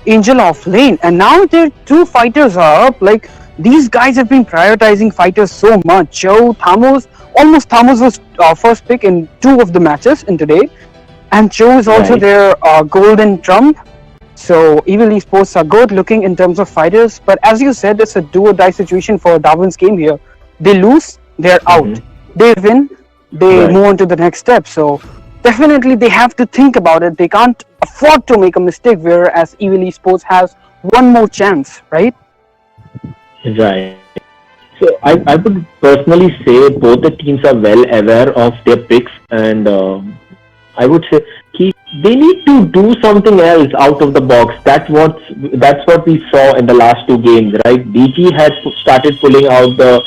Angel off lane, and now their two fighters are up. Like, these guys have been prioritizing fighters so much. Joe, Thamos was first pick in two of the matches in today, and Joe is also Right. their golden trump. So Evil Esports are good looking in terms of fighters, but as you said, it's a do or die situation for Darwin's game here. They lose, they're out. They win, they Right. move on to the next step. So definitely they have to think about it. They can't afford to make a mistake, whereas Evil Esports has one more chance, right? Right. So I would personally say both the teams are well aware of their picks, and I would say they need to do something else out of the box. That's what we saw in the last two games, right? DG had started pulling out the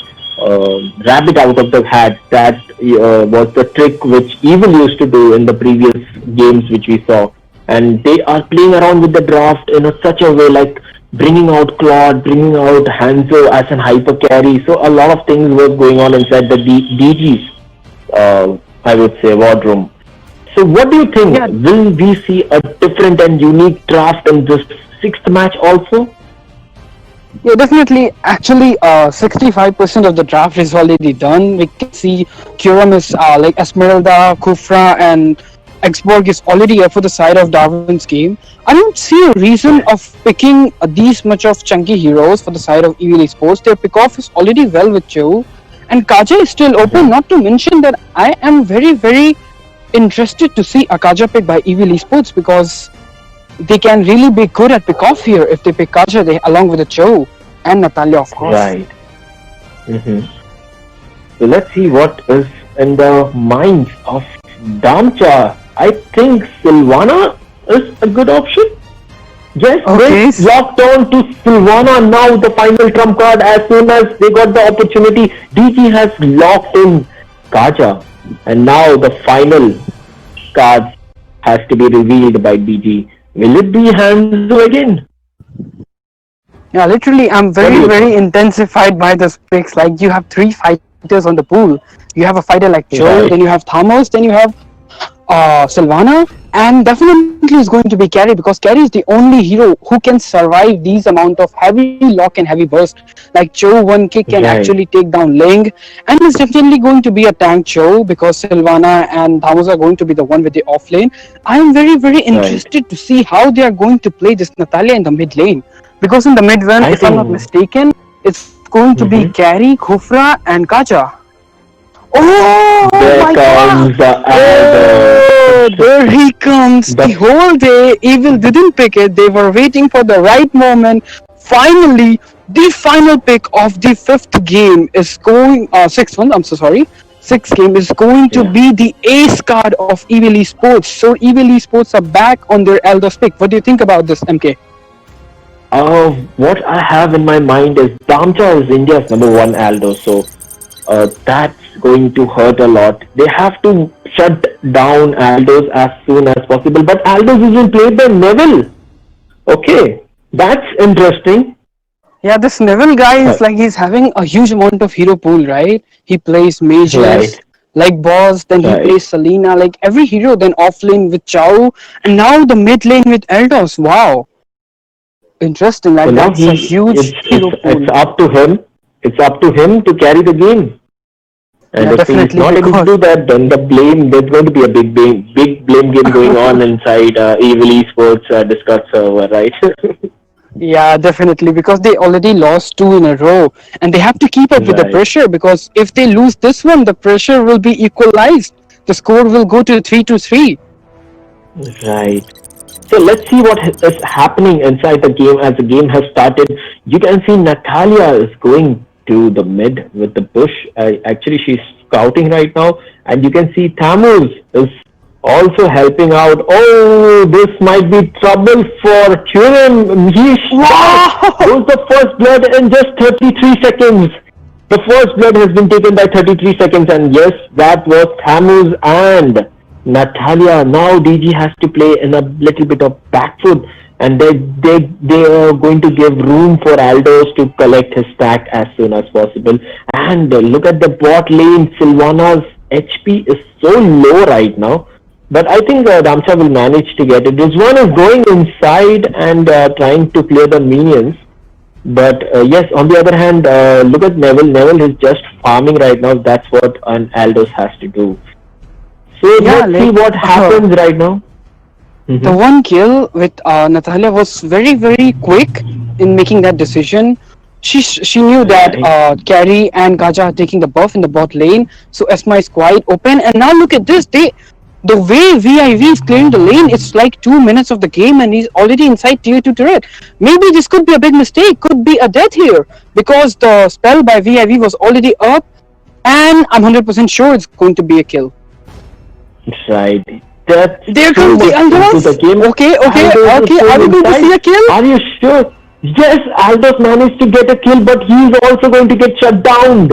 rabbit out of the hat. That was the trick which Evil used to do in the previous games which we saw. and they are playing around with the draft in such a way, like bringing out Claude, bringing out Hanzo as an hyper carry. So a lot of things was going on inside the DG's, I would say, wardroom. So what do you think? Yeah, Will we see a different and unique draft in this sixth match also? yeah, definitely. Actually, 65% of the draft is already done. We can see Curum is like Esmeralda, Kufra, and Xborg is already up for the side of Darwin's game. I don't see a reason of picking these much of chunky heroes for the side of Evil Esports. Their pick-off is already well with Joe, and Kaja is still open. Not to mention that I am very, very interested to see a Kaja pick by Evil Esports because they can really be good at pick-off here if they pick Kaja along with the Joe and Natalia, of course. Right. So let's see what is in the minds of Damcha. I think Sylvana is a good option. Yes, Okay. they locked on to Sylvana now, the final trump card. As soon as they got the opportunity, DG has locked in Kaja, and now the final card has to be revealed by DG. Will it be Hanzo again? Yeah, literally, I'm What do very, you very think? intensified by the picks. Like, you have three fighters on the pool. You have a fighter like Joe, Right. then you have Thamos, then you have Sylvana, and definitely is going to be Carry because Carry is the only hero who can survive these amount of heavy lock and heavy burst. Like Joe, one kick can Right. actually take down Ling, and it's definitely going to be a tank Joe because Sylvana and Thamos are going to be the one with the off lane. I am very, very Right. interested to see how they are going to play this Natalia in the mid lane. Because in the mid lane, I if I'm not think. mistaken, it's going to be Carry, Khufra, and Kaja. Oh There my god! comes the Aldo. Oh, there he comes. The whole day, Evil didn't pick it. They were waiting for the right moment. Finally, the final pick of the fifth game is going. Sixth one. I'm so sorry. Sixth game is going to Yeah. be the ace card of Evil Esports. So Evil Esports are back on their Elder's pick. What do you think about this, MK? What I have in my mind is Damcha is India's number one Aldo, so that's going to hurt a lot. They have to shut down Aldos as soon as possible, but Aldos isn't played by Neville. Okay, that's interesting. Yeah, this Neville guy is Right. like he's having a huge amount of hero pool, right? He plays mages Right. like Boss, then he Right. plays Selena, like every hero, then off lane with Chao, and now the mid lane with Eldos. Wow, interesting. So Like now that's a huge hero pool. it's up to him. It's up to him to carry the game. And Yeah, if he's definitely, not able to because do that, then there's going to be a big blame game going on inside Evil Esports Discord server, right? yeah, definitely because they already lost two in a row, and they have to keep up with the Right. pressure because if they lose this one, the pressure will be equalized. The score will go to 3-3. Right. So let's see what is happening inside the game as the game has started. You can see Natalia is going to the mid with the push. Actually, she's scouting right now, and you can see Tammuz is also helping out. Oh, this might be trouble for Turin. He shot. Goes the first blood in just 33 seconds. The first blood has been taken by 33 seconds, and yes, that was Tammuz and Natalia. Now DG has to play in a little bit of back foot, and they are going to give room for Aldos to collect his stack as soon as possible. And look at the bot lane. Sylvana's HP is so low right now, but I think Damcha will manage to get it. Rizwan is going inside and trying to clear the minions. But yes, on the other hand, look at Neville. Neville is just farming right now. That's what an Aldos has to do. So Yeah, let's see like, what happens right now. The one kill with Natalia was very, very quick in making that decision. She knew that Right. Carry and Gaja are taking the buff in the bot lane, so Esma is quite open. And now look at this. The way VIV is clearing the lane, it's like 2 minutes of the game, and he's already inside tier 2 turret. Maybe this could be a big mistake, could be a death here, because the spell by VIV was already up, and I'm 100% sure it's going to be a kill. Right. That's There so comes the much into Aldos. the game. Okay, Aldos is so are we going to inside. see a kill? Are you sure? Yes, Aldos managed to get a kill, but he's also going to get shut down.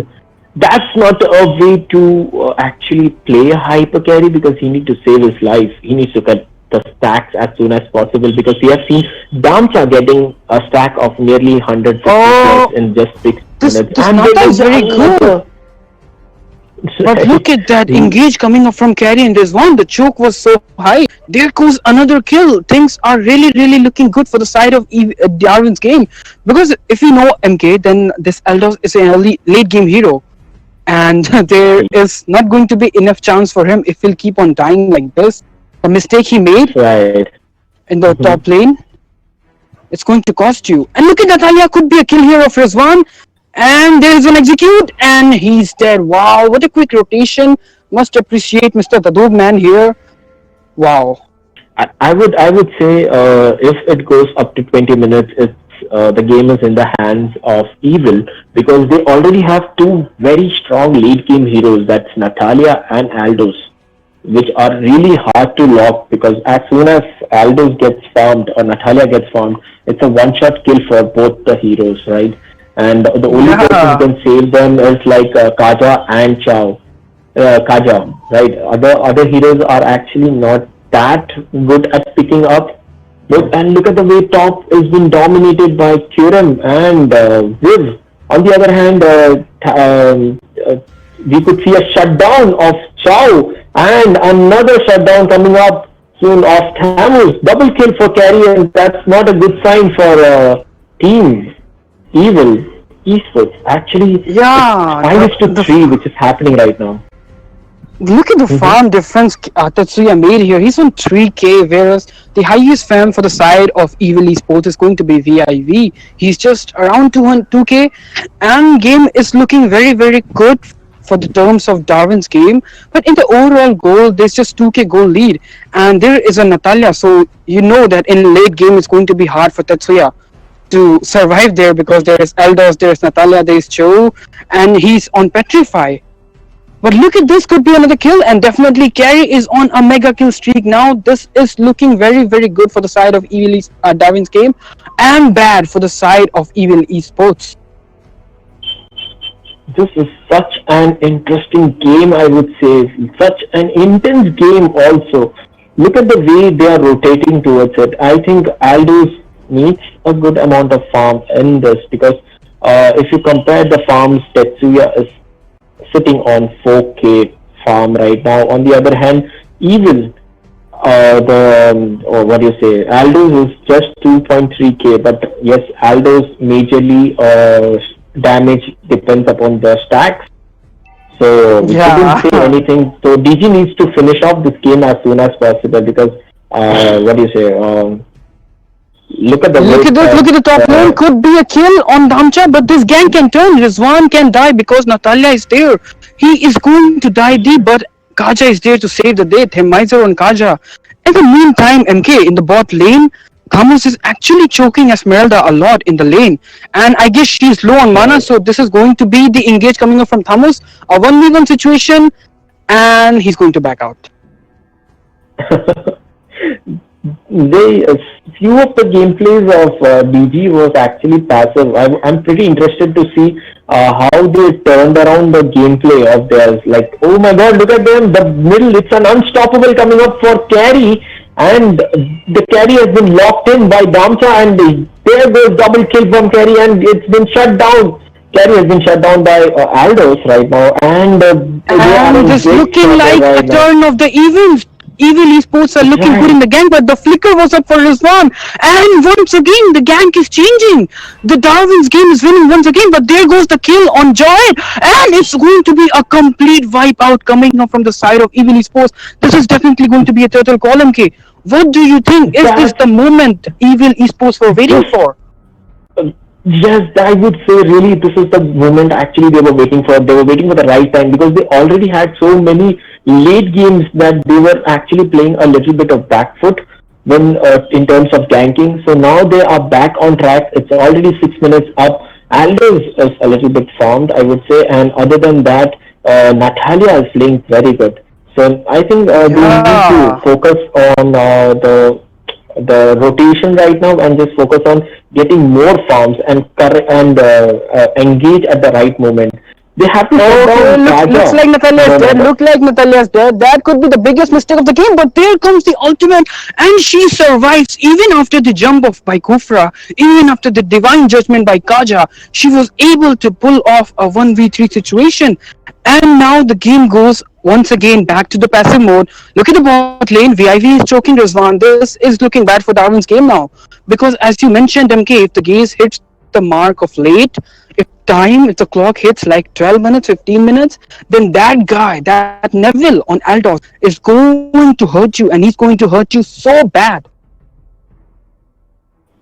That's not a way to actually play a hyper carry because he needs to save his life. He needs to the stacks as soon as possible, because we have seen Damcha getting a stack of nearly 150 Oh, plus in just 6 minutes, this and Nata there is was very good. another. But look at that engage coming up from carry in this one. The choke was so high. There goes another kill. Things are really, really looking good for the side of Darwin's game. Because if you know MK, then this Eldos is a late game hero. And there is not going to be enough chance for him if he'll keep on dying like this. The mistake he made Right. in the top lane, it's going to cost you. And look at Natalia, could be a kill here of Rizwan. And there is an execute, and he's dead. Wow, what a quick rotation. Must appreciate Mr. Dadub man here. Wow. I would say if it goes up to 20 minutes, it's the game is in the hands of Evil, because they already have two very strong late game heroes. That's Natalia and Aldous, which are really hard to lock, because as soon as Aldous gets farmed or Natalia gets farmed, it's a one-shot kill for both the heroes, right? And the only person who can save them is like Kaja and Kaja, right? Other heroes are actually not that good at picking up. And look at the way top is being dominated by Kuram and Viv. On the other hand, we could see a shutdown of Chow and another shutdown coming up soon of Tamus. Double kill for carry, and that's not a good sign for Team Evil esports. Actually, Yeah, it's 5-3, which is happening right now. look at the farm difference Tetsuya made here. He's on 3k, whereas the highest farm for the side of Evil Esports is going to be VIV. He's just around 2k, and game is looking very, very good for the terms of Darwin's game. But in the overall goal, there's just 2k goal lead, and there is a Natalia. So you know that in late game, it's going to be hard for Tetsuya to survive there, because there is Eldos, there is Natalia, there is Cho, and he's on Petrify. But look at this, could be another kill, and definitely Carry is on a mega kill streak now. This is looking very, very good for the side of Evil Darwin's game, and bad for the side of Evil Esports. This is such an interesting game, I would say. Such an intense game also. Look at the way they are rotating towards it. I think Aldous needs a good amount of farm in this, because if you compare the farms, Tetsuya is sitting on 4k farm right now. On the other hand, Evil, what do you say, Aldous is just 2.3k, but yes, Aldous majorly damage depends upon the stacks. So we couldn't say anything. So DG needs to finish off this game as soon as possible, because what do you say? Look at the top lane. Could be a kill on Damcha, but this gang can turn. Rizwan can die because Natalia is there. He is going to die deep, but Kaja is there to save the day. Themizer on Kaja. In the meantime, MK in the bot lane, Thamus is actually choking Esmeralda a lot in the lane, and I guess she's low on mana, so this is going to be the engage coming up from Thamus, a 1v1 situation, and he's going to back out. Few of the gameplays of DG was actually passive. I'm pretty interested to see how they turned around the gameplay of theirs. Like, oh my god, look at them, the middle, it's an unstoppable coming up for carry, and the carry has been locked in by Damcha, and there goes double kill from carry, and it's been shut down. Carry has been shut down by Aldous right now, and it's looking like a turn of the events. Evil Esports are looking good in the gank, but the flicker was up for Rizwan, and once again the gank is changing. The Darwin's game is winning once again, but there goes the kill on Joy, and it's going to be a complete wipe out coming up from the side of Evil Esports. This is definitely going to be a turtle column K. What do you think? Is this the moment Evil Esports were waiting for? Yes, I would say really this is the moment actually they were waiting for. They were waiting for the right time, because they already had so many late games that they were actually playing a little bit of back foot when in terms of ganking. So now they are back on track. It's already 6 minutes up. Aldous is a little bit formed, I would say, and other than that, Natalia is playing very good. So I think they need to focus on the rotation right now, and just focus on getting more farms and engage at the right moment. They have to shut Okay, down looks Kaja. like Natalia's No, no, dead. no. Look like Natalia's dead. That could be the biggest mistake of the game. But there comes the ultimate, and she survives even after the jump off by Kufra, even after the divine judgment by Kaja. She was able to pull off a 1v3 situation, and now the game goes once again back to the passive mode. Look at the bot lane. VIV is choking Rizwan. This is looking bad for Darwin's game now, because as you mentioned, MK, if the gaze hits the mark of late, if the clock hits like 12 minutes, 15 minutes, then that guy, that Neville on Aldos, is going to hurt you, and he's going to hurt you so bad.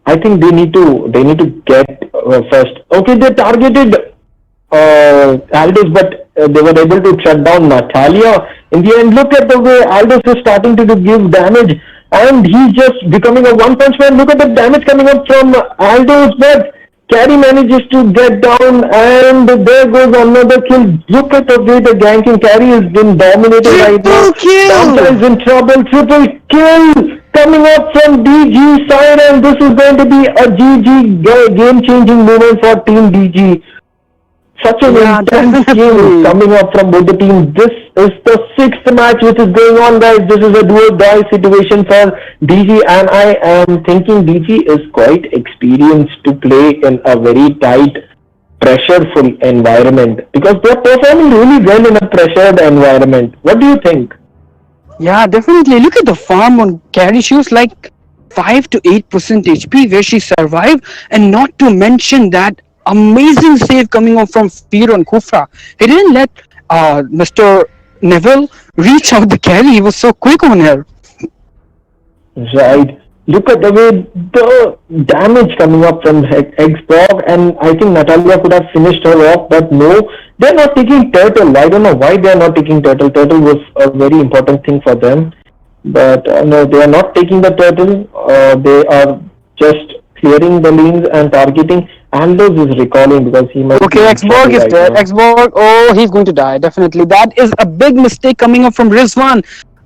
I think they need to get first. Okay, they targeted Aldous, but they were able to shut down Natalia. In the end, look at the way Aldous is starting to give damage, and he's just becoming a one-punch man. Look at the damage coming up from Aldous, but Carry manages to get down, and there goes another kill. Look at the way the ganking Carry has been dominated right now. Triple kill! Danta is in trouble. Triple kill coming up from DG side, and this is going to be a GG game-changing moment for Team DG. Such an intense game coming up from both the teams. This is the sixth match which is going on, guys. This is a do-or-die situation for DG, and I am thinking DG is quite experienced to play in a very tight, pressureful environment, because they're performing really well in a pressured environment. What do you think? Yeah, definitely. Look at the farm on Carry. She was like 5 to 8% HP where she survived, and not to mention that amazing save coming off from Fear on Kufra. He didn't let Mr. Neville reach out the carry. He was so quick on her. Right. Look at the way the damage coming up from Xbox, and I think Natalia could have finished her off, but no, they're not taking Turtle. I don't know why they're not taking Turtle. Turtle was a very important thing for them, but no, they are not taking the Turtle. They are just clearing the lanes and targeting. Anders is recalling because he might. Okay, Xborg is dead. Xborg, oh, he's going to die, definitely. That is a big mistake coming up from Rizwan.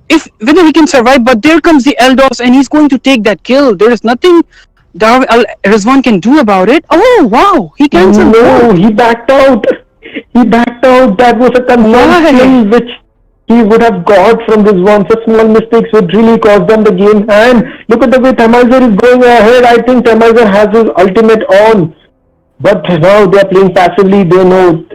If whether he can survive, but there comes the Eldos, and he's going to take that kill. There is nothing Rizwan can do about it. Oh wow, he cancelled. No, he backed out. He backed out. That was a confirmed kill which he would have got from this one. Such small mistakes would really cost them the game. And look at the way Tamizer is going ahead. I think Tamizer has his ultimate on. But now they are playing passively. They know,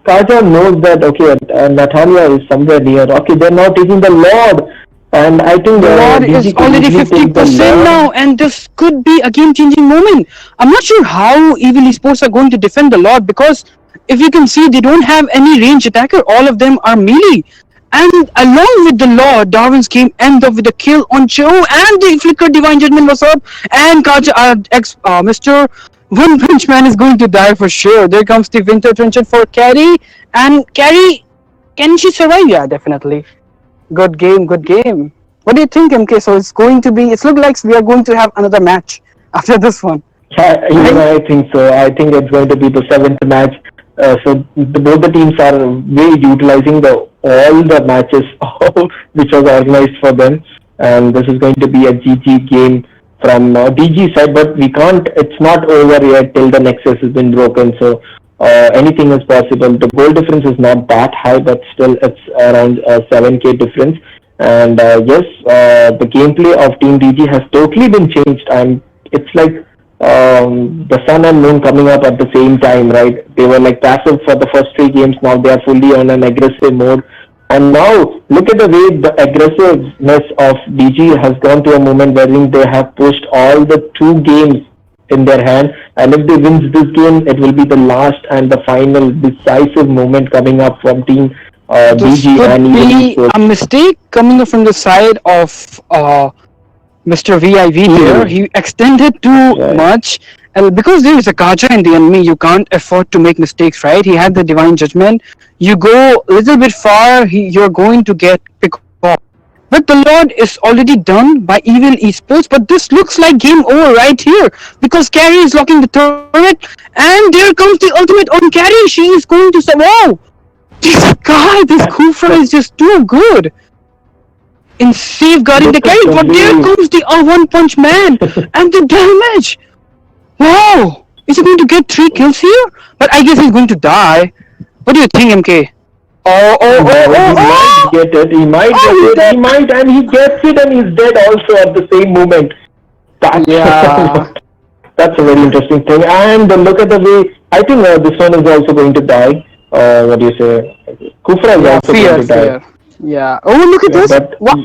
Kaja knows that, okay, Natalia is somewhere near. Okay, they're now taking the Lord. And I think the Lord is already 50% now, and this could be a game-changing moment. I'm not sure how Evil Esports are going to defend the Lord, because if you can see, they don't have any range attacker. All of them are melee. And along with the Lord, Darwin's game ended up with a kill on Joe, and the Flicker Divine Judgment was up, and Kaja, Mr. One Punch Man is going to die for sure. There comes the Winter Trenchant for Carry, and Carry, can she survive? Yeah, definitely. Good game, good game. What do you think, MK? So it's going to be, it looks like we are going to have another match after this one. Yeah, I think so. I think it's going to be the seventh match. Both the teams are utilizing all the matches which was organized for them. And this is going to be a GG game from DG side, but we can't, it's not over yet till the Nexus has been broken. So anything is possible. The goal difference is not that high, but still it's around 7k difference. And yes, the gameplay of Team DG has totally been changed, and it's like the sun and moon coming up at the same time, right? They were like passive for the first 3 games. Now they are fully on an aggressive mode. And now look at the way the aggressiveness of DG has gone to a moment wherein they have pushed all the 2 games in their hand, and if they win this game, it will be the last and the final decisive moment coming up from Team DG. And be a mistake coming up from the side of Mr. VIV here. He extended too much. Because there is a Kaja in the enemy, you can't afford to make mistakes, right? He had the Divine Judgment. You go a little bit far, you're going to get picked off. But the Lord is already done by Evil Esports, but this looks like game over right here, because Carry is locking the turret, and there comes the ultimate on Carry. She is going to say, wow! This guy, this Kufra is just too good in safeguarding the carry, but there comes the One Punch Man, and the damage! Wow! Is he going to get 3 kills here? But I guess he's going to die. What do you think, MK? Oh, oh, oh, No, he oh, might oh! get it. He might Oh, get he's it. dead! He might, and he gets it, and he's dead also at the same moment. That's Yeah, that's a very interesting thing. And look at the way. I think this one is also going to die. What do you say? Kufra is yeah, also going fear, to die. fear. Yeah. Oh, look at Yeah, this! but What?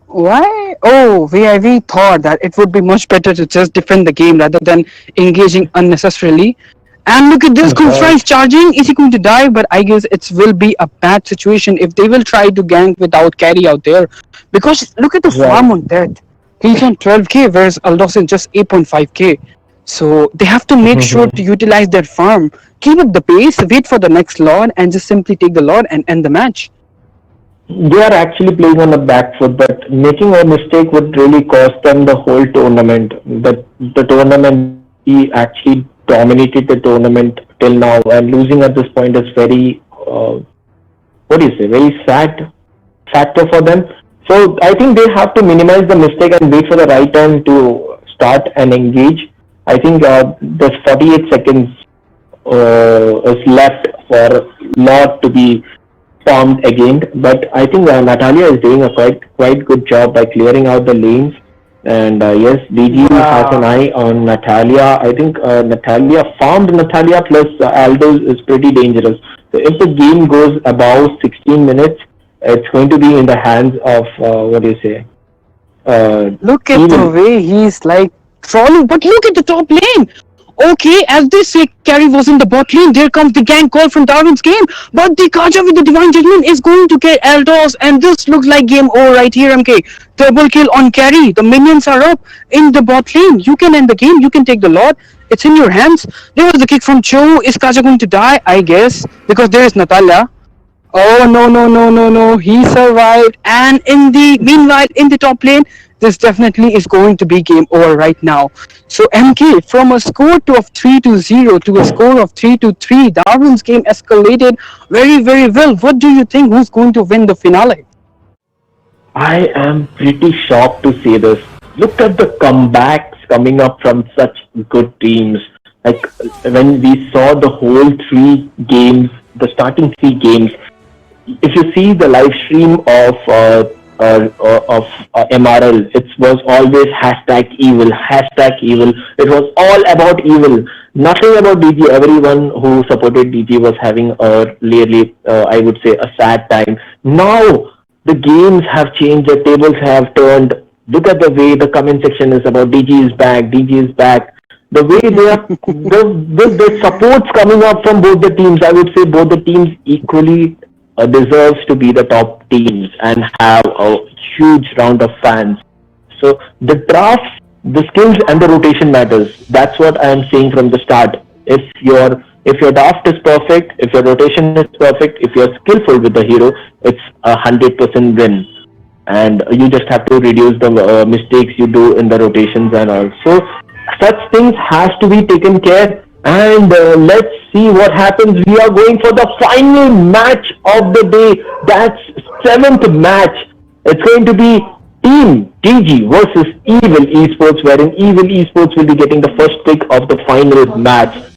Why? Oh, we thought that it would be much better to just defend the game rather than engaging unnecessarily. And look at this, Kufra uh, is charging. Is he going to die? But I guess it will be a bad situation if they will try to gank without carry out there. Because look at the right. farm on that. He's on 12k, whereas Aldos is just 8.5k. So they have to make sure to utilize their farm, keep up the pace, wait for the next lord, and just simply take the lord and end the match. They are actually playing on the back foot, but making a mistake would really cost them the whole tournament. The tournament, he actually dominated the tournament till now, and losing at this point is very, what do you say, very sad factor for them. So I think they have to minimize the mistake and wait for the right time to start and engage. I think there's 48 seconds is left for lot to be formed again. But I think Natalia is doing a quite good job by clearing out the lanes. And yes, DG has an Yeah. eye on Natalia. I think Natalia farmed Natalia plus Aldo is pretty dangerous. So if the game goes above 16 minutes, it's going to be in the hands of what do you say? Look at the Evil. way he's like trolling, but look at the top lane. Okay, as they say, carry was in the bot lane. There comes the gank call from Darwin's game, but the Kaja with the Divine Judgment is going to get Eldos, and this looks like game over right here. MK double kill on carry. The minions are up in the bot lane. You can end the game. You can take the Lord. It's in your hands. There was the kick from Cho. Is Kaja going to die? I guess because there is Natalia. Oh no no no no no! He survived, and in the meanwhile, in the top lane, this definitely is going to be game over right now. So MK, from a score to of 3-0 to a score of 3-3, Darwin's game escalated very well. What do you think? Who's going to win the finale? I am pretty shocked to say this. Look at the comebacks coming up from such good teams. Like when we saw the whole three games, the starting three games. If you see the live stream of MRL, it was always hashtag evil. It was all about evil. Nothing about DG. Everyone who supported DG was having a really, I would say, a sad time. Now the games have changed. The tables have turned. Look at the way the comment section is about DG is back. DG is back. The way they are, the supports coming up from both the teams. I would say both the teams equally deserves to be the top teams and have a huge round of fans. So the draft, the skills and the rotation matters. That's what I am saying from the start. If your draft is perfect, if your rotation is perfect, if you're skillful with the hero, it's 100% win. And you just have to reduce the mistakes you do in the rotations and all. So such things has to be taken care. And let's see what happens. We are going for the final match of the day. That's seventh match. It's going to be Team DG versus Evil Esports, wherein Evil Esports will be getting the first pick of the final match.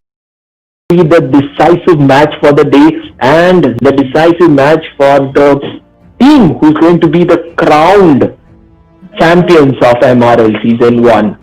Be the decisive match for the day and the decisive match for the team who's going to be the crowned champions of MRL Season 1.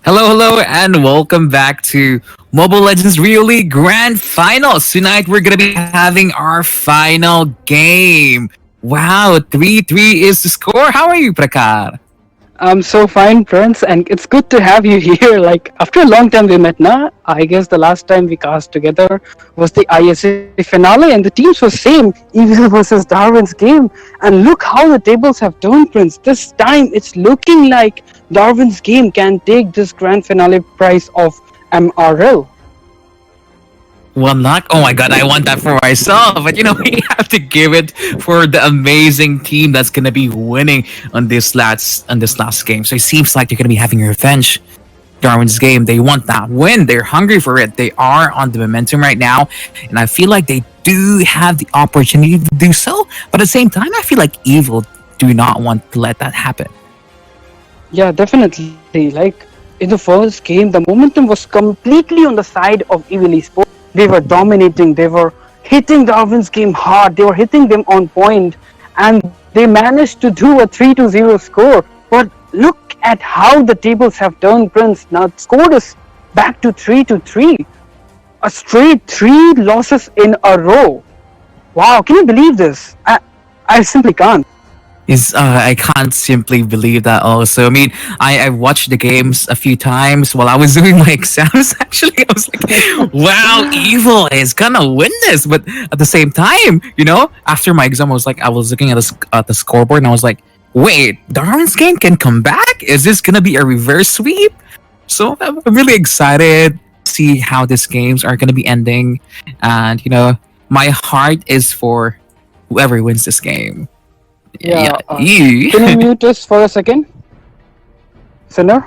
Hello, and welcome back to Mobile Legends Rio League Grand Finals. Tonight we're gonna be having our final game. Wow, 3-3 is the score. How are you, Prakar? I'm so fine, Prince, and it's good to have you here. Like after a long time we met, na? I guess the last time we cast together was the ISA finale, and the teams were same, Evil versus Darwin's game. And look how the tables have turned, Prince. This time it's looking like Darwin's game can take this grand finale prize of MRL. One luck. Oh my god, I want that for myself. But we have to give it for the amazing team that's gonna be winning on this last game. So it seems like you're gonna be having your revenge. Darwin's game. They want that win. They're hungry for it. They are on the momentum right now, and I feel like they do have the opportunity to do so. But at the same time, I feel like Evil do not want to let that happen. Yeah, definitely. Like in the first game, the momentum was completely on the side of Evil Esports. They were dominating. They were hitting Darwin's game hard. They were hitting them on point, and they managed to do a 3-0 score. But look at how the tables have turned, Prince. Now the score is back to 3-3. A straight 3 losses in a row. Wow, can you believe this? I simply can't. Is I can't simply believe that. Also, I mean, I watched the games a few times while I was doing my exams. Actually, I was like, "Wow, Evil is gonna win this!" But at the same time, after my exam, I was looking at the scoreboard, and I was like, "Wait, Darwin's game can come back? Is this gonna be a reverse sweep?" So I'm really excited to see how these games are gonna be ending, and my heart is for whoever wins this game. Yeah. You. Can you mute us for a second, Sinner?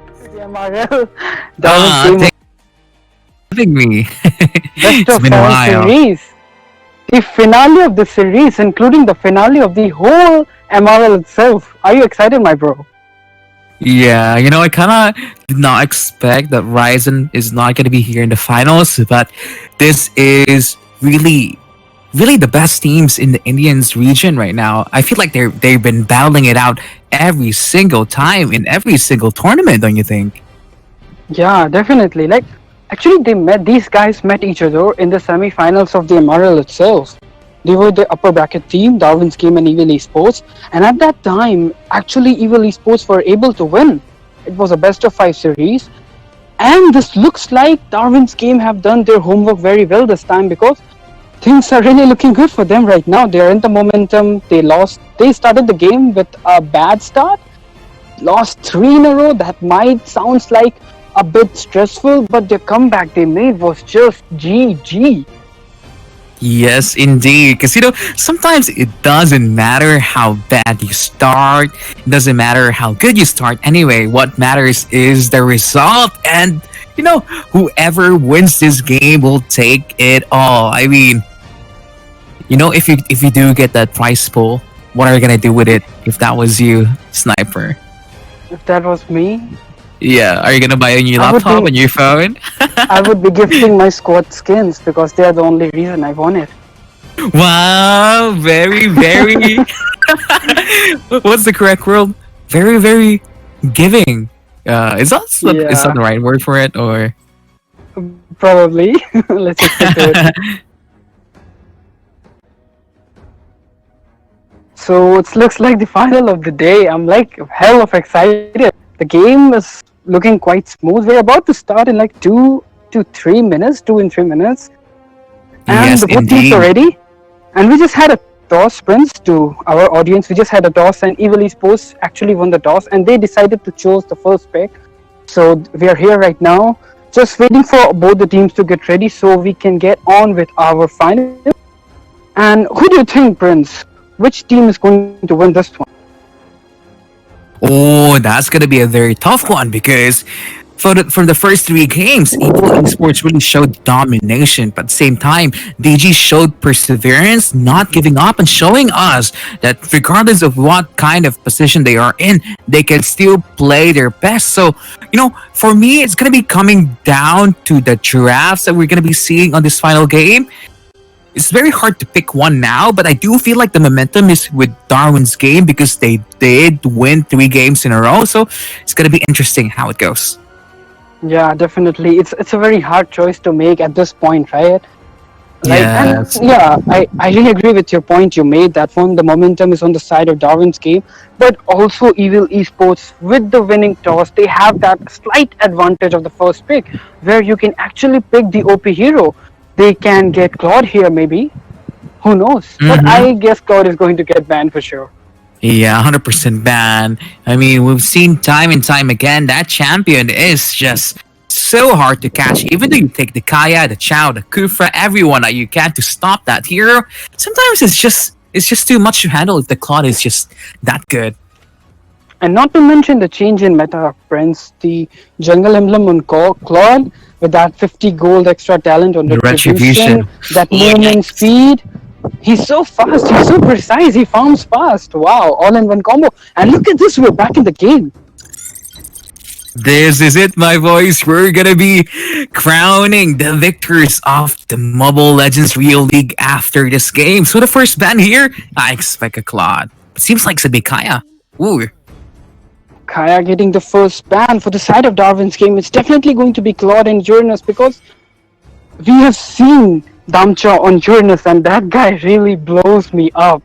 The MRL. Darwin's game Thanks for having me. best It's of been a 7 while. series. The finale of the series, including the finale of the whole MRL itself. Are you excited, my bro? Yeah, I kind of did not expect that Ryzen is not going to be here in the finals, but this is really, really the best teams in the Indians region right now. I feel like they've been battling it out every single time in every single tournament, don't you think? Yeah, definitely. Like, actually, these guys met each other in the semi-finals of the MRL itself. They were the upper bracket team, Darwin's game and Evil Esports. And at that time, actually, Evil Esports were able to win. It was a best of 5 series. And this looks like Darwin's game have done their homework very well this time, because things are really looking good for them right now. They are in the momentum. They started the game with a bad start. Lost 3 in a row. That might sounds like a bit stressful, but the comeback they made was just GG. Yes, indeed. Because, sometimes it doesn't matter how bad you start. It doesn't matter how good you start. Anyway, what matters is the result. And, whoever wins this game will take it all. I mean, if you do get that prize pool, what are you going to do with it if that was you, Sniper? If that was me, Yeah, are you going to buy a new I would laptop, be- a new phone? I would be gifting my squad skins, because they are the only reason I won it. Wow, very, very. What's the correct word? Very, very giving. Is that the right word for it, or? Probably. Let's just stick to it. So it looks like the final of the day. I'm like hell of excited. The game is looking quite smooth. We're about to start in like 2 to 3 minutes, 2 and 3 minutes. And Yes, the both teams indeed. are ready. And we just had a toss, Prince, to our audience. We just had a toss, and Evil Esports actually won the toss, and they decided to choose the first pick. So we are here right now, just waiting for both the teams to get ready so we can get on with our final. And who do you think, Prince? Which team is going to win this one? Oh, that's gonna be a very tough one because from the first 3 games, Evil Esports really showed domination, but at the same time, DG showed perseverance, not giving up, and showing us that regardless of what kind of position they are in, they can still play their best. So, for me, it's gonna be coming down to the drafts that we're gonna be seeing on this final game. It's very hard to pick one now, but I do feel like the momentum is with Darwin's game because they did win 3 games in a row. So it's gonna be interesting how it goes. Yeah, definitely. It's a very hard choice to make at this point, right? Yes. And yeah, I really agree with your point you made. That one, the momentum is on the side of Darwin's game, but also Evil Esports with the winning toss, they have that slight advantage of the first pick, where you can actually pick the OP hero. They can get Claude here, maybe. Who knows? But Mhm. I guess Claude is going to get banned for sure. Yeah, 100% ban. I mean, we've seen time and time again that champion is just so hard to catch. Even though you take the Kaya, the Chow, the Kufra, everyone that you can to stop that hero, sometimes it's just it's just too much to handle if the Claude is just that good. And not to mention the change in meta, friends. The jungle emblem on Claude with that 50 gold extra talent on The retribution, retribution. that movement speed. He's so fast, he's so precise, he farms fast. Wow, all in one combo. And look at this, we're back in the game. This is it, my boys. We're gonna be crowning the victors of the Mobile Legends Real League after this game. So the first ban here, I expect a Claude. It seems like it's a big Kaya. Ooh. Kaya getting the first ban for the side of Darwin's game. It's definitely going to be Claude and Uranus because we have seen Damcha on Uranus and that guy really blows me up.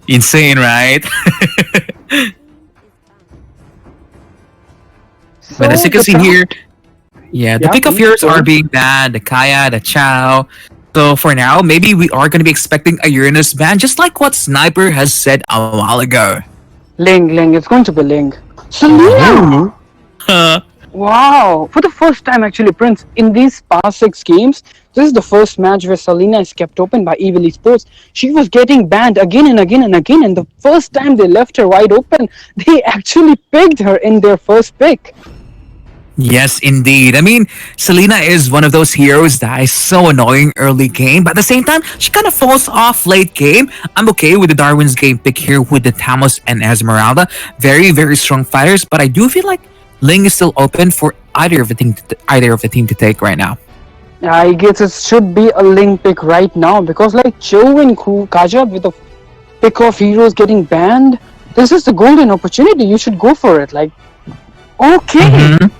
Insane, right? But as you can the see top- here, yeah, the Yeah, pick of please, yours go are ahead. being banned, the Kaya, the Chow. So for now, maybe we are going to be expecting a Uranus ban, just like what Sniper has said a while ago. Ling, it's going to be Ling. Selena! Wow! For the first time, actually, Prince, in these past 6 games, this is the first match where Selena is kept open by Evil Esports. She was getting banned again and again and again, and the first time they left her wide open, they actually picked her in their first pick. Yes, indeed. I mean, Selena is one of those heroes that is so annoying early game, but at the same time, she kind of falls off late game. I'm okay with the Darwin's game pick here with the Tamos and Esmeralda. Very, very strong fighters, but I do feel like Ling is still open for either of the team to take right now. I guess it should be a Ling pick right now because, like, Joe and Kaja with the pick of heroes getting banned, this is the golden opportunity. You should go for it. Like, okay. Mhm.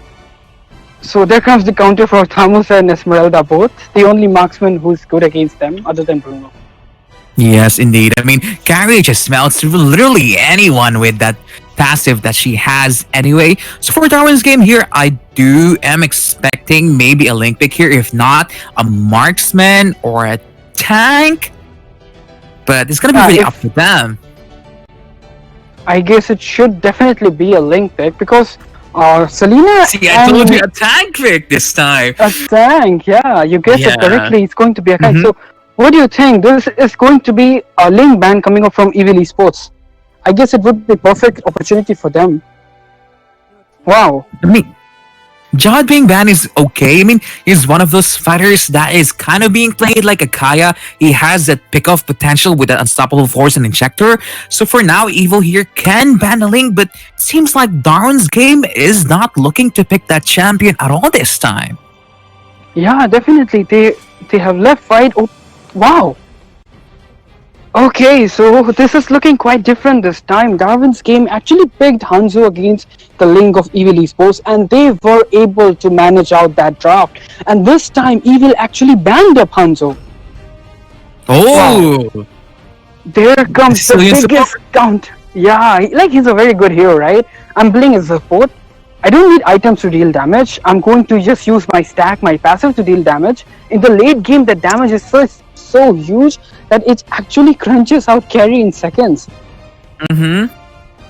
So there comes the counter for Thamus and Esmeralda both. The only marksman who's good against them, other than Bruno. Yes, indeed. I mean, Carrie just smells literally anyone with that passive that she has anyway. So for Darwin's game here, I am expecting maybe a Link pick here. If not, a marksman or a tank. But it's gonna be really up to them. I guess it should definitely be a Link pick because Selena See, I told you a tank pick this time. a tank. Yeah, you guessed it Yeah. correctly. It's going to be a tank. Mhm. So what do you think? This is going to be a Link ban coming up from Evil Esports. I guess it would be perfect opportunity for them. Wow. I mean, Jod being banned is okay. I mean, he's one of those fighters that is kind of being played like a Kaya. He has that pick-off potential with an unstoppable force and injector. So for now, Evil here can ban the Link, but it seems like Darwin's game is not looking to pick that champion at all this time. Yeah, definitely. They have left right. Oh, wow. Okay, so this is looking quite different this time. Darwin's game actually picked Hanzo against the Link of Evil Esports, and they were able to manage out that draft. And this time, Evil actually banned up Hanzo. Oh, There comes the Sicilian biggest count. Yeah, like he's a very good hero, right? I'm playing as a support. I don't need items to deal damage. I'm going to just use my stack, my passive to deal damage. In the late game, the damage is so huge that it actually crunches out carry in seconds. Mm-hmm.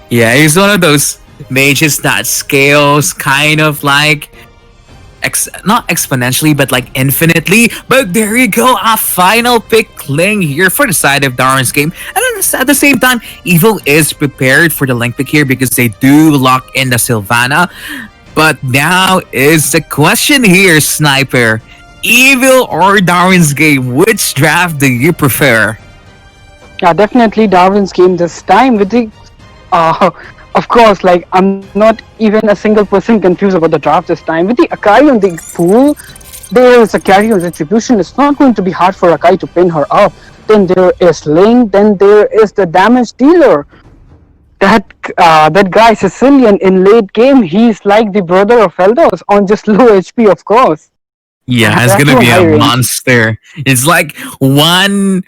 Yeah, he's one of those mages that scales kind of like not exponentially, but like infinitely. But there you go, a final pick Ling here for the side of Darwin's game. And then at the same time, Evil is prepared for the Link pick here because they do lock in the Sylvana. But now is the question here, Sniper. Evil or Darwin's game? Which draft do you prefer? Yeah, definitely Darwin's game this time with the of course, like, I'm not even a single person confused about the draft this time. With the Akai on the pool, there is a carry on retribution. It's not going to be hard for Akai to pin her up. Then there is Ling, then there is the damage dealer. That guy Sicilian in late game, he's like the brother of Eldos on just low HP, of course. Yeah, it's That's gonna one be high a range. monster. It's like one.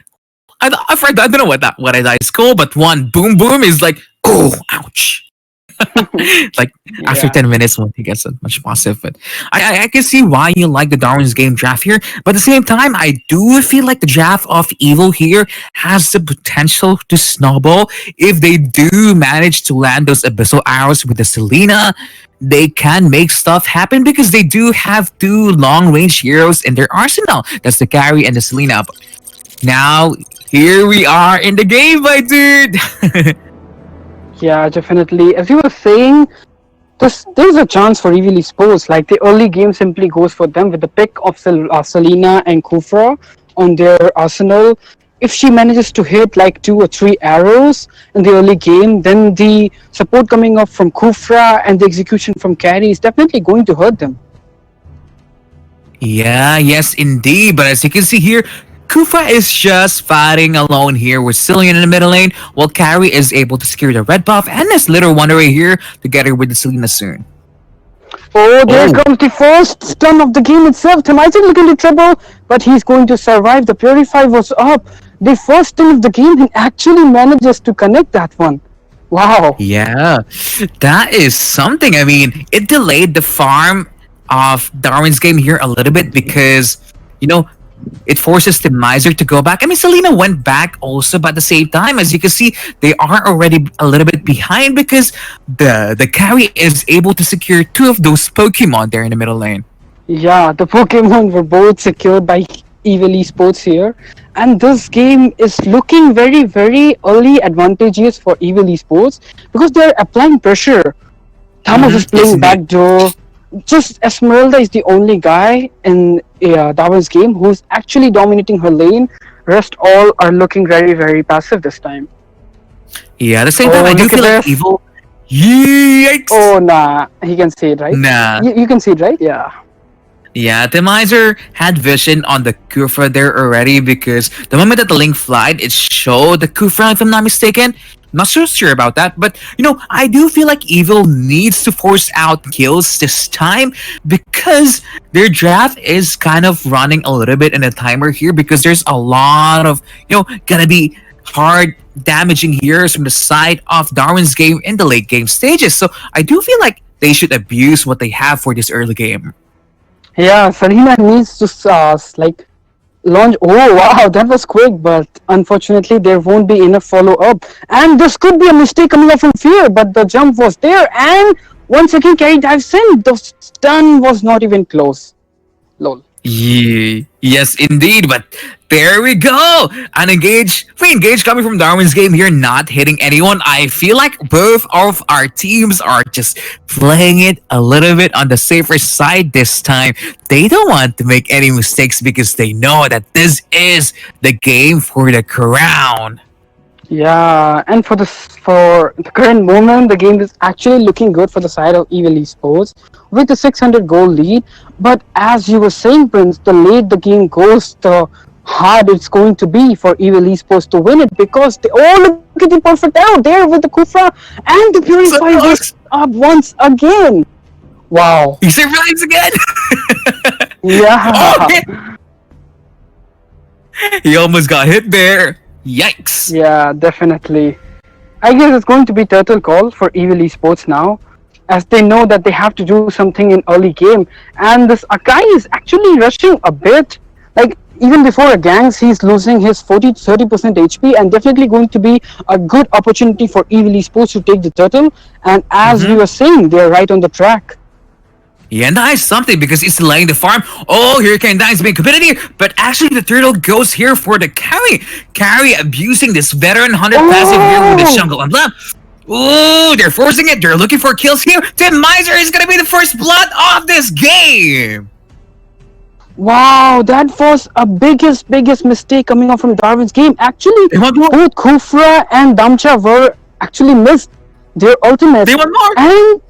I forgot. I don't know what that is called, but one boom boom is like, oh, ouch. Like after Yeah. 10 minutes, won't get so much positive. But I can see why you like the Darwin's game draft here. But at the same time, I do feel like the draft of Evil here has the potential to snowball if they do manage to land those abyssal arrows with the Selena. They can make stuff happen because they do have two long range heroes in their arsenal. That's the carry and the Selena. Now, here we are in the game, my dude. Yeah, definitely. As you were saying, there's a chance for Evil Esports. Like the early game simply goes for them with the pick of Selena and Kufra on their arsenal. If she manages to hit like 2 or 3 arrows in the early game, then the support coming up from Kufra and the execution from carry is definitely going to hurt them. Yeah, yes, indeed. But as you can see here, Kufa is just fighting alone here with Cillian in the middle lane, while Carrie is able to secure the red buff and this little wonder right here together with the Selena soon. Oh, there Oh. comes the first stun of the game itself. Tamaisen looking into trouble, but he's going to survive. The Purify was up. The first stun of the game, he actually manages to connect that one. Wow. Yeah, that is something. I mean, it delayed the farm of Darwin's game here a little bit because, you know, it forces the Miser to go back. I mean, Selena went back also, but at the same time, as you can see, they are already a little bit behind because the carry is able to secure two of those Pokemon there in the middle lane. Yeah, the Pokemon were both secured by Evil Esports here. And this game is looking very, very early advantageous for Evil Esports because they're applying pressure. Thomas is Yes, playing indeed. backdoor. Just Esmeralda is the only guy in Darwin's game who's actually dominating her lane. Rest all are looking very, very passive this time. Yeah, at the same Oh, time, I do look at feel like this. Evil. Yikes! Oh, nah. He can see it, right? Nah. You can see it, right? Yeah. Yeah, the Miser had vision on the Kufra there already because the moment that the link flied, it showed the Kufra, if I'm not mistaken. Not so sure about that, but I do feel like Evil needs to force out kills this time because their draft is kind of running a little bit in a timer here because there's a lot of, gonna be hard damaging heroes from the side of Darwin's game in the late game stages. So I do feel like they should abuse what they have for this early game. Yeah, Selena needs to launch. Oh wow, that was quick, but unfortunately there won't be enough follow up. And this could be a mistake coming up from Fear, but the jump was there, and once again Carry dives in. The stun was not even close. Lol. Yeah, yes, indeed. But there we go. Free engage coming from Darwin's game here, not hitting anyone. I feel like both of our teams are just playing it a little bit on the safer side this time. They don't want to make any mistakes because they know that this is the game for the crown. Yeah, and for the current moment, the game is actually looking good for the side of Evil Esports with a 600 goal lead. But as you were saying, Prince, the late the game goes, the hard it's going to be for Evil Esports to win it because look at the perfect arrow there with the Kufra and the Purify was up once again. Wow. He survives again. Yeah. Oh, he almost got hit there. Yikes. Yeah, definitely. I guess it's going to be turtle call for Evil Esports now, as they know that they have to do something in early game. And this Akai is actually rushing a bit. Like, even before a gangs, he's losing his 30% HP, and definitely going to be a good opportunity for Evil Esports to take the turtle. And as we were saying, they're right on the track. Yeah, and that is something because he's delaying the farm. Oh, Hurricane Dine is being committed here, but actually the turtle goes here for the carry. Carry abusing this veteran 100 passive here with the jungle emblem. Ooh, they're forcing it. They're looking for kills here. Tim Miser is going to be the first blood of this game. Wow, that was a biggest mistake coming up from Darwin's game. Actually, They want more. both Kufra and Damcha were actually missed their ultimates. They want more. And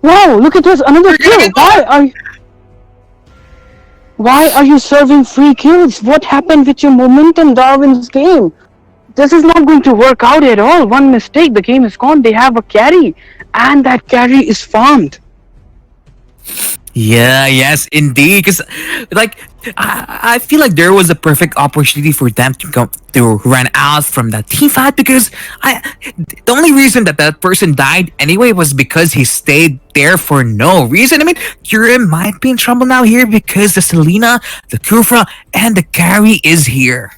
wow, look at this, another kill. Why are you serving free kills? What happened with your momentum, Darwin's game? This is not going to work out at all. One mistake, the game is gone. They have a carry, and that carry is farmed. Yeah, yes, indeed. Because, I feel like there was a perfect opportunity for them to run out from that team fight because the only reason that person died anyway was because he stayed there for no reason. I mean, Kira might be in trouble now here because the Selena, the Kufra, and the carry is here.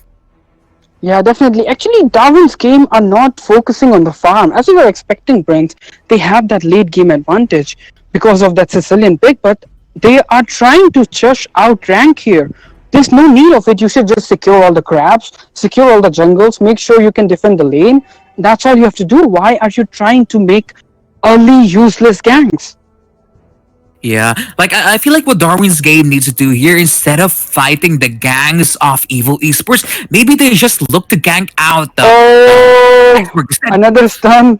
Yeah, definitely. Actually, Darwin's game are not focusing on the farm. As we were expecting, Brent, they have that late game advantage because of that Sicilian pick, but they are trying to just outrank here. There's no need of it. You should just secure all the crabs, secure all the jungles, make sure you can defend the lane. That's all you have to do. Why are you trying to make early useless ganks? Yeah, like I feel like what Darwin's game needs to do here, instead of fighting the gangs of evil esports, maybe they just look to gank out the Oh, experts. another stun.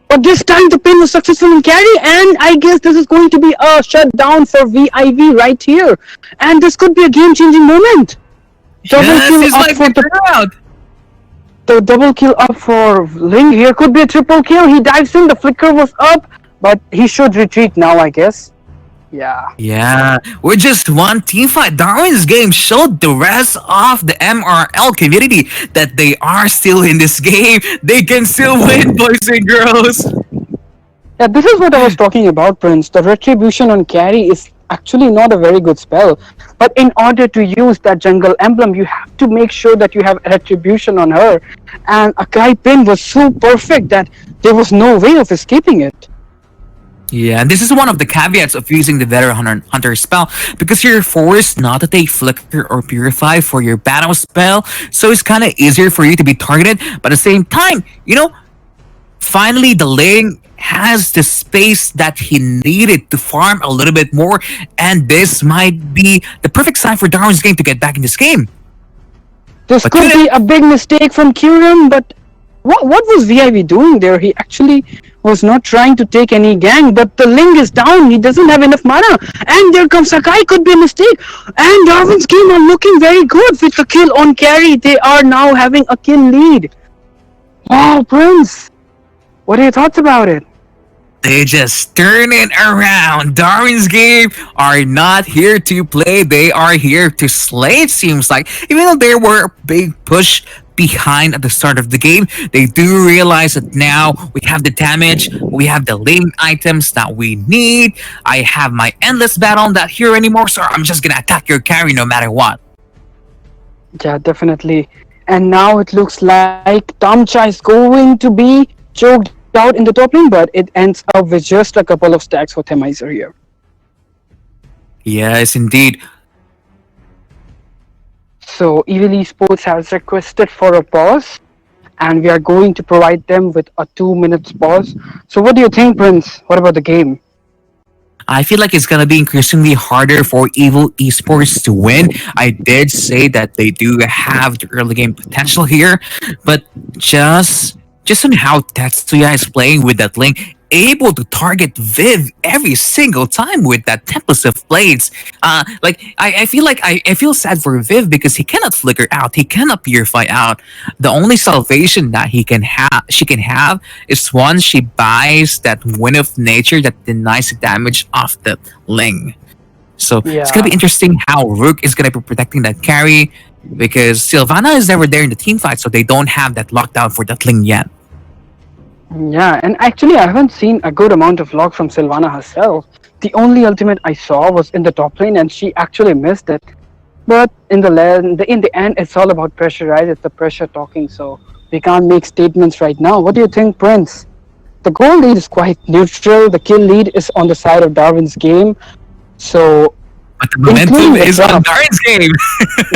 But this time the pin was successful in carry, and I guess this is going to be a shutdown for VIV right here. And this could be a game-changing moment. Double Yes, kill he's up like for the double kill up for Ling here. Could be a triple kill. He dives in. The flicker was up, but he should retreat now, I guess. Yeah. Yeah, we're just one team fight. Darwin's game showed the rest of the MRL community that they are still in this game. They can still win, boys and girls. Yeah, this is what I was talking about, Prince. The retribution on carry is actually not a very good spell. But in order to use that jungle emblem, you have to make sure that you have retribution on her. And Akai pin was so perfect that there was no way of escaping it. Yeah, and this is one of the caveats of using the veteran hunter spell, because you're forced not to take flicker or purify for your battle spell, so it's kind of easier for you to be targeted. But at the same time, finally the lane has the space that he needed to farm a little bit more, and this might be the perfect sign for Darwin's game to get back in this game. This But could couldn't- be a big mistake from Kyurem, but what was VIV doing there? He actually was not trying to take any gang, but the Ling is down. He doesn't have enough mana. And there comes Sakai, could be a mistake. And Darwin's game are looking very good with the kill on carry. They are now having a kill lead. Wow, Prince. What are your thoughts about it? They just turn it around. Darwin's game are not here to play. They are here to slay, it seems like. Even though there were a big push behind at the start of the game, they do realize that now we have the damage, we have the lane items that we need. I have my endless battle not here anymore, so I'm just gonna attack your carry no matter what. Yeah, definitely. And now it looks like Tamcha is going to be choked out in the top lane, but it ends up with just a couple of stacks for Themizer here. Yes, indeed. So Evil Esports has requested for a pause, and we are going to provide them with a 2 minutes pause. So what do you think, Prince? What about the game? I feel like it's gonna be increasingly harder for Evil Esports to win. I did say that they do have the early game potential here, but just on how Tetsuya is playing with that link, able to target Viv every single time with that Tempest of Blades. I feel like I feel sad for Viv because he cannot flicker out, he cannot purify out. The only salvation that she can have is once she buys that Wind of Nature that denies the damage of the Ling. So it's gonna be Yeah. interesting how Rook is gonna be protecting that carry, because Sylvana is never there in the team fight, so they don't have that lockdown for that Ling yet. Yeah, and actually I haven't seen a good amount of lock from Sylvana herself. The only ultimate I saw was in the top lane, and she actually missed it. But in the end, it's all about pressure, right? It's the pressure talking, so we can't make statements right now. What do you think, Prince? The goal lead is quite neutral. The kill lead is on the side of Darwin's game. So But the momentum Including the is on draft. Darwin's game.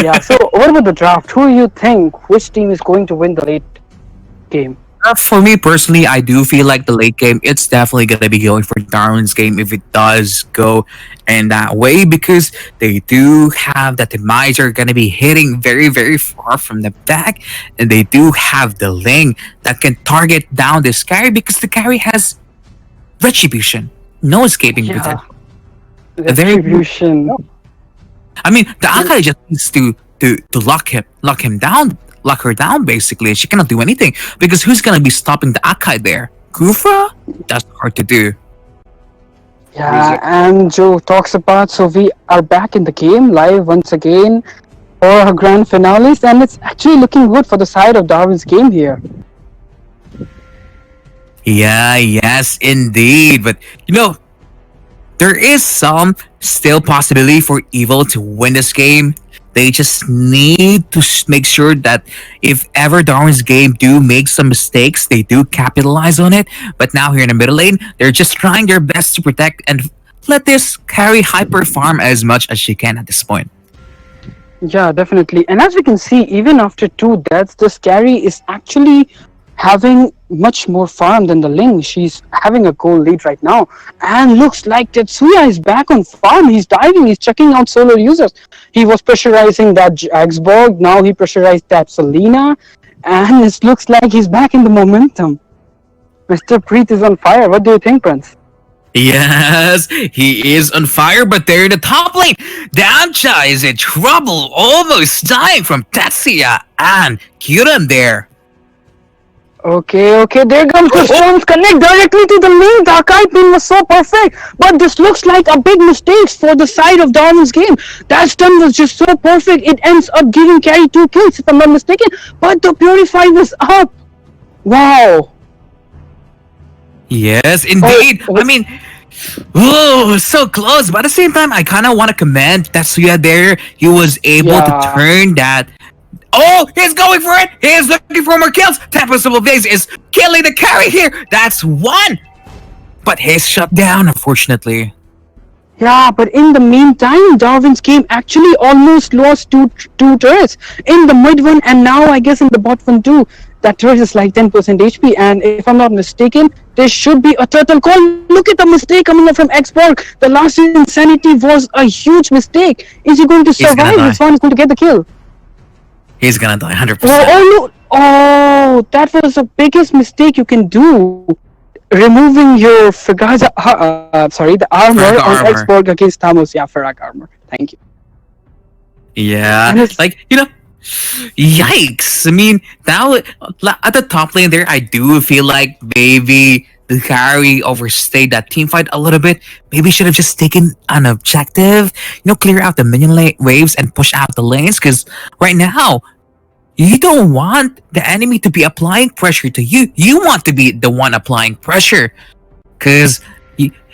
yeah. So what about the draft? Who do you think? Which team is going to win the late game? For me personally, I do feel like the late game, it's definitely going to be going for Darwin's game if it does go in that way, because they do have that the Miser going to be hitting very, very far from the back, and they do have the Ling that can target down this carry because the carry has retribution. No escaping with it. Yeah. very- Retribution. I mean, the Akai just needs to lock her down basically. She cannot do anything because who's gonna be stopping the Akai there? Kufra? That's hard to do. Yeah, and Joe talks about, so we are back in the game live once again for our grand finales, and it's actually looking good for the side of Darwin's game here. Yeah, yes, indeed. But there is some still possibility for Evil to win this game. They just need to make sure that if ever Darwin's game do make some mistakes, they do capitalize on it. But now here in the middle lane, they're just trying their best to protect and let this carry hyper farm as much as she can at this point. Yeah, definitely. And as we can see, even after two deaths, this carry is actually having much more farm than the Ling. She's having a goal lead right now. And looks like Tetsuya is back on farm. He's diving, he's checking out solo users. He was pressurizing that Jagsborg, now he pressurized that Selena. And it looks like he's back in the momentum. Mr. Preet is on fire. What do you think, Prince? Yes, he is on fire, but they're in the top lane. Damcha is in trouble, almost dying from Tetsuya and Kyurem there. Okay, there comes the stones connect directly to the lane. The archive pin was so perfect, but this looks like a big mistake for the side of Darwin's game. That stun was just so perfect, it ends up giving carry 2 kills if I'm not mistaken, but the Purify was up. Wow. Yes, indeed. I mean, oh, so close. But at the same time, I kind of want to commend Tetsuya there. He was able to Yeah. turn that. Oh, he's going for it. He is looking for more kills. Tempest of Days is killing the carry here. That's one. But he's shut down, unfortunately. Yeah, but in the meantime, Darwin's game actually almost lost two turrets in the mid one, and now I guess in the bot one too. That turret is like 10% HP, and if I'm not mistaken, there should be a turtle call. Look at the mistake coming up from Xborg. The last insanity was a huge mistake. Is he going to He's gonna survive? die. His one is going to get the kill. He's gonna die 100%. Oh, no. Oh, that was the biggest mistake you can do. Removing your the armor Frag on armor. Xborg against Thanos. Yeah, Frag armor. Thank you. Yeah, And it's- like yikes! I mean, at the top lane there, I do feel like maybe the carry overstayed that team fight a little bit. Maybe should have just taken an objective, clear out the minion waves and push out the lanes. Because right now, you don't want the enemy to be applying pressure to you. You want to be the one applying pressure. Because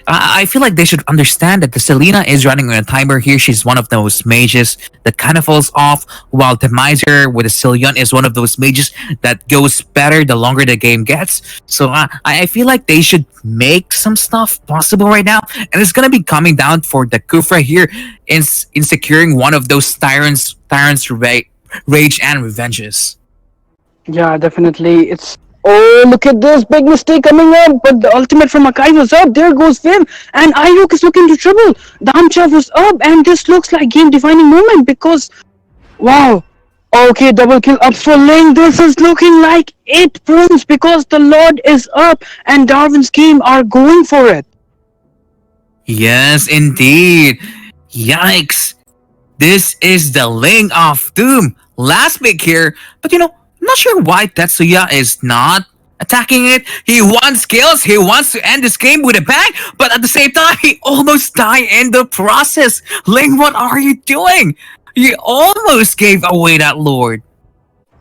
I feel like they should understand that the Selena is running on a timer here. She's one of those mages that kind of falls off, while the Miser with the Cillian is one of those mages that goes better the longer the game gets. So I feel like they should make some stuff possible right now, and it's gonna be coming down for the Kufra here in securing one of those tyrants rage and revenges. Yeah, definitely. It's oh, look at this big mistake coming up, but the ultimate from Akai was up. There goes Viv, and Ayuk is looking to trouble. Damcha was up, and this looks like game-defining moment because, wow. Okay, double kill up for Ling. This is looking like it, Prince, because the Lord is up, and Darwin's game are going for it. Yes, indeed. Yikes. This is the Ling of Doom. Last pick here. But I'm not sure why Tetsuya is not attacking it. He wants kills. He wants to end this game with a bang. But at the same time, he almost died in the process. Ling, what are you doing? You almost gave away that Lord.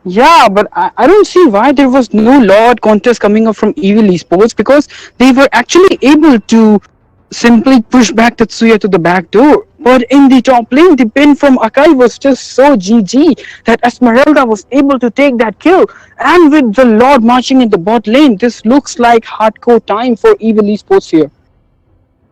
Yeah, but I don't see why there was no Lord contest coming up from Evil Esports because they were actually able to simply push back Tetsuya to the back door. But in the top lane, the pin from Akai was just so GG that Esmeralda was able to take that kill. And with the Lord marching in the bot lane, this looks like hardcore time for Evil Esports here.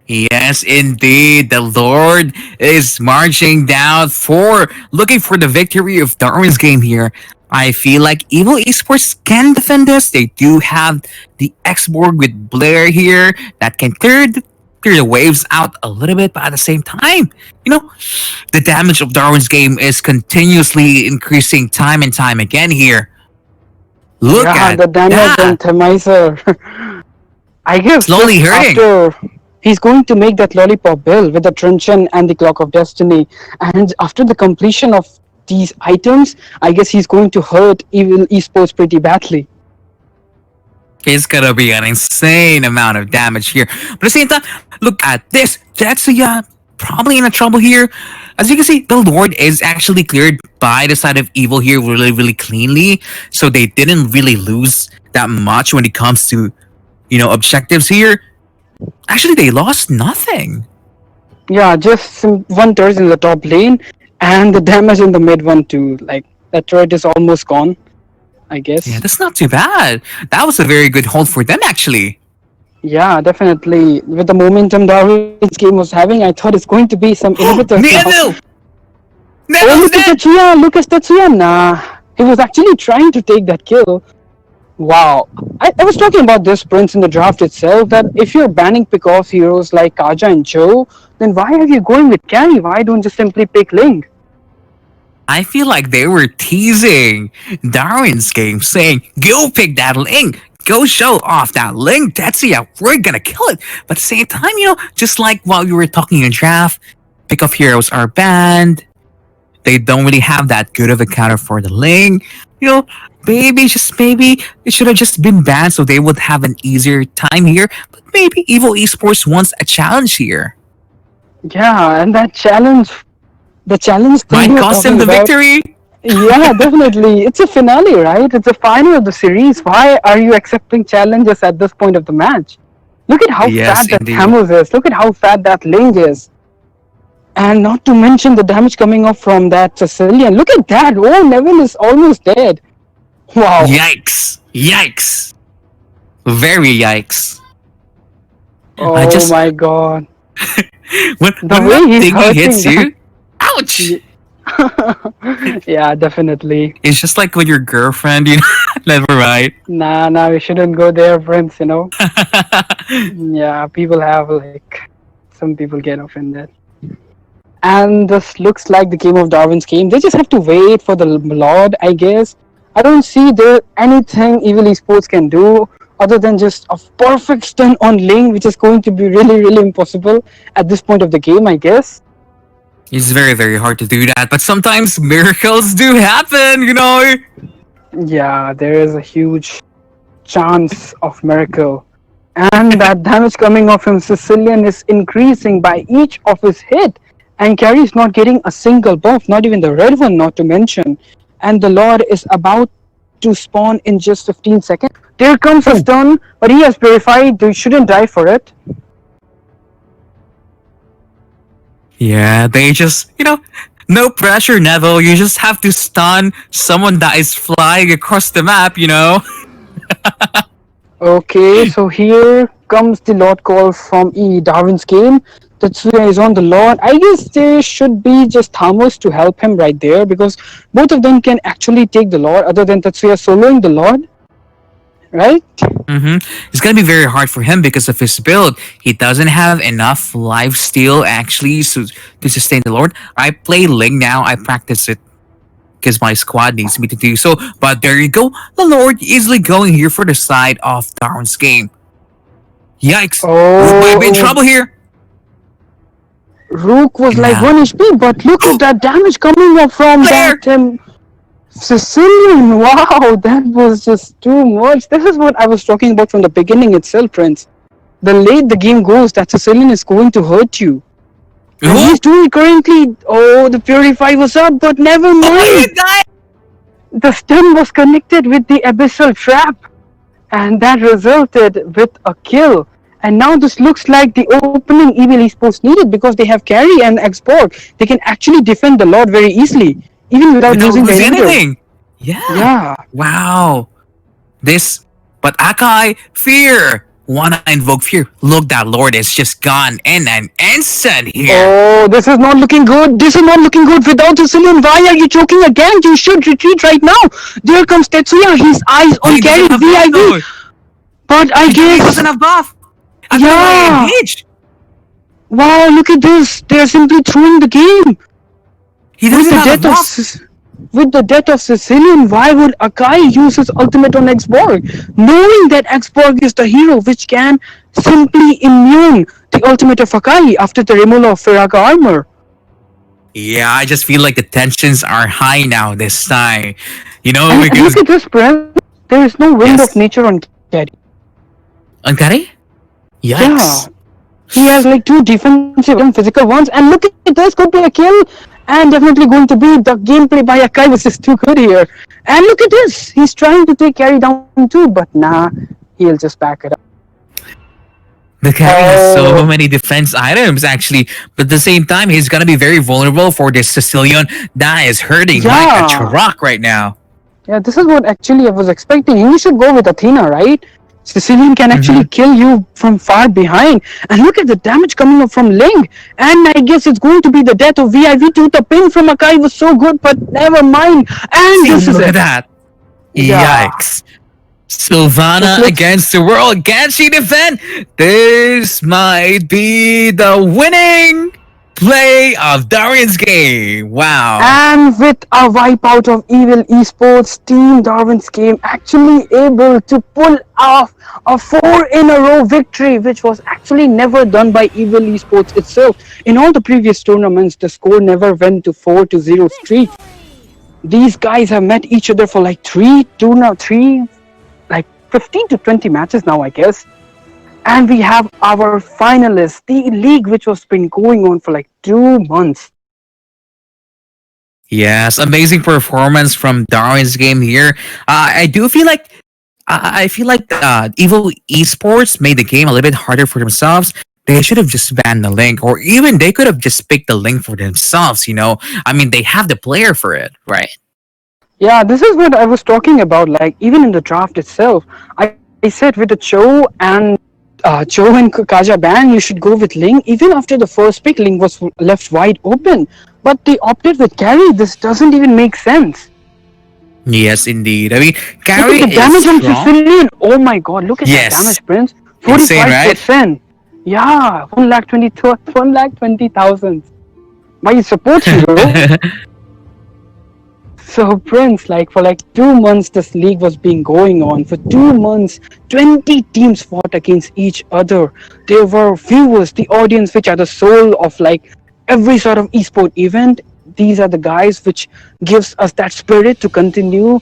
Yes, indeed. The Lord is marching down for looking for the victory of Darwin's game here. I feel like Evil Esports can defend this. They do have the X-Borg with Blair here that can clear the waves out a little bit, but at the same time, the damage of Darwin's game is continuously increasing time and time again here. Look Yeah, at the damage that. on Themizer. I guess Slowly just hurting. after he's going to make that lollipop bill with the truncheon and the clock of destiny, and after the completion of these items, I guess he's going to hurt Evil Esports pretty badly. It's gonna be an insane amount of damage here. But at the same time, look at this. Tetsuya probably in a trouble here. As you can see, the Lord is actually cleared by the side of Evil here really, really cleanly. So they didn't really lose that much when it comes to, objectives here. Actually, they lost nothing. Yeah, just one turret in the top lane, and the damage in the mid one too. Like that turret is almost gone, I guess. Yeah, that's not too bad. That was a very good hold for them, actually. Yeah, definitely. With the momentum Darwin's game was having, I thought it's going to be some inhibitor. Neville! Oh, Neville's look at dead! Tetsuya! Look at Tetsuya! Nah, he was actually trying to take that kill. Wow. I was talking about this, Prince, in the draft itself, that if you're banning pick-off heroes like Kaja and Joe, then why are you going with carry? Why don't you simply pick Ling? I feel like they were teasing Darwin's game, saying, go pick that link. Go show off that link, Tetsuya. We're gonna kill it. But at the same time, just like while you were talking in draft, pick-off heroes are banned. They don't really have that good of a counter for the link. Maybe it should have just been banned so they would have an easier time here. But maybe Evil Esports wants a challenge here. Yeah, and the challenge thing Might you're cost him talking the about. victory. Yeah, definitely. It's a finale, right? It's a final of the series. Why are you accepting challenges at this point of the match? Look at how Yes, fat that indeed. Thamus is. Look at how fat that Ling is. And not to mention the damage coming off from that Sicilian. Look at that. Oh, Neville is almost dead. Wow. Yikes. Yikes. Very yikes. Oh I just my god. when The when way that he's thingy hits hurting you, ouch! Yeah, definitely. It's just like with your girlfriend, never right. Nah, we shouldn't go there, friends. Yeah, people have some people get offended. And this looks like the game of Darwin's game. They just have to wait for the Lord, I guess. I don't see there anything Evil Esports can do other than just a perfect stun on Ling, which is going to be really, really impossible at this point of the game, I guess. It's very, very hard to do that, but sometimes miracles do happen. Yeah, there is a huge chance of miracle. And that damage coming off him, Sicilian, is increasing by each of his hit. And Carry is not getting a single buff, not even the red one, not to mention. And the Lord is about to spawn in just 15 seconds. There comes a stun, but he has purified. You shouldn't die for it. Yeah, they just, no pressure, Neville. You just have to stun someone that is flying across the map. Okay, so here comes the Lord call from Darwin's game. Tetsuya is on the Lord. I guess there should be just Thamos to help him right there because both of them can actually take the Lord other than Tetsuya soloing the Lord. Right? It's gonna be very hard for him because of his build. He doesn't have enough life steal actually to sustain the Lord. I play Ling now. I practice it because my squad needs me to do so. But there you go. The Lord easily going here for the side of Darwin's game. Yikes! Rook might be in trouble here. Rook was like Yeah. 1 HP, but look at that damage coming up from Player. that Sicilian. Wow, that was just too much. This is what I was talking about from the beginning itself, Prince. The late the game goes, that Sicilian is going to hurt you. And Who? he's doing it currently. Oh, the Purify was up, but never Oh, mind. he died. The stem was connected with the Abyssal Trap, and that resulted with a kill. And now this looks like the opening Evil Esports needed because they have carry and export. They can actually defend the Lord very easily, even without losing the ender. anything. Yeah. Yeah. Wow. But Akai, fear. Wanna invoke fear. Look, that Lord is just gone in an instant here. Oh, this is not looking good. This is not looking good without Sicilian. Why are you choking again? You should retreat right now. There comes Tetsuya. His eyes on He carry doesn't have buff, though. VIV. But I He guess. doesn't have buff. Yeah. Engaged. Wow, look at this. They're simply throwing the game. He With doesn't the have death of buff. with the death of Sicilian, why would Akai use his ultimate on Xborg? Knowing that Xborg is the hero which can simply immune the ultimate of Akai after the removal of Ferraga armor. Yeah, I just feel like the tensions are high now this time. And Because look at this, Brent. There is no wind Yes. of nature on Carry. Ankari? Yeah. Yikes. He has like 2 defensive and physical ones. And look at this, could be a kill. And definitely going to be the gameplay by Akai, which is too good here. And look at this. He's trying to take carry down too, but nah, he'll just back it up. The carry has so Oh. many defense items actually, but at the same time, he's gonna be very vulnerable for this Sicilian that is hurting like a Yeah. truck right now. Yeah, this is what actually I was expecting. You should go with Athena, right? Sicilian can actually kill you from far behind. And look at the damage coming up from Ling. And I guess it's going to be the death of VIV2. The pin from Akai was so good, but never mind. And See, this is look at it. that. Yeah. Yikes. Sylvana This looks against the world. Can she defend? This might be the winning play of Darwin's game. Wow. And with a wipeout of Evil Esports, Team Darwin's game actually able to pull off a 4-in-a-row victory, which was actually never done by Evil Esports itself. In all the previous tournaments, the score never went to 4-0 streak. These guys have met each other for like like 15 to 20 matches now, I guess. And we have our finalists, the league which was been going on for like 2 months. Yes, amazing performance from Darwin's game here. I do feel like I feel like Evil Esports made the game a little bit harder for themselves. They should have just banned the link, or even they could have just picked the link for themselves. I mean, they have the player for it, right? Yeah, this is what I was talking about. Like, even in the draft itself, I said with the Cho and Kaja ban, you should go with Ling. Even after the first pick, Ling was left wide open. But they opted with Carry. This doesn't even make sense. Yes, indeed. I mean, Look Carrie at the is damage on strong. Sicilian. Oh my god, look at Yes. that damage, Prince. Insane, right? 45%. Yeah, 1,20,000. My support hero. So Prince, like for like 2 months, this league was being going on. For 2 months, 20 teams fought against each other. There were viewers, the audience, which are the soul of like every sort of esport event. These are the guys which gives us that spirit to continue.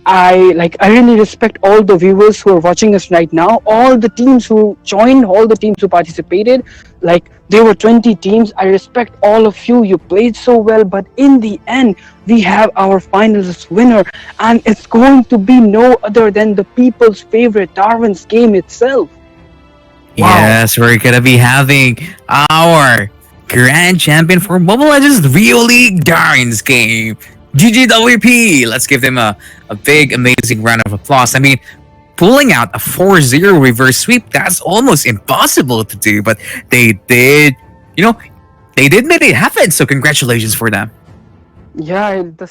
I really respect all the viewers who are watching us right now, all the teams who joined, all the teams who participated. Like, there were 20 teams. I respect all of you. You played so well, but in the end, we have our finalist winner, and it's going to be no other than the people's favorite Darwin's game itself. Wow. Yes, we're gonna be having our grand champion for Mobile Legends Rio League Darwin's game. GGWP! Let's give them a big, amazing round of applause. I mean, pulling out a 4-0 reverse sweep, that's almost impossible to do, but they did, they did make it happen, so congratulations for them. Yeah, the